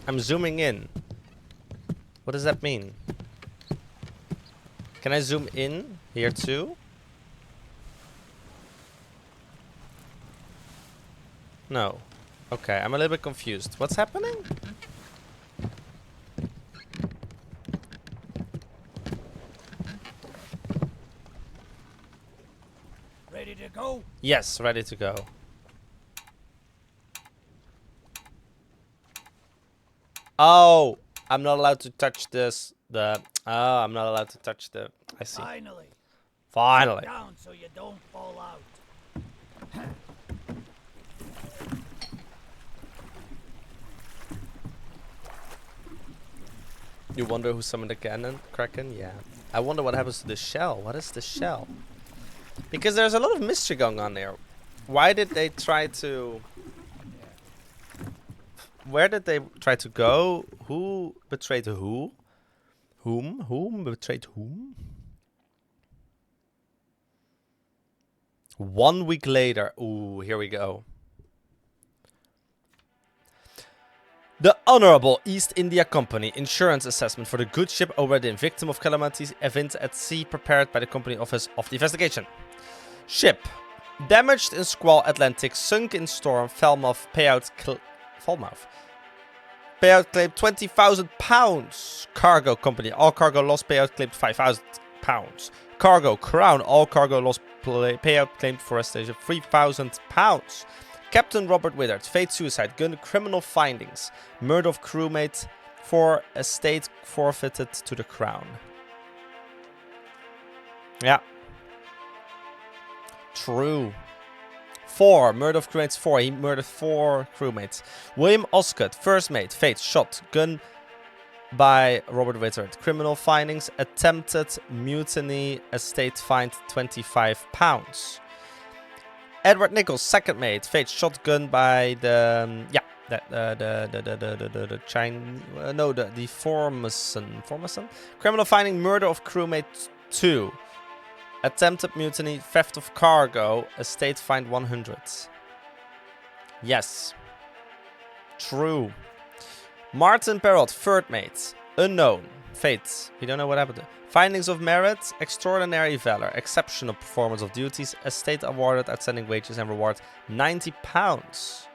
Speaker 1: I'm zooming in. What does that mean? Can I zoom in here too? No. Okay, I'm a little bit confused. What's happening?
Speaker 5: Ready to go?
Speaker 1: Yes, ready to go. Oh, I'm not allowed to touch this. I'm not allowed to touch the. I see.
Speaker 5: Finally.
Speaker 1: Finally.
Speaker 5: Sit down so you don't fall out.
Speaker 1: You wonder who summoned the cannon, Kraken? Yeah. I wonder what happens to the shell. What is the shell? Because there's a lot of mystery going on there. Why did they try to? Where did they try to go? Who betrayed who? Whom? Whom betrayed whom? 1 week later. Ooh, here we go. The Honorable East India Company insurance assessment for the good ship OBRA DINN, victim of calamities event at sea, prepared by the Company Office of the Investigation. Ship damaged in squall Atlantic, sunk in storm, Falmouth payout Falmouth. Payout claimed £20,000. Cargo company, all cargo lost, payout claimed £5,000. Cargo Crown, all cargo lost, payout claimed for restoration £3,000. Captain Robert Withered, fate suicide, gun criminal findings, murder of crewmate, for estate forfeited to the Crown. Yeah. True. 4. Murder of crewmates 4. He murdered 4 crewmates. William Osgood, first mate, fate, shot, gun by Robert Withered. Criminal findings, attempted mutiny, estate fined £25. Edward Nichols, second mate, fate, shotgun by the That the Chinese no the Formason criminal finding murder of crewmate 2, attempted mutiny, theft of cargo, estate fined 100. Yes, true. Martin Perrott, third mate, unknown, fate. We don't know what happened. Findings of merit, extraordinary valor, exceptional performance of duties, estate awarded, outstanding wages and reward, £90.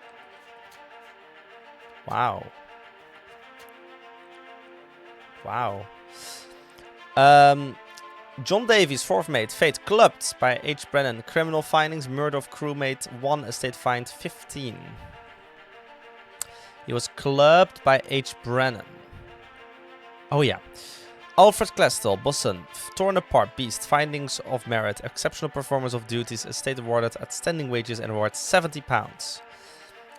Speaker 1: Wow. Wow. John Davies, fourth mate, fate, clubbed by H. Brennan, criminal findings, murder of crewmate 1, estate fined 15. He was clubbed by H. Brennan. Oh yeah. Alfred Klestel, Bosun, torn apart, beast, findings of merit, exceptional performance of duties, estate awarded, outstanding wages and reward, £70.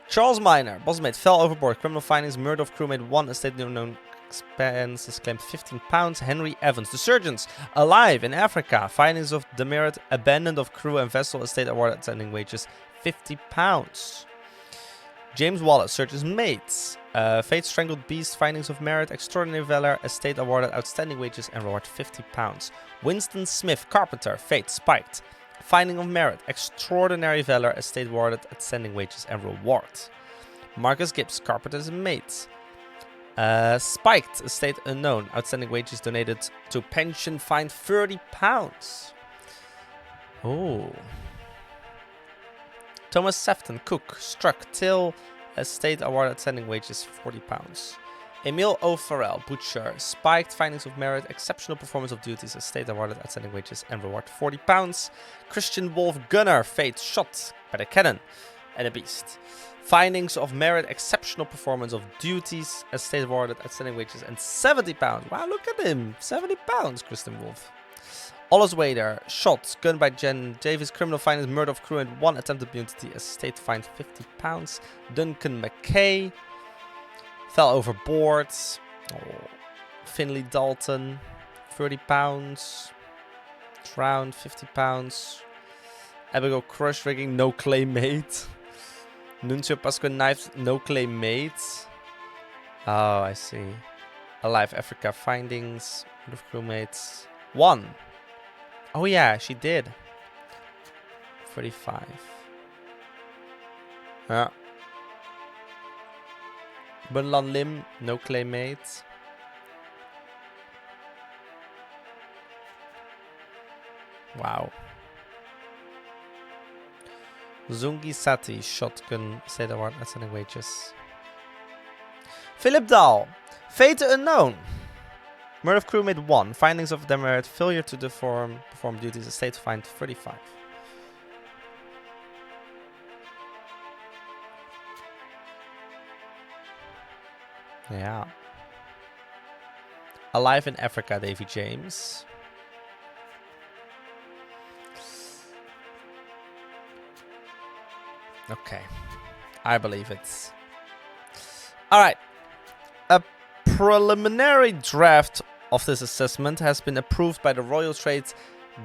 Speaker 1: Charles Miner, bossmate, fell overboard, criminal findings, murder of crewmate 1, estate unknown, expenses claimed £15. Henry Evans, the surgeons, alive in Africa, findings of demerit, abandoned of crew and vessel, estate awarded, outstanding wages, £50. James Wallace, surgeon's mates, fate, strangled beast, findings of merit, extraordinary valor, estate awarded, outstanding wages and reward, £50. Winston Smith, carpenter, fate, spiked, finding of merit, extraordinary valor, estate awarded, outstanding wages and reward. Marcus Gibbs, carpenter's mates, spiked, estate unknown, outstanding wages donated to pension, fined £30. Oh. Thomas Sefton, cook, struck, till, estate awarded, outstanding wages £40. Emil O'Farrell, butcher, spiked, findings of merit, exceptional performance of duties, estate awarded, outstanding wages and reward £40. Christian Wolf, gunner, fate, shot by the cannon and a beast. Findings of merit, exceptional performance of duties, estate awarded, outstanding wages and £70. Wow, look at him, £70, Christian Wolf. Ollis Wader, shot, gun by Jen Davis, criminal findings, murder of crew and 1 attempted mutiny, estate fined £50. Duncan McKay, fell overboard. Oh. Finley Dalton, £30. Drowned, £50. Abigail Crush rigging, no claim made. Nuncio Pasqua knives, no claim made. Oh, I see. Alive Africa findings, murder of crewmates, 1. Oh yeah, she did. 35. Yeah. Bunlan Lim, no claim made. Wow. Zungi Sati, shotgun, estate award, outstanding wages. Philip Dahl, fate unknown. Murder of crewmate 1, findings of demerit, failure to perform duties, estate fined 35. Yeah. Alive in Africa, Davy James. Okay. I believe it's... Alright. A preliminary draft of this assessment has been approved by the Royal Trade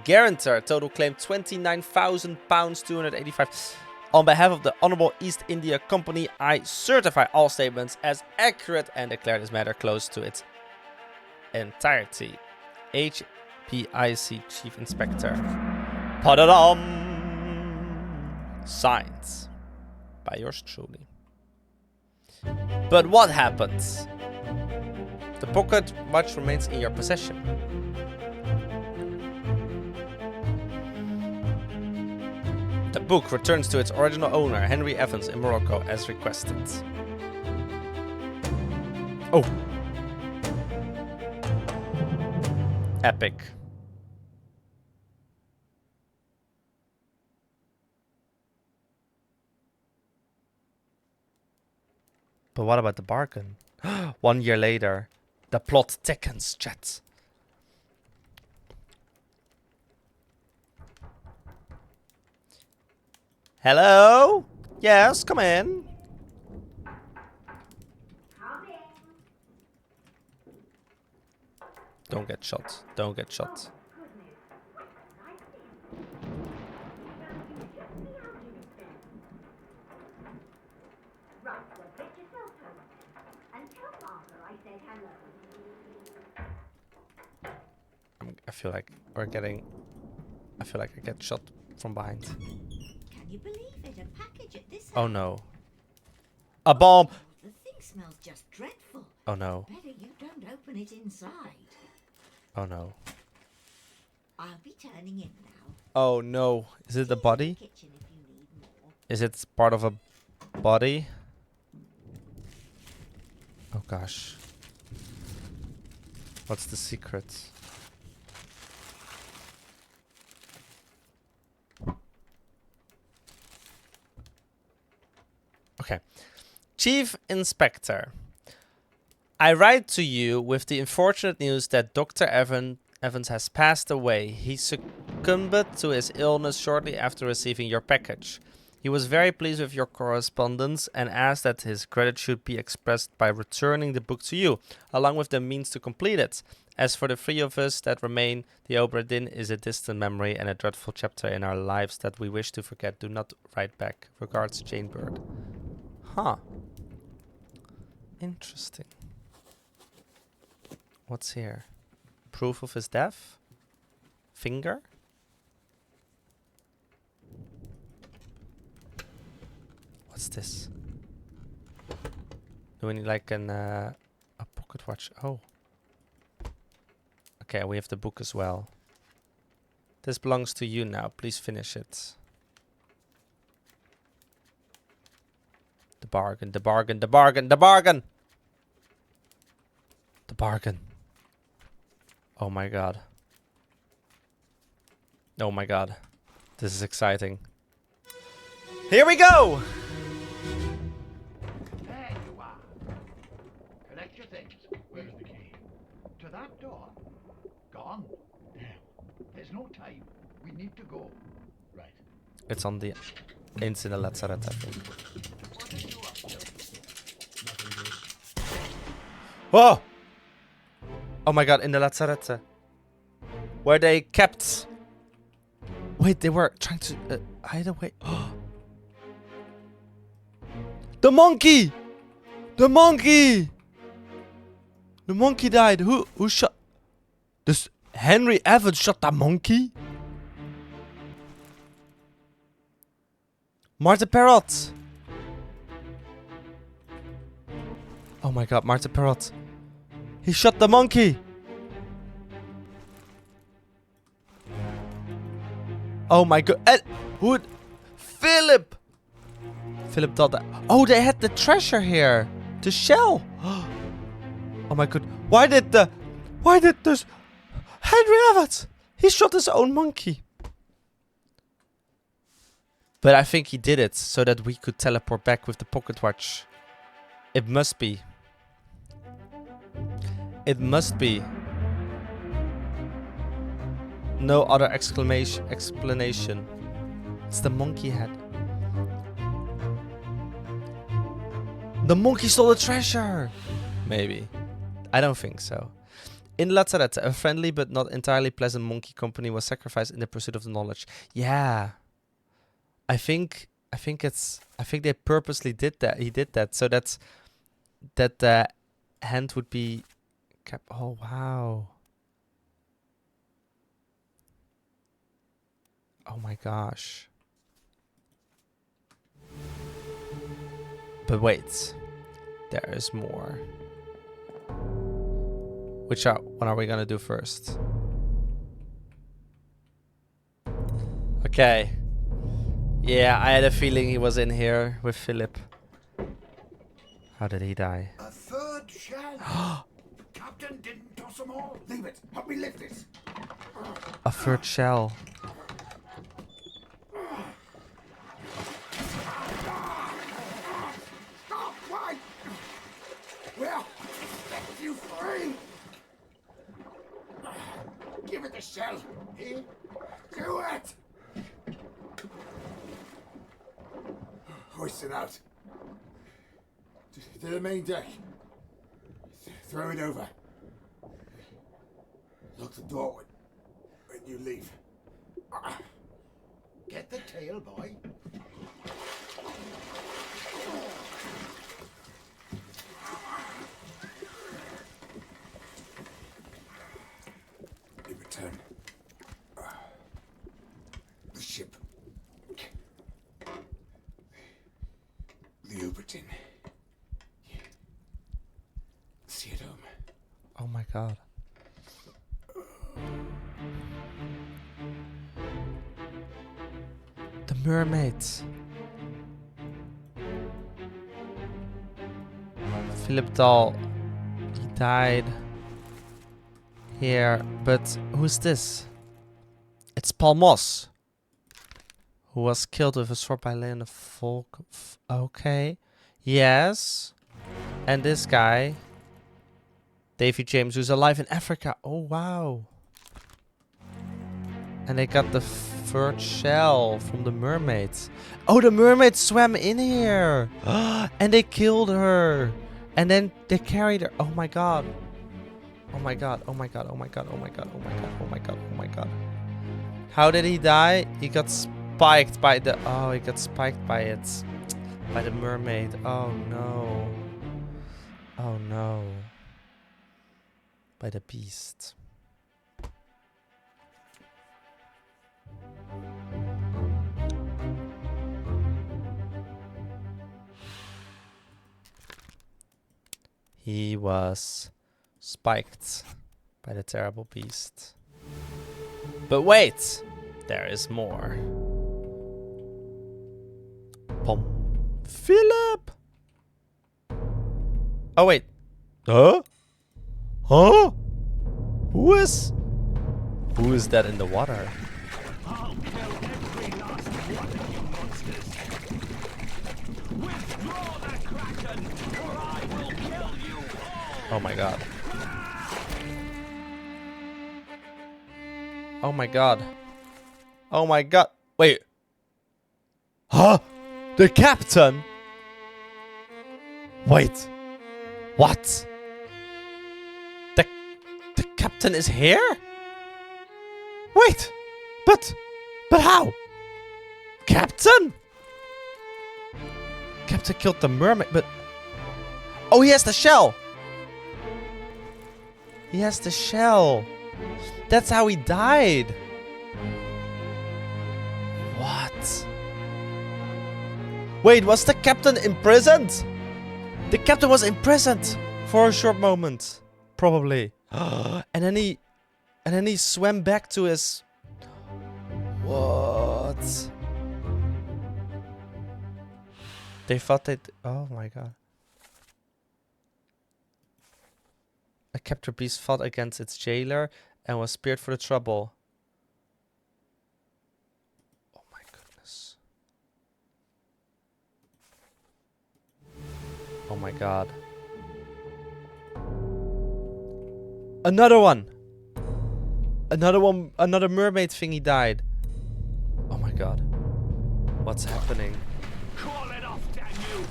Speaker 1: Guarantor. Total claim £29,000, 285. On behalf of the Honourable East India Company, I certify all statements as accurate and declare this matter closed to its entirety. HPIC Chief Inspector. Pa-da-dum! Signed by yours truly. But what happens? The pocket watch remains in your possession. The book returns to its original owner, Henry Evans, in Morocco, as requested. Oh. Epic. But what about the bargain? 1 year later, the plot thickens, chat. Hello? Yes, come in. Don't get shot. Don't get shot. I feel like we're getting. I feel like I get shot from behind.
Speaker 12: Can you believe it? A package at this
Speaker 1: Oh
Speaker 12: house.
Speaker 1: no. A bomb!
Speaker 12: The thing smells just dreadful.
Speaker 1: Oh no.
Speaker 12: Better you don't open it inside.
Speaker 1: Oh no.
Speaker 12: I'll be turning in now.
Speaker 1: Oh no. Is it the body?
Speaker 12: Kitchen if you need more.
Speaker 1: Is it part of a body? Oh gosh. What's the secret? Okay. Chief Inspector, I write to you with the unfortunate news that Dr. Evans has passed away. He succumbed to his illness shortly after receiving your package. He was very pleased with your correspondence and asked that his gratitude be expressed by returning the book to you, along with the means to complete it. As for the three of us that remain, the OBRA DINN is a distant memory and a dreadful chapter in our lives that we wish to forget. Do not write back. Regards, Jane Bird. Huh. Interesting. What's here? Proof of his death? Finger? What's this? Do we need like a pocket watch? Oh. Okay, we have the book as well. This belongs to you now. Please finish it. The bargain, the bargain, the bargain, the bargain! The bargain. Oh my god. Oh my god. This is exciting. Here we go!
Speaker 5: There you are. Collect your things. Where's the key? To that door. Gone. Damn. There's no time. We need to go. Right.
Speaker 1: It's on the... It's in the Lazarette, I think.
Speaker 5: What are you up to?
Speaker 1: Whoa! Oh my god, in the Lazarette. Where they kept... Wait, they were trying to hide away. The monkey! The monkey! The monkey died. Who shot... This Henry Evans shot that monkey? Martha Perrott! Oh my god, Martha Perrott. He shot the monkey! Oh my god. And who? Philip! Philip thought that. Oh, they had the treasure here. The shell. Oh my god. Why did this Henry Evans? He shot his own monkey. But I think he did it so that we could teleport back with the pocket watch. It must be. It must be. No other explanation. It's the monkey head. The monkey stole the treasure! Maybe. I don't think so. In Lazarette, a friendly but not entirely pleasant monkey company was sacrificed in the pursuit of the knowledge. Yeah. I think they purposely did that. He did that so that the hand would be kept. Oh wow. Oh my gosh. But wait. There is more. What are we gonna do first? Okay. Yeah, I had a feeling he was in here with Philip. How did he die?
Speaker 5: A third shell. Captain didn't toss them all. Leave it. Help me lift it.
Speaker 1: A third shell.
Speaker 5: Stop! Why? Well, set you free. Give it the shell. Here. Do it. Hoist it out. To the main deck. Throw it over. Lock the door when you leave. Get the tail, boy. Give it
Speaker 1: Oh my god. The mermaids. Philip Dahl. He died here. But who's this? It's Paul Moss. Who was killed with a sword by Leon Volk. Okay. Yes. And this guy. Davy James, who's alive in Africa. Oh, wow. And they got the third shell from the mermaids. Oh, the mermaid swam in here. And they killed her. And then they carried her. Oh my god. Oh my god. Oh my god. Oh my god. Oh my god. Oh my god. Oh my god. Oh my god. How did he die? He got spiked by the... Oh, he got spiked by it. By the mermaid. Oh no. Oh no. By the beast. He was spiked by the terrible beast. But wait! There is more. Pom. Philip! Oh wait. Huh? Huh? Who is that in the water?
Speaker 6: I'll kill every last one of you monsters. Withdraw the Kraken, or I will kill you all.
Speaker 1: Oh my god. Oh my god. Oh my god. Wait. Huh? The captain? Wait. What? The captain is here? Wait. But how? Captain? Captain killed the mermaid, but... Oh, he has the shell. He has the shell. That's how he died. What? Wait, was the captain imprisoned? The captain was imprisoned for a short moment, probably. and then he swam back to his... What? They thought they'd... Oh my god. A captured beast fought against its jailer and was spared for the trouble. Oh my goodness. Oh my god. Another one! Another mermaid thingy died. Oh my god. What's happening?
Speaker 6: Call it off, damn you!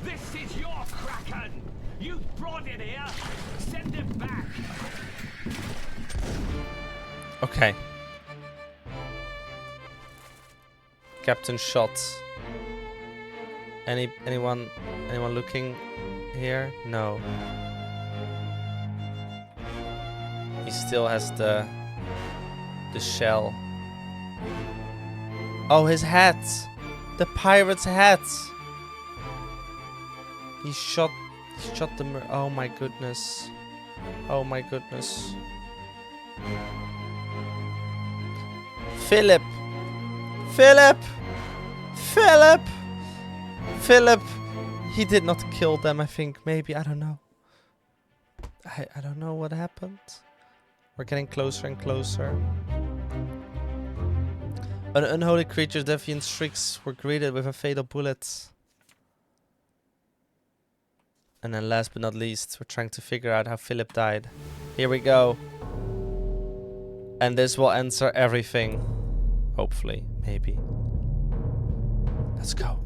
Speaker 6: This is your Kraken! You brought it here! Send it back!
Speaker 1: Okay. Captain shot. Anyone looking here? No. He still has the shell. Oh, his hat! The pirate's hat! He shot the oh my goodness. Oh my goodness. Philip! Philip! Philip! Philip! He did not kill them, I think. Maybe, I don't know. I don't know what happened. We're getting closer and closer. An unholy creature's defiant shrieks were greeted with a fatal bullet. And then last but not least, we're trying to figure out how Philip died. Here we go. And this will answer everything. Hopefully, maybe. Let's go.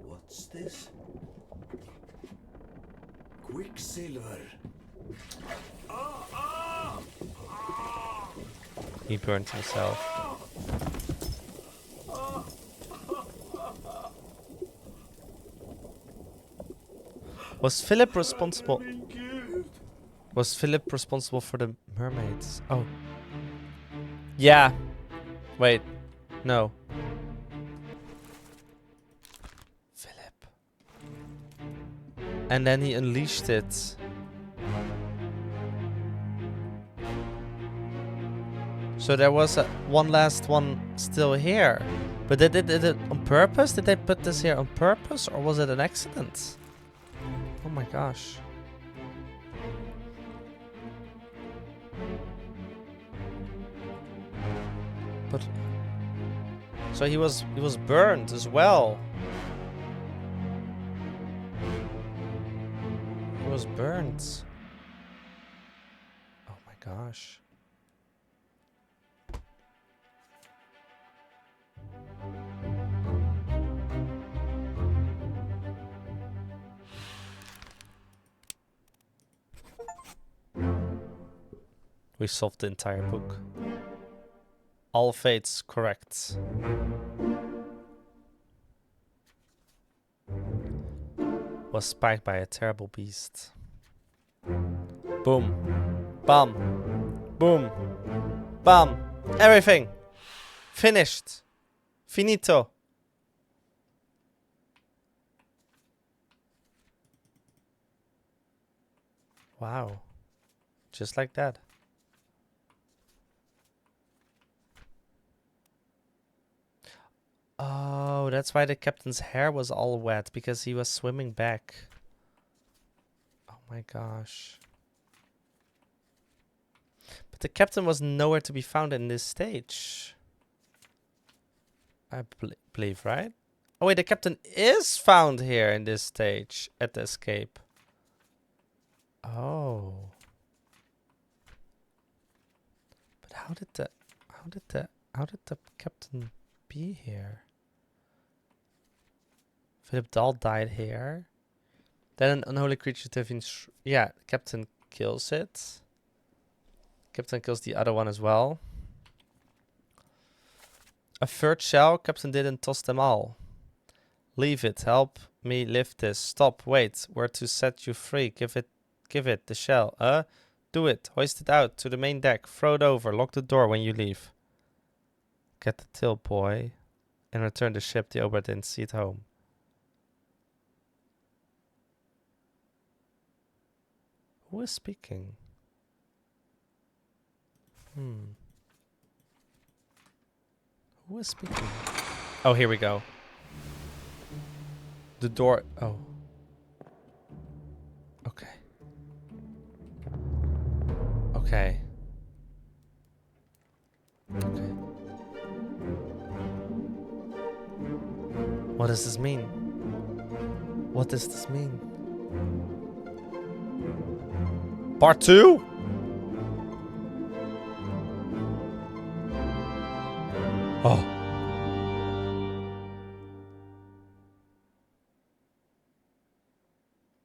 Speaker 7: What's this? Quicksilver.
Speaker 1: He burned himself. Was Philip responsible? Was Philip responsible for the mermaids? Oh. Yeah. Wait. No. Philip. And then he unleashed it. So there was one last one still here. But they did it on purpose? Did they put this here on purpose? Or was it an accident? Oh my gosh. But so he was burned as well. He was burned. Oh my gosh. We solved the entire book. All fates correct. Was spiked by a terrible beast. Boom. Bam. Boom. Bam. Everything. Finished. Finito. Wow. Just like that. Oh, that's why the captain's hair was all wet, because he was swimming back. Oh my gosh. But the captain was nowhere to be found in this stage. I believe, right? Oh wait, the captain is found here in this stage at the escape. Oh. But how did the captain be here? Philip Dahl died here. Then an unholy creature to have been... Yeah, captain kills it. Captain kills the other one as well. A third shell. Captain didn't toss them all. Leave it. Help me lift this. Stop. Wait. We're to set you free. Give it the shell. Do it. Hoist it out to the main deck. Throw it over. Lock the door when you leave. Get the till, boy. And return the ship. The OBRA didn't see it home. Who is speaking? Who is speaking? Oh, here we go. The door. Oh. Okay. Okay. Okay. What does this mean? What does this mean? Part 2? Oh.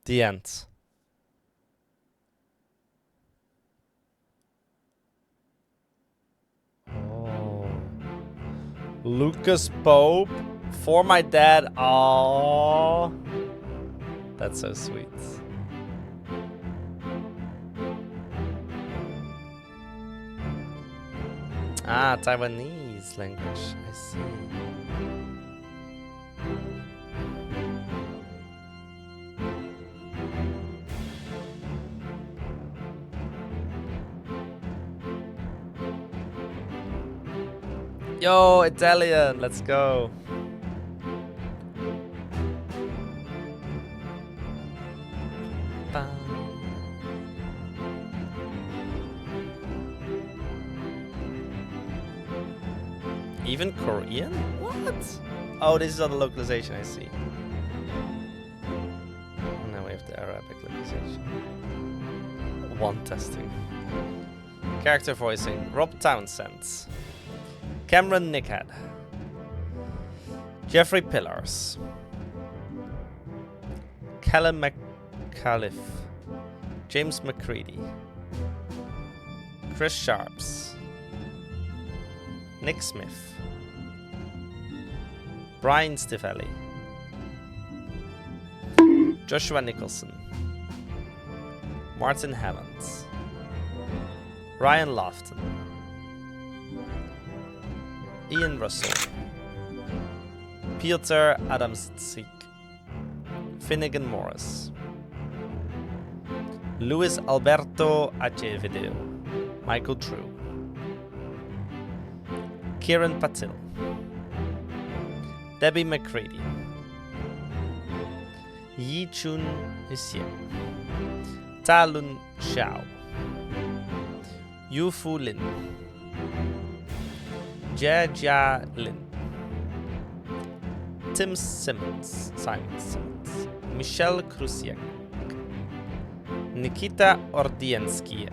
Speaker 1: The end. Oh. Lucas Pope for my dad. Oh. That's so sweet. Ah, Taiwanese language. I see. Yo, Italian, let's go. Even Korean? What? Oh, this is on the localization, I see. Now we have the Arabic localization. One testing. Character voicing. Rob Townsend. Cameron Nickhead. Jeffrey Pillars. Callum McCalliff. James McCready. Chris Sharps. Nick Smith. Brian Stivelli. Joshua Nicholson. Martin Hammond. Ryan Lofton, Ian Russell, Piotr Adamczyk, Finnegan Morris, Luis Alberto Acevedo, Michael Drew, Kieran Patil, Debbie McCready, Yi Chun Hsien, Ta Lun Xiao, Yu Fu Lin, Jia Jia Lin, Tim Simmons, Simon Simmons, Michelle Krusiak, Nikita Ordiensky,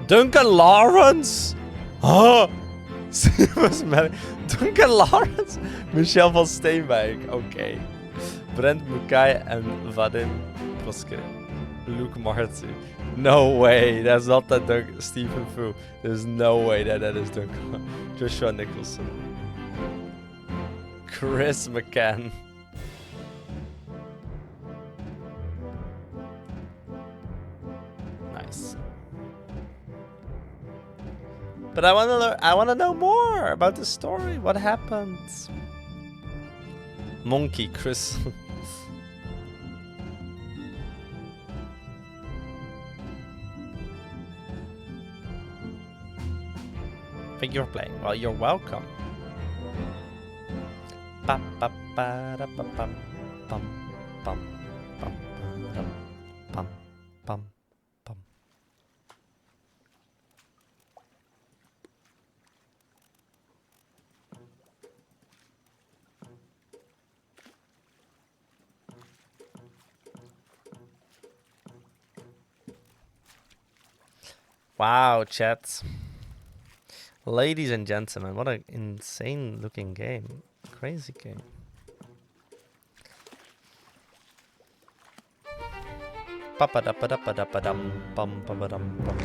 Speaker 1: Duncan Lawrence? Huh? Duncan Lawrence? Michel van Steenwijk, okay. Brent Mukai and Vadim Proskrin. Luke Martu. No way, that's not that Stephen Fu. There's no way that is Duncan. Joshua Nicholson. Chris McCann. Nice. But I wanna know more about the story. What happened? Monkey Chris. Thank you for playing. Well, you're welcome. Ba ba ba da ba bum bum bum bum bum bum bum. Wow, chat. Ladies and gentlemen, what an insane looking game. Crazy game. Papadapadapadam bum papadam bum.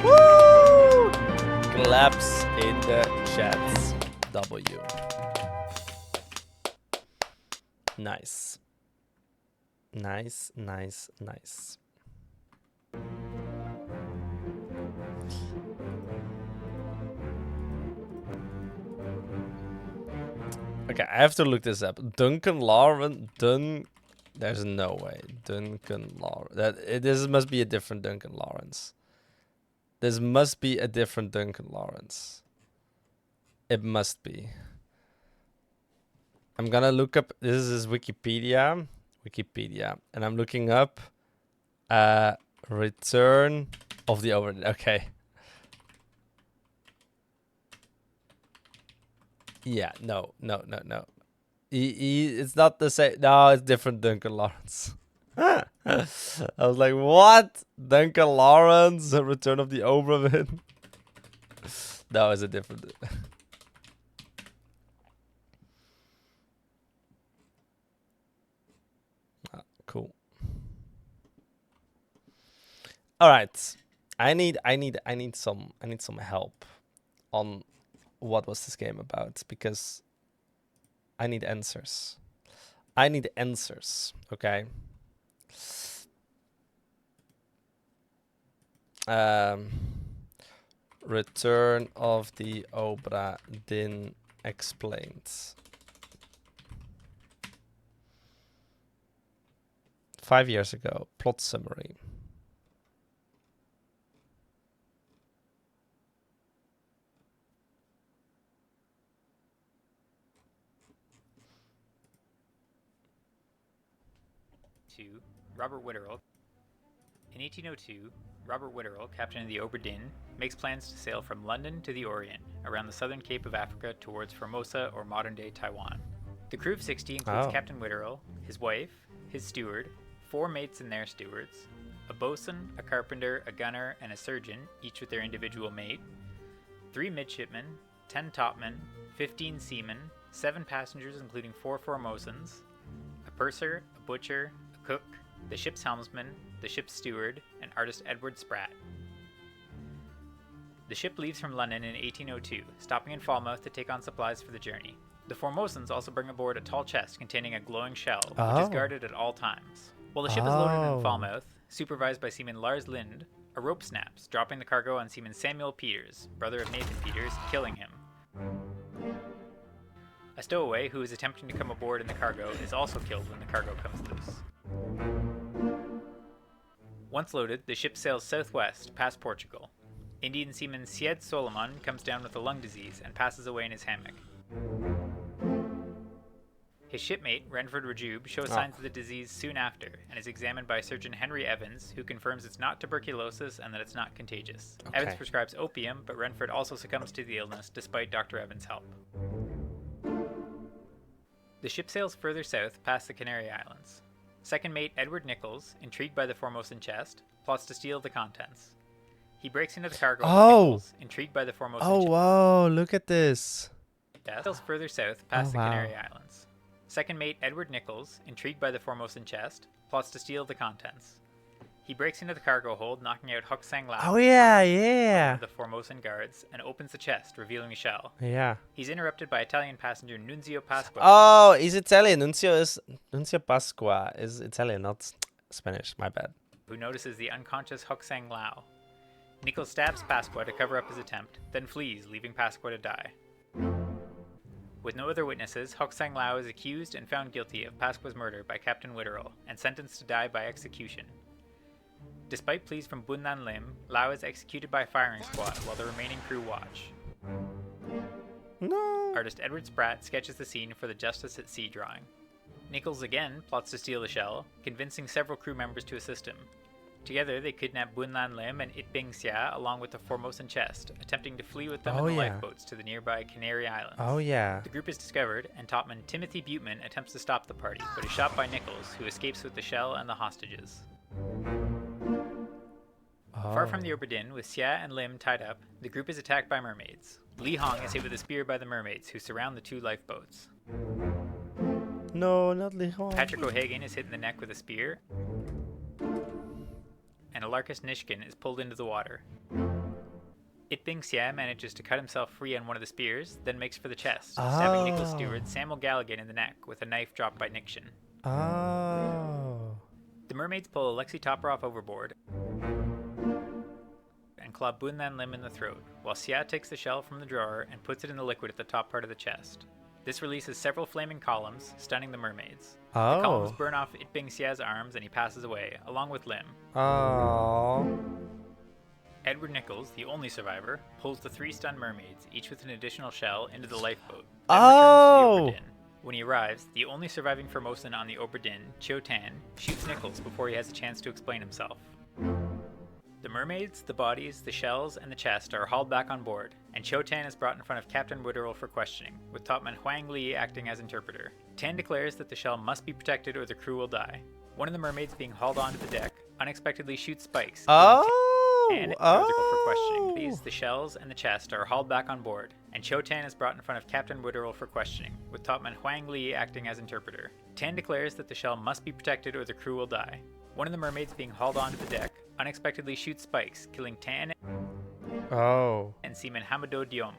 Speaker 1: Woo! Claps in the chats. W. Nice. Nice, nice, nice. Okay, I have to look this up. Duncan Lawrence, there's no way. Duncan Lawrence. This must be a different Duncan Lawrence. This must be a different Duncan Lawrence. It must be. I'm gonna look up. This is Wikipedia. And I'm looking up Return of the Obra. Okay. Yeah, no. It's not the same. No, it's different Duncan Lawrence. I was like, what? Duncan Lawrence, Return of the Obra Dinn? No, it's a different. Cool. All right. I need some help on what was this game about, because I need answers. Okay. Return of the Obra Dinn explained. 5 years ago. Plot summary.
Speaker 13: Robert Witterell. In 1802, Robert Witterell, captain of the Obra Dinn, makes plans to sail from London to the Orient, around the southern cape of Africa towards Formosa or modern-day Taiwan. The crew of 60 includes Captain Witterell, his wife, his steward, 4 mates and their stewards, a bosun, a carpenter, a gunner, and a surgeon, each with their individual mate, 3 midshipmen, 10 topmen, 15 seamen, 7 passengers including 4 Formosans, a purser, a butcher, a cook, the ship's helmsman, the ship's steward, and artist Edward Spratt. The ship leaves from London in 1802, stopping in Falmouth to take on supplies for the journey. The Formosans also bring aboard a tall chest containing a glowing shell, which is guarded at all times. While the ship is loaded in Falmouth, supervised by seaman Lars Lind, a rope snaps, dropping the cargo on seaman Samuel Peters, brother of Nathan Peters, killing him. A stowaway who is attempting to come aboard in the cargo is also killed when the cargo comes loose. Once loaded, the ship sails southwest, past Portugal. Indian seaman Syed Solomon comes down with a lung disease and passes away in his hammock. His shipmate, Renford Rajub, shows signs of the disease soon after and is examined by Surgeon Henry Evans, who confirms it's not tuberculosis and that it's not contagious. Evans prescribes opium, but Renford also succumbs to the illness despite Dr. Evans' help. The ship sails further south past the Canary Islands. Second mate Edward Nichols, intrigued by the Formosan chest, plots to steal the contents. He breaks into the cargo with Nichols, intrigued by the Formosan chest.
Speaker 1: Oh, whoa, look at this.
Speaker 13: Sails further south past the Canary Islands. Second mate Edward Nichols, intrigued by the Formosan chest, plots to steal the contents. He breaks into the cargo hold, knocking out Huk Sang Lao, one of the Formosan guards, and opens the chest, revealing a shell. He's interrupted by Italian passenger Nunzio Pasqua.
Speaker 1: Oh, he's Italian. Nunzio Pasqua is Italian, not Spanish. My bad.
Speaker 13: Who notices the unconscious Huk Sang Lao. Nichols stabs Pasqua to cover up his attempt, then flees, leaving Pasqua to die. With no other witnesses, Huk Sang Lao is accused and found guilty of Pasqua's murder by Captain Witterell and sentenced to die by execution. Despite pleas from Bun Nan Lim, Lao is executed by firing squad while the remaining crew watch.
Speaker 1: No.
Speaker 13: Artist Edward Spratt sketches the scene for the Justice at Sea drawing. Nichols again plots to steal the shell, convincing several crew members to assist him. Together, they kidnap Bun Lan Lim and It Bing Xia along with the Formosan chest, attempting to flee with them in the lifeboats to the nearby Canary Islands. The group is discovered, and topman Timothy Buteman attempts to stop the party, but is shot by Nichols, who escapes with the shell and the hostages. Far from the OBRA Dinn, with Xia and Lim tied up, the group is attacked by mermaids. Li Hong is hit with a spear by the mermaids, who surround the two lifeboats.
Speaker 1: No, not Li Hong.
Speaker 13: Patrick O'Hagan is hit in the neck with a spear, and Alarkus Nishkin is pulled into the water. It Bing Xia manages to cut himself free on one of the spears, then makes for the chest, stabbing Nichols' steward Samuel Galligan in the neck with a knife dropped by Nikshin. The mermaids pull Alexei Toporov overboard and claw Bun Nan Lim in the throat, while Xia takes the shell from the drawer and puts it in the liquid at the top part of the chest. This releases several flaming columns, stunning the mermaids. The columns burn off It Bing Xia's arms and he passes away, along with Lim. Edward Nichols, the only survivor, pulls the 3 stunned mermaids, each with an additional shell, into the lifeboat, then returns to the OBRA Dinn. When he arrives, the only surviving Formosan on the OBRA Dinn, Chio Tan, shoots Nichols before he has a chance to explain himself. The mermaids, the bodies, the shells, and the chest are hauled back on board, and Chio Tan is brought in front of Captain Witterell for questioning, with topman Huang Li acting as interpreter. Tan declares that the shell must be protected or the crew will die. One of the mermaids being hauled onto the deck unexpectedly shoots spikes. And for questioning. These, the shells, and the chest are hauled back on board, and Chio Tan is brought in front of Captain Witterell for questioning, with topman Huang Li acting as interpreter. Tan declares that the shell must be protected or the crew will die. One of the mermaids being hauled onto the deck unexpectedly shoots spikes, killing Tan and seaman Hamado Diom.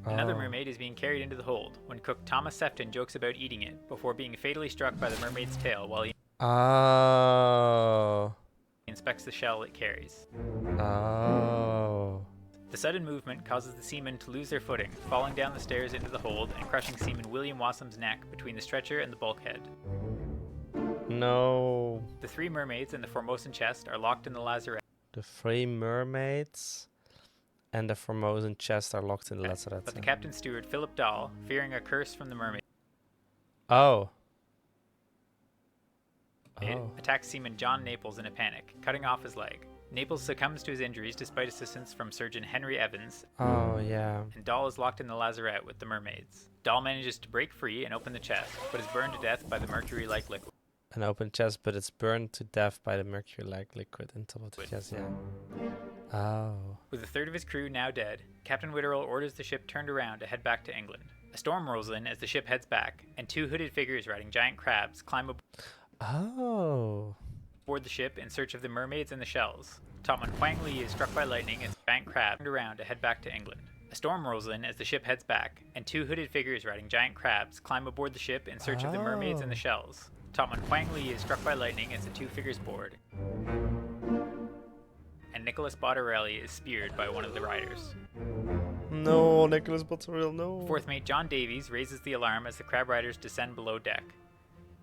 Speaker 13: Another mermaid is being carried into the hold when cook Thomas Sefton jokes about eating it before being fatally struck by the mermaid's tail while he inspects the shell it carries. The sudden movement causes the seamen to lose their footing, falling down the stairs into the hold and crushing seaman William Wassom's neck between the stretcher and the bulkhead.
Speaker 1: No.
Speaker 13: The 3 mermaids and the Formosan chest are locked in the lazarette.
Speaker 1: The 3 mermaids and the Formosan chest are locked in the lazarette.
Speaker 13: But the captain's steward, Philip Dahl, fearing a curse from the mermaid, attacks seaman John Naples in a panic, cutting off his leg. Naples succumbs to his injuries despite assistance from Surgeon Henry Evans. And Dahl is locked in the lazarette with the mermaids. Dahl manages to break free and open the chest, but is burned to death by the mercury-like liquid.
Speaker 1: An open chest, but it's burned to death by the mercury-like liquid on top of the chest,
Speaker 13: With a third of his crew now dead, Captain Witterell orders the ship turned around to head back to England. A storm rolls in as the ship heads back, and 2 hooded figures riding giant crabs climb aboard the ship in search of the mermaids and the shells. Topman Huang Li is struck by lightning as giant crab turned around to head back to England. A storm rolls in as the ship heads back, and two hooded figures riding giant crabs climb aboard the ship in search of the mermaids and the shells. Topman Huang Li is struck by lightning as the two figures board, and Nicholas Bottarelli is speared by one of the riders.
Speaker 1: No, Nicholas Bottarelli, no.
Speaker 13: Fourth mate John Davies raises the alarm as the crab riders descend below deck.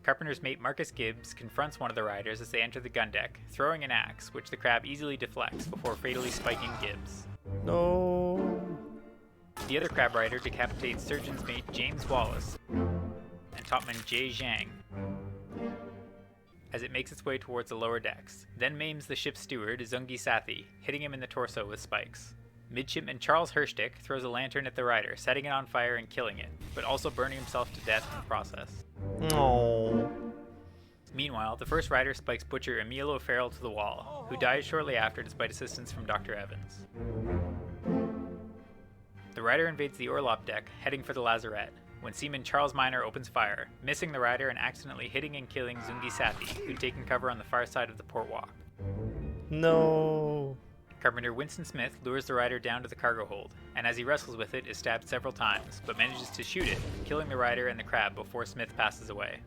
Speaker 13: Carpenter's mate Marcus Gibbs confronts one of the riders as they enter the gun deck, throwing an axe, which the crab easily deflects before fatally spiking Gibbs.
Speaker 1: No.
Speaker 13: The other crab rider decapitates surgeon's mate James Wallace and topman Jay Zhang as it makes its way towards the lower decks, then maims the ship's steward Zungi Sathi, hitting him in the torso with spikes. Midshipman Charles Herstick throws a lantern at the rider, setting it on fire and killing it, but also burning himself to death in the process.
Speaker 1: No.
Speaker 13: Meanwhile, the first rider spikes butcher Emil O'Farrell to the wall, who dies shortly after despite assistance from Dr. Evans. The rider invades the orlop deck, heading for the lazarette, when seaman Charles Miner opens fire, missing the rider and accidentally hitting and killing Zungi Sathi, who'd taken cover on the far side of the port walk.
Speaker 1: No.
Speaker 13: Carpenter Winston Smith lures the rider down to the cargo hold, and as he wrestles with it is stabbed several times, but manages to shoot it, killing the rider and the crab before Smith passes away.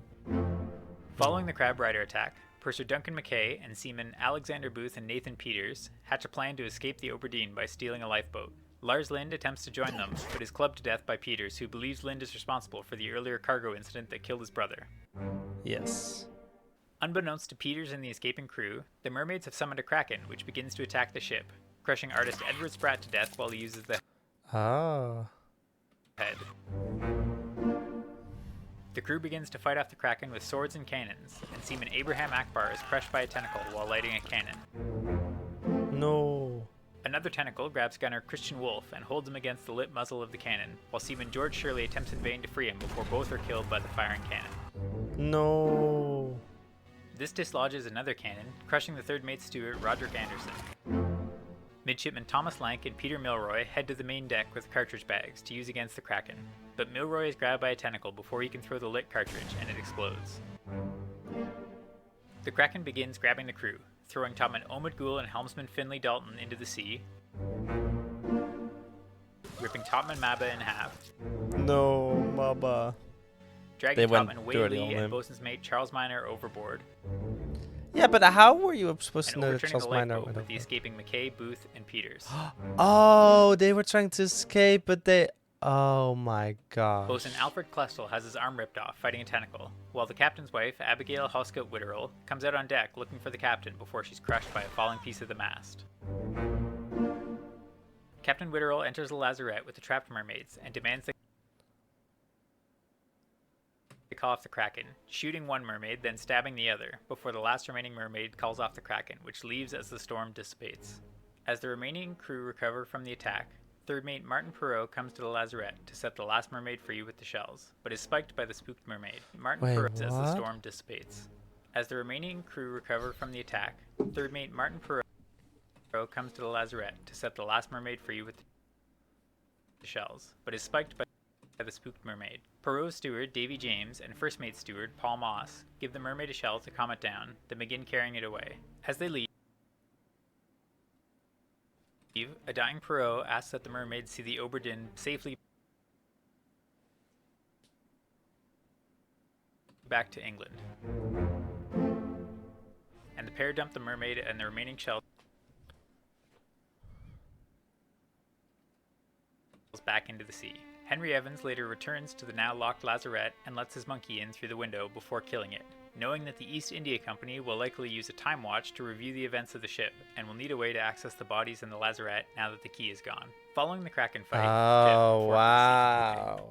Speaker 13: Following the crab rider attack, Purser Duncan McKay and seamen Alexander Booth and Nathan Peters hatch a plan to escape the OBRA Dinn by stealing a lifeboat. Lars Lind attempts to join them, but is clubbed to death by Peters, who believes Lind is responsible for the earlier cargo incident that killed his brother.
Speaker 1: Yes.
Speaker 13: Unbeknownst to Peters and the escaping crew, the mermaids have summoned a kraken, which begins to attack the ship, crushing artist Edward Spratt to death while he uses the head. The crew begins to fight off the kraken with swords and cannons, and seaman Abraham Akbar is crushed by a tentacle while lighting a cannon.
Speaker 1: No.
Speaker 13: Another tentacle grabs gunner Christian Wolf and holds him against the lit muzzle of the cannon, while seaman George Shirley attempts in vain to free him before both are killed by the firing cannon.
Speaker 1: No.
Speaker 13: This dislodges another cannon, crushing the third mate steward Roderick Anderson. Midshipmen Thomas Lank and Peter Milroy head to the main deck with cartridge bags to use against the kraken, but Milroy is grabbed by a tentacle before he can throw the lit cartridge and it explodes. The kraken begins grabbing the crew, throwing topman Omid Ghoul and helmsman Finley Dalton into the sea, ripping topman Maba in half.
Speaker 1: No, Maba.
Speaker 13: Dragging topman Wei Lee and bosun's mate Charles Miner overboard.
Speaker 1: Yeah, but how were you supposed to know that
Speaker 13: overturning
Speaker 1: Charles
Speaker 13: the
Speaker 1: Miner
Speaker 13: lifeboat
Speaker 1: went
Speaker 13: with
Speaker 1: over?
Speaker 13: the escaping McKay, Booth, and Peters.
Speaker 1: Oh, they were trying to escape, but they... Oh my god.
Speaker 13: Bosun Alfred Klestel has his arm ripped off fighting a tentacle, while the captain's wife, Abigail Hoscut Witterell, comes out on deck looking for the captain before she's crushed by a falling piece of the mast. Captain Witterell enters the lazarette with the trapped mermaids and demands they call off the kraken, shooting one mermaid, then stabbing the other, before the last remaining mermaid calls off the kraken, which leaves as the storm dissipates. As the remaining crew recover from the attack, third mate Martin Perot comes to the lazarette to set the last mermaid free with the shells, but is spiked by the spooked mermaid. Martin Perot as the storm dissipates. As the remaining crew recover from the attack, third mate Martin Perot comes to the lazarette to set the last mermaid free with the shells, but is spiked by the spooked mermaid. Perot's steward Davy James and first mate steward Paul Moss give the mermaid a shell to calm it down, then begin carrying it away. As they leave, a dying Perot asks that the mermaids see the OBRA Dinn safely back to England. And the pair dump the mermaid and the remaining shells back into the sea. Henry Evans later returns to the now locked lazarette and lets his monkey in through the window before killing it, knowing that the East India Company will likely use a time watch to review the events of the ship and will need a way to access the bodies in the lazarette now that the key is gone. Following the kraken fight,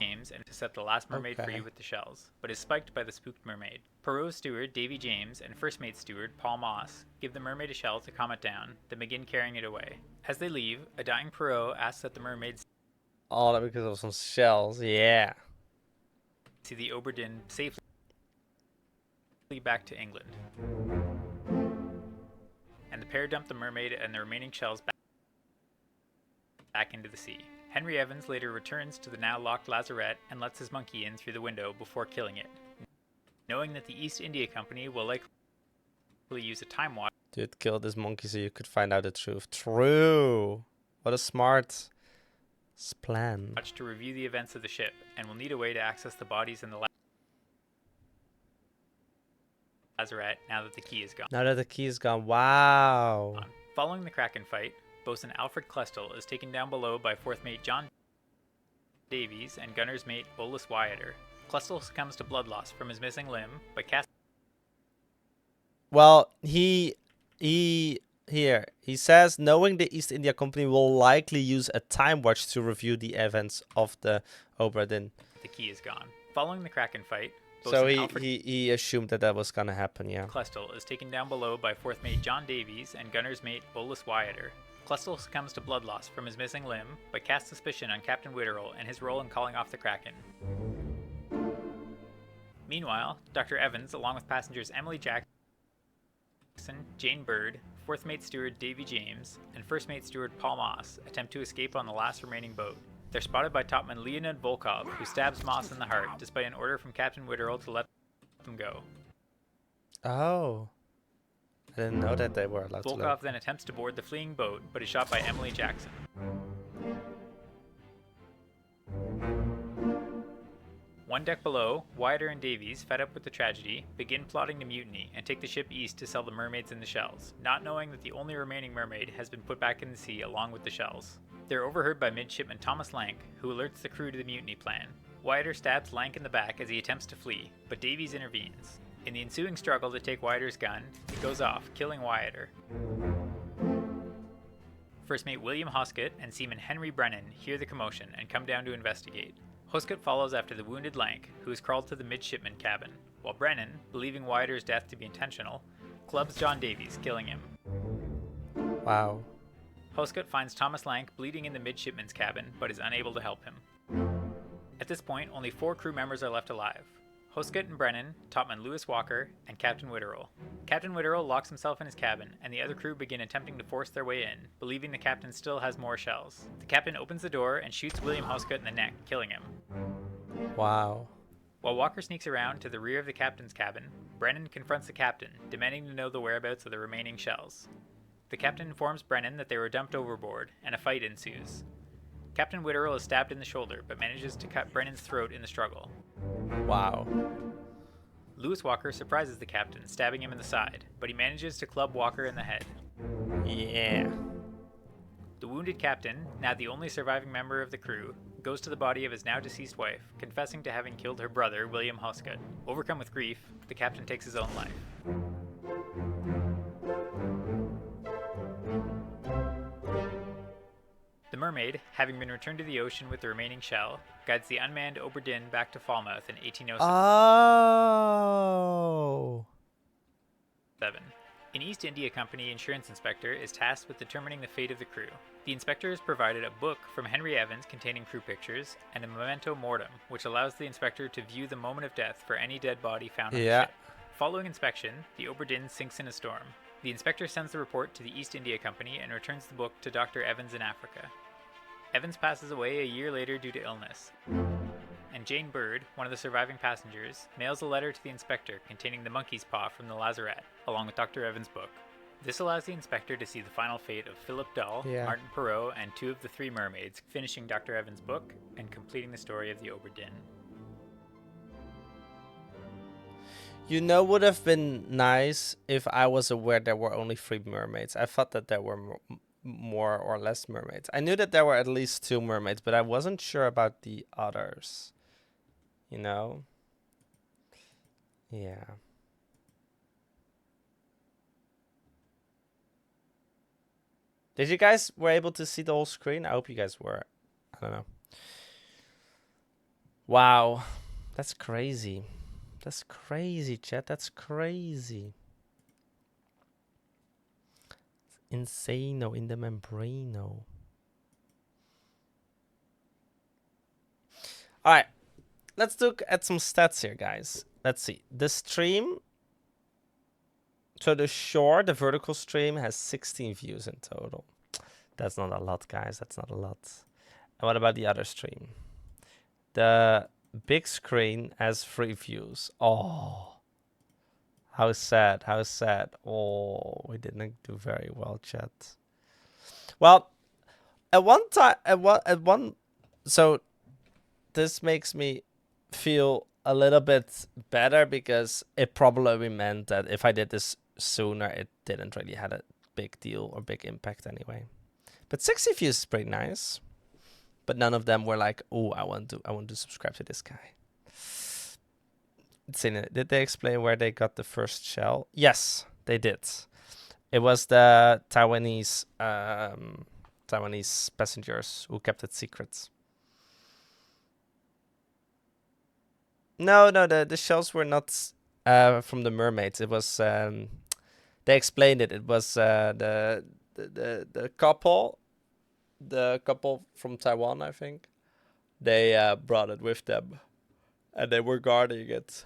Speaker 13: James and to set the last mermaid free with the shells, but is spiked by the spooked mermaid. Perot's steward Davy James and first mate steward Paul Moss give the mermaid a shell to calm it down, then begin carrying it away. As they leave, a dying Perot asks that the mermaids
Speaker 1: all that because of some shells, yeah.
Speaker 13: See the OBRA Dinn safely back to England. And the pair dump the mermaid and the remaining shells back into the sea. Henry Evans later returns to the now locked lazarette and lets his monkey in through the window before killing it, knowing that the East India Company will likely use a time watch.
Speaker 1: Dude killed this monkey so you could find out the truth. True. What a smart Splan.
Speaker 13: to review the events of the ship, and will need a way to access the bodies in the lazarette now that the key is gone.
Speaker 1: Now that the key is gone, wow.
Speaker 13: Following the Kraken fight, Bosun Alfred Klestel is taken down below by 4th Mate John Davies and Gunner's Mate Bolus Wyatter. Klestel succumbs to blood loss from his missing limb, but
Speaker 1: Well, he says knowing the East India Company will likely use a time watch to review the events of the OBRA Dinn.
Speaker 13: The key is gone. Following the Kraken fight,
Speaker 1: So he assumed that was gonna happen, yeah.
Speaker 13: Klestel is taken down below by 4th Mate John Davies and Gunner's Mate Bolus Wyatter. Klestel succumbs to blood loss from his missing limb, but casts suspicion on Captain Witterell and his role in calling off the Kraken. Meanwhile, Dr. Evans, along with passengers Emily Jackson, Jane Bird, 4th Mate Steward Davy James, and 1st Mate Steward Paul Moss, attempt to escape on the last remaining boat. They're spotted by topman Leonid Volkov, who stabs Moss in the heart despite an order from Captain Witterell to let them go.
Speaker 1: Oh. I didn't know that they were allowed to
Speaker 13: Volkov then attempts to board the fleeing boat, but is shot by Emily Jackson. One deck below, Wyatter and Davies, fed up with the tragedy, begin plotting to mutiny and take the ship east to sell the mermaids and the shells, not knowing that the only remaining mermaid has been put back in the sea along with the shells. They're overheard by midshipman Thomas Lank, who alerts the crew to the mutiny plan. Wyatter stabs Lank in the back as he attempts to flee, but Davies intervenes. In the ensuing struggle to take Wyatter's gun, it goes off, killing Wyatter. First Mate William Hoskett and Seaman Henry Brennan hear the commotion and come down to investigate. Hoskett follows after the wounded Lank, who has crawled to the midshipman cabin, while Brennan, believing Wyatter's death to be intentional, clubs John Davies, killing him.
Speaker 1: Wow.
Speaker 13: Hoskett finds Thomas Lank bleeding in the midshipman's cabin, but is unable to help him. At this point, only 4 crew members are left alive. Hoskett and Brennan, topman Lewis Walker, and Captain Witterell. Captain Witterell locks himself in his cabin, and the other crew begin attempting to force their way in, believing the captain still has more shells. The captain opens the door and shoots William Hoskett in the neck, killing him.
Speaker 1: Wow.
Speaker 13: While Walker sneaks around to the rear of the captain's cabin, Brennan confronts the captain, demanding to know the whereabouts of the remaining shells. The captain informs Brennan that they were dumped overboard, and a fight ensues. Captain Witterell is stabbed in the shoulder, but manages to cut Brennan's throat in the struggle.
Speaker 1: Wow.
Speaker 13: Lewis Walker surprises the captain, stabbing him in the side, but he manages to club Walker in the head.
Speaker 1: Yeah.
Speaker 13: The wounded captain, now the only surviving member of the crew, goes to the body of his now deceased wife, confessing to having killed her brother, William Hoskett. Overcome with grief, the captain takes his own life. The mermaid, having been returned to the ocean with the remaining shell, guides the unmanned OBRA Dinn back to Falmouth in 1807.
Speaker 1: Oh.
Speaker 13: An East India Company insurance inspector is tasked with determining the fate of the crew. The inspector is provided a book from Henry Evans containing crew pictures and a memento mortem, which allows the inspector to view the moment of death for any dead body found on the ship. Following inspection, the OBRA Dinn sinks in a storm. The inspector sends the report to the East India Company and returns the book to Dr. Evans in Africa. Evans passes away a year later due to illness, and Jane Bird, one of the surviving passengers, mails a letter to the inspector containing the monkey's paw from the lazarette, along with Dr. Evans' book. This allows the inspector to see the final fate of Philip Dull, Martin Perot, and 2 of the 3 mermaids, finishing Dr. Evans' book and completing the story of the OBRA Dinn.
Speaker 1: You know, would have been nice if I was aware there were only 3 mermaids. I thought that there were more or less mermaids. I knew that there were at least 2 mermaids, but I wasn't sure about the others. You know? Yeah. Did you guys were able to see the whole screen? I hope you guys were. I don't know. Wow. That's crazy. That's crazy, chat. That's crazy. Insano in the membrano. Alright. Let's look at some stats here, guys. Let's see. The stream. So the shore, the vertical stream, has 16 views in total. That's not a lot, guys. That's not a lot. And what about the other stream? The big screen has 3 views. Oh. How sad, how sad. Oh, we didn't do very well, chat. Well, at one so this makes me feel a little bit better because it probably meant that if I did this sooner, it didn't really had a big deal or big impact anyway. But 60 views is pretty nice. But none of them were like, oh, I want to subscribe to this guy. Did they explain where they got the first shell? Yes, they did. It was the Taiwanese passengers who kept it secret. No, the shells were not from the mermaids. It was they explained it. It was the couple, from Taiwan, I think. They brought it with them, and they were guarding it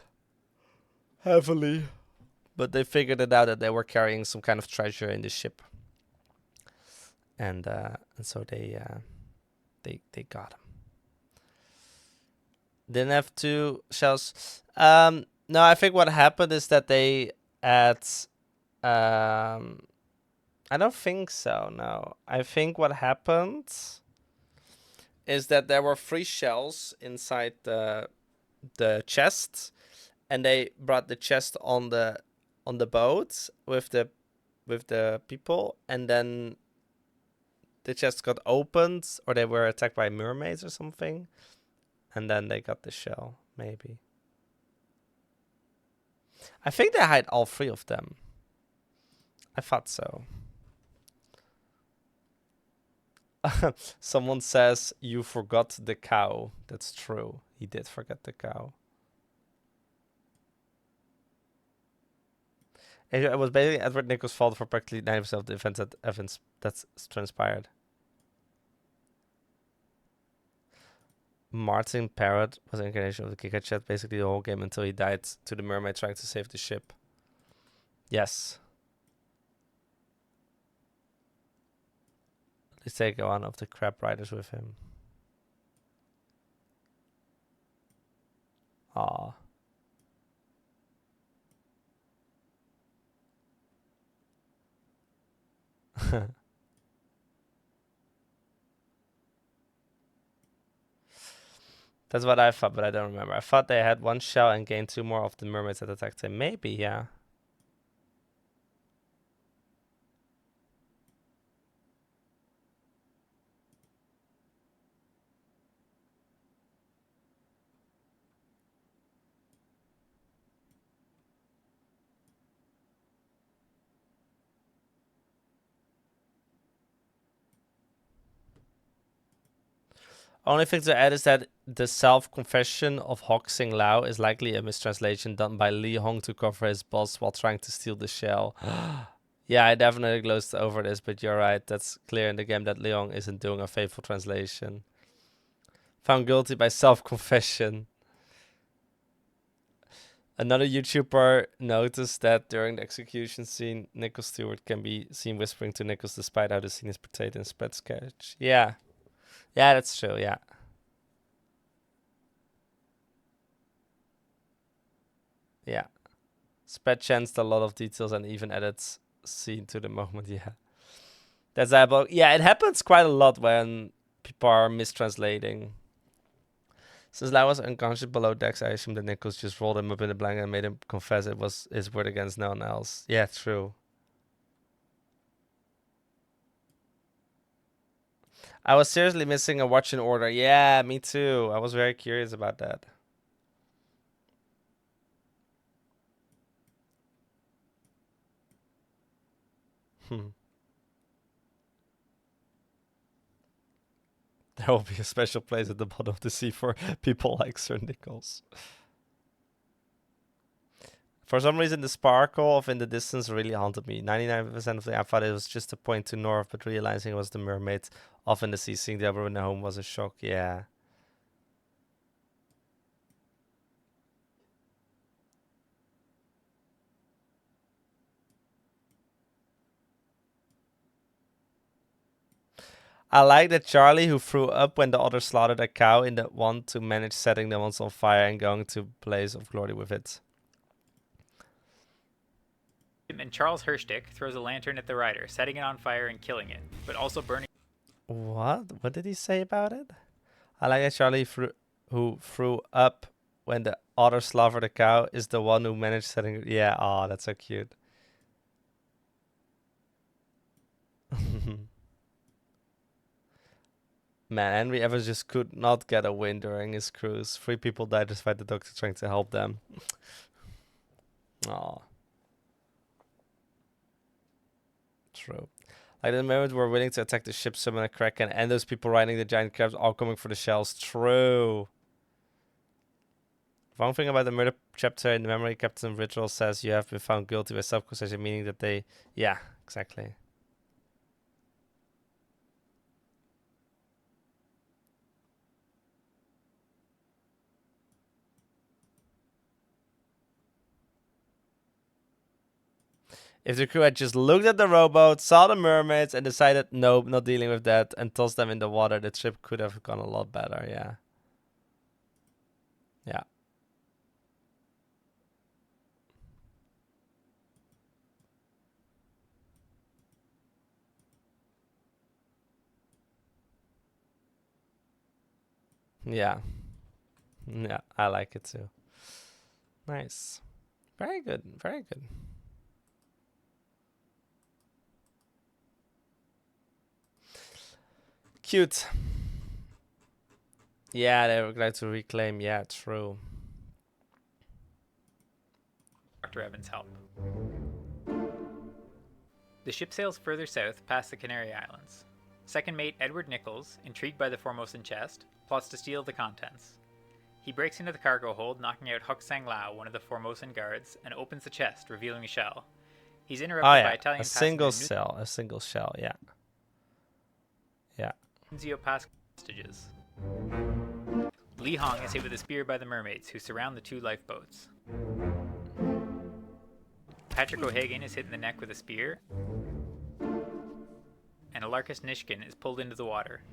Speaker 1: heavily. But they figured it out that they were carrying some kind of treasure in the ship, and so they got them. Didn't have 2 shells. No, I think what happened is that they had. I don't think so. No, I think what happened is that there were 3 shells inside the chest, and they brought the chest on the boat with the people, and then the chest got opened, or they were attacked by mermaids or something, and then they got the shell, maybe. I think they hide all 3 of them. I thought so. Someone says you forgot the cow. That's true. He did forget the cow. It was basically Edward Nichols' fault for practically 90% of the events that's transpired. Martin Parrott was an incarnation of the Kika chat basically the whole game until he died to the mermaid trying to save the ship. Yes. Let's take one of the crab riders with him. Aw. That's what I thought, but I don't remember. I thought they had 1 shell and gained 2 more of the mermaids that attacked him. Maybe, yeah. Only thing to add is that the self-confession of Hoxing Lao is likely a mistranslation done by Li Hong to cover his boss while trying to steal the shell. Yeah, I definitely glozed over this, but you're right. That's clear in the game that Li Hong isn't doing a faithful translation. Found guilty by self-confession. Another YouTuber noticed that during the execution scene, Nichols Stewart can be seen whispering to Nichols despite how the scene is portrayed in spread sketch. Yeah. Yeah, that's true, yeah. Yeah. Spread chanced a lot of details and even added scene to the moment, yeah. That's diabolical. Yeah, it happens quite a lot when people are mistranslating. Since Lau was unconscious below decks, I assume that Nichols just rolled him up in a blanket and made him confess it was his word against no one else. Yeah, true. I was seriously missing a watch in order. Yeah, me too. I was very curious about that. There will be a special place at the bottom of the sea for people like Sir Nichols. For some reason, the sparkle of in the distance really haunted me. 99% of the time I thought it was just a point to north, but realizing it was the mermaid off in the sea, seeing the other window home was a shock. Yeah. I like that Charlie, who threw up when the others slaughtered a cow, in the one to manage setting the ones on fire and going to blaze of glory with it.
Speaker 13: And Charles Hirschdick throws a lantern at the rider, setting it on fire and killing it, but also burning.
Speaker 1: What? What did he say about it? I like that Charlie who threw up when the otter slaughtered a cow is the one who managed setting. Yeah, oh, that's so cute. Man, Henry Evans just could not get a win during his cruise. 3 people died despite the doctor trying to help them. Aw. True. Like the moment we're willing to attack the ship, summon a kraken, and those people riding the giant crabs all coming for the shells. True. One thing about the murder chapter in the memory, Captain Ritual says you have been found guilty by self-accusation, meaning that they... Yeah, exactly. If the crew had just looked at the rowboat, saw the mermaids, and decided, nope, not dealing with that, and tossed them in the water, the trip could have gone a lot better, yeah. Yeah. Yeah. Yeah, I like it too. Nice. Very good, very good. Cute. Yeah, they would like to reclaim. Yeah, true.
Speaker 13: Dr. Evans' help. The ship sails further south past the Canary Islands. Second mate Edward Nichols, intrigued by the Formosan chest, plots to steal the contents. He breaks into the cargo hold, knocking out Huck Sang Lao, one of the Formosan guards, and opens the chest, revealing a shell. He's interrupted by Italian
Speaker 1: a single shell, yeah. Yeah.
Speaker 13: Nunzio Pascal hostages. Li Hong is hit with a spear by the mermaids, who surround the 2 lifeboats. Patrick O'Hagan is hit in the neck with a spear, and Alarcus Nishkin is pulled into the water.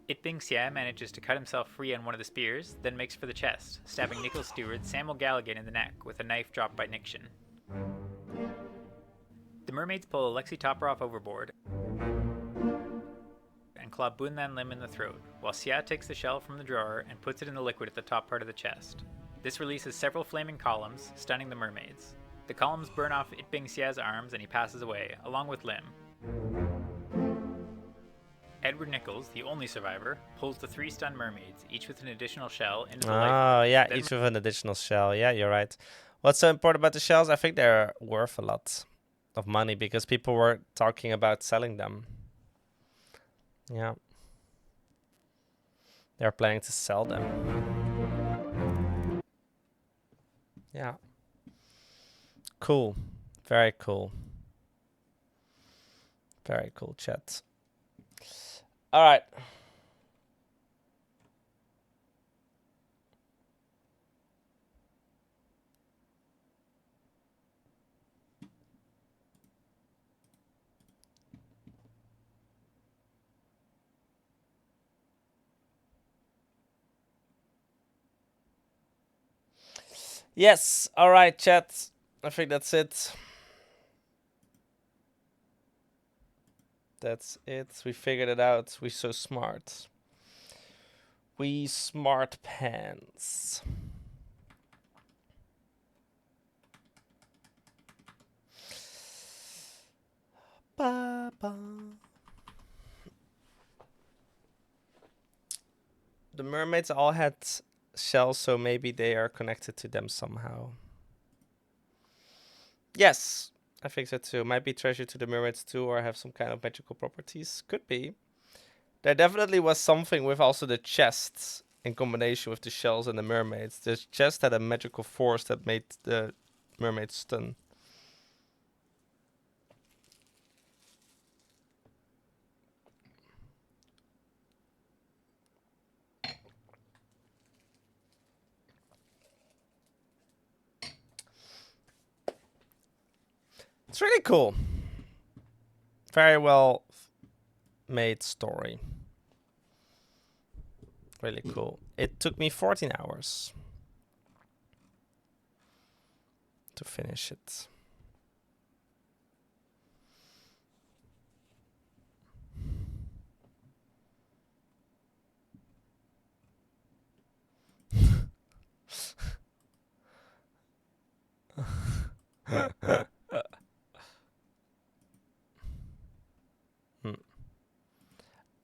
Speaker 13: Itbing Xia manages to cut himself free on one of the spears, then makes for the chest, stabbing Nichols' steward Samuel Galligan in the neck with a knife dropped by Nixian. The mermaids pull Alexei Toporov overboard and claw Bunlan Lim in the throat, while Xia takes the shell from the drawer and puts it in the liquid at the top part of the chest. This releases several flaming columns, stunning the mermaids. The columns burn off Itbing Xia's arms and he passes away, along with Lim. Edward Nichols, the only survivor, pulls the 3 stunned mermaids, each with an additional shell, into the lifeboat.
Speaker 1: Oh, yeah, each with an additional shell. Yeah, you're right. What's so important about the shells? I think they're worth a lot of money because people were talking about selling them. Yeah. They're planning to sell them. Yeah. Cool. Very cool. Very cool, chat. All right. Yes. All right, chat. I think that's it. That's it. We figured it out. We're so smart. We smart pants. Ba -ba. The mermaids all had shells, so maybe they are connected to them somehow. Yes, I think so too. Might be treasure to the mermaids too, or have some kind of magical properties. Could be. There definitely was something with also the chests in combination with the shells and the mermaids. The chest had a magical force that made the mermaids stun. It's really cool. Very well made story. Really cool. It took me 14 hours to finish it.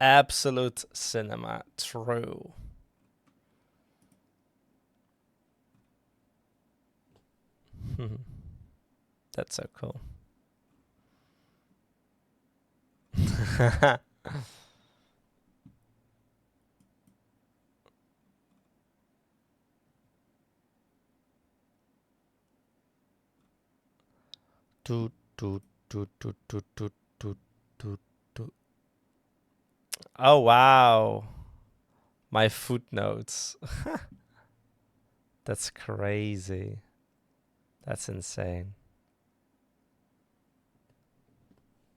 Speaker 1: Absolute cinema. True. That's so cool. Do, do, do, do, do, do, do, do, do. Oh, wow. My footnotes. That's crazy. That's insane.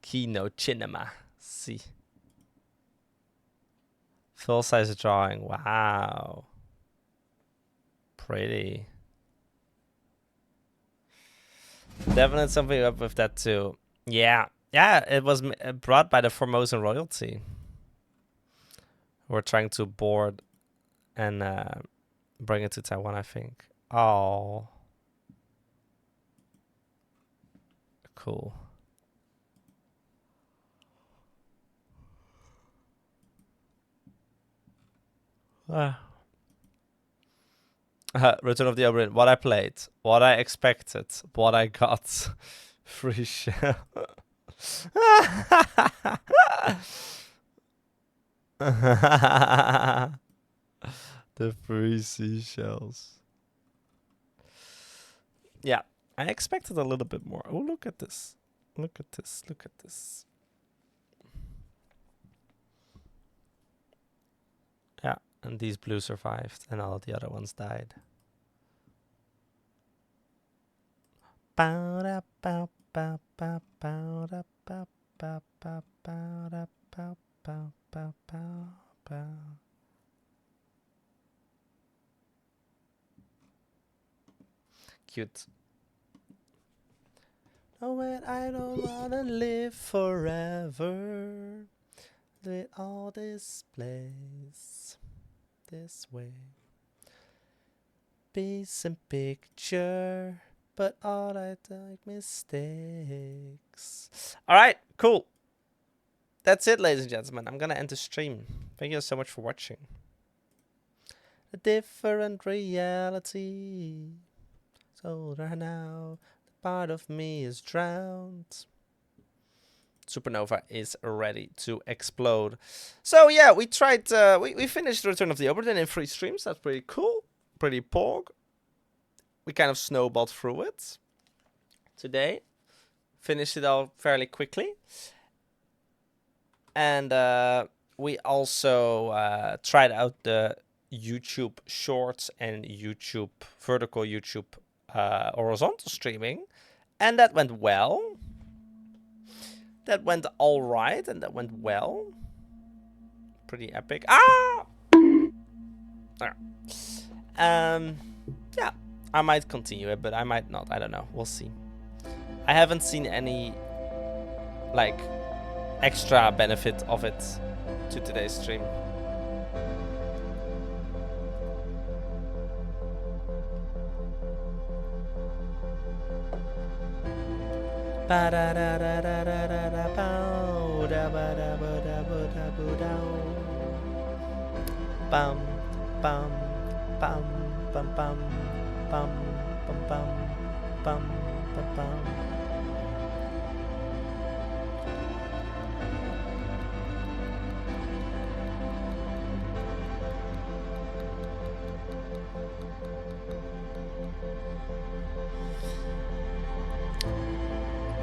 Speaker 1: Keynote cinema. See. Full size drawing. Wow. Pretty. Definitely something up with that too. Yeah. Yeah, it was brought by the Formosan royalty. We're trying to board and bring it to Taiwan, I think. Oh. Cool. Return of the Obra Dinn. What I played. What I expected. What I got. Free shell. The free seashells. Yeah, I expected a little bit more. Oh, look at this. Look at this. Look at this. Yeah, and these blue survived and all the other ones died. Cute. Oh, and I don't wanna live forever with all this place this way. Piece and picture, but all I like mistakes. All right, cool. That's it, ladies and gentlemen. I'm gonna end the stream. Thank you so much for watching. A different reality. Older now, the part of me is drowned. Supernova is ready to explode. So yeah, we tried, we finished Return of the Obra Dinn in 3 streams. That's pretty cool, pretty porg. We kind of snowballed through it today. Finished it all fairly quickly. And we also tried out the YouTube Shorts and YouTube, vertical YouTube horizontal streaming, and that went well. That went all right, and that went well. Pretty epic. Ah! Yeah, I might continue it, but I might not. I don't know. We'll see. I haven't seen any, like, extra benefit of it to today's stream. Bum bum bum bum bum bum bum bum bum bum bum.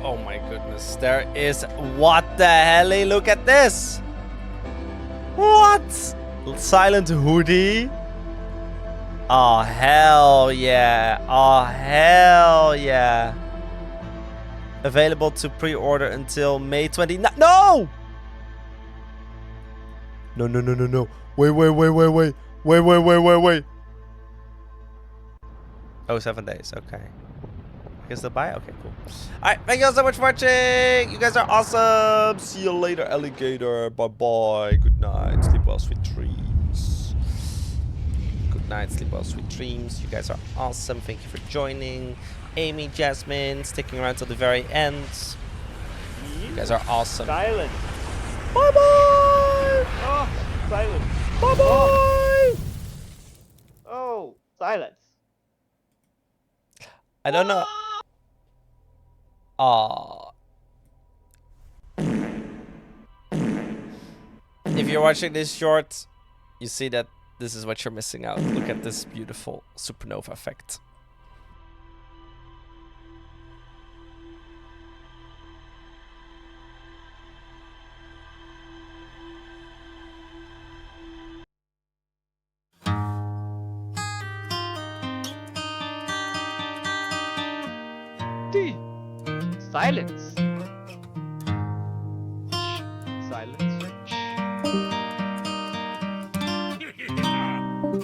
Speaker 1: Oh my goodness, there is, what the hell, look at this! What? Silent hoodie? Oh hell yeah, oh hell yeah. Available to pre-order until May 29th. No! No, no, no, no, no. Wait. Oh, 7 days, okay. I guess they'll buy it? Okay, cool. Alright, thank you all so much for watching. You guys are awesome. See you later, alligator. Bye-bye. Good night. Sleep well, sweet dreams. Good night. Sleep well, sweet dreams. You guys are awesome. Thank you for joining. Amy, Jasmine, sticking around till the very end. You guys are awesome.
Speaker 10: Silence.
Speaker 1: Bye-bye.
Speaker 10: Oh, silence.
Speaker 1: Bye bye.
Speaker 10: Oh, silence.
Speaker 1: I don't know. Aw. If you're watching this short, you see that this is what you're missing out. Look at this beautiful supernova effect.
Speaker 2: D. Silence. Shh. Silence.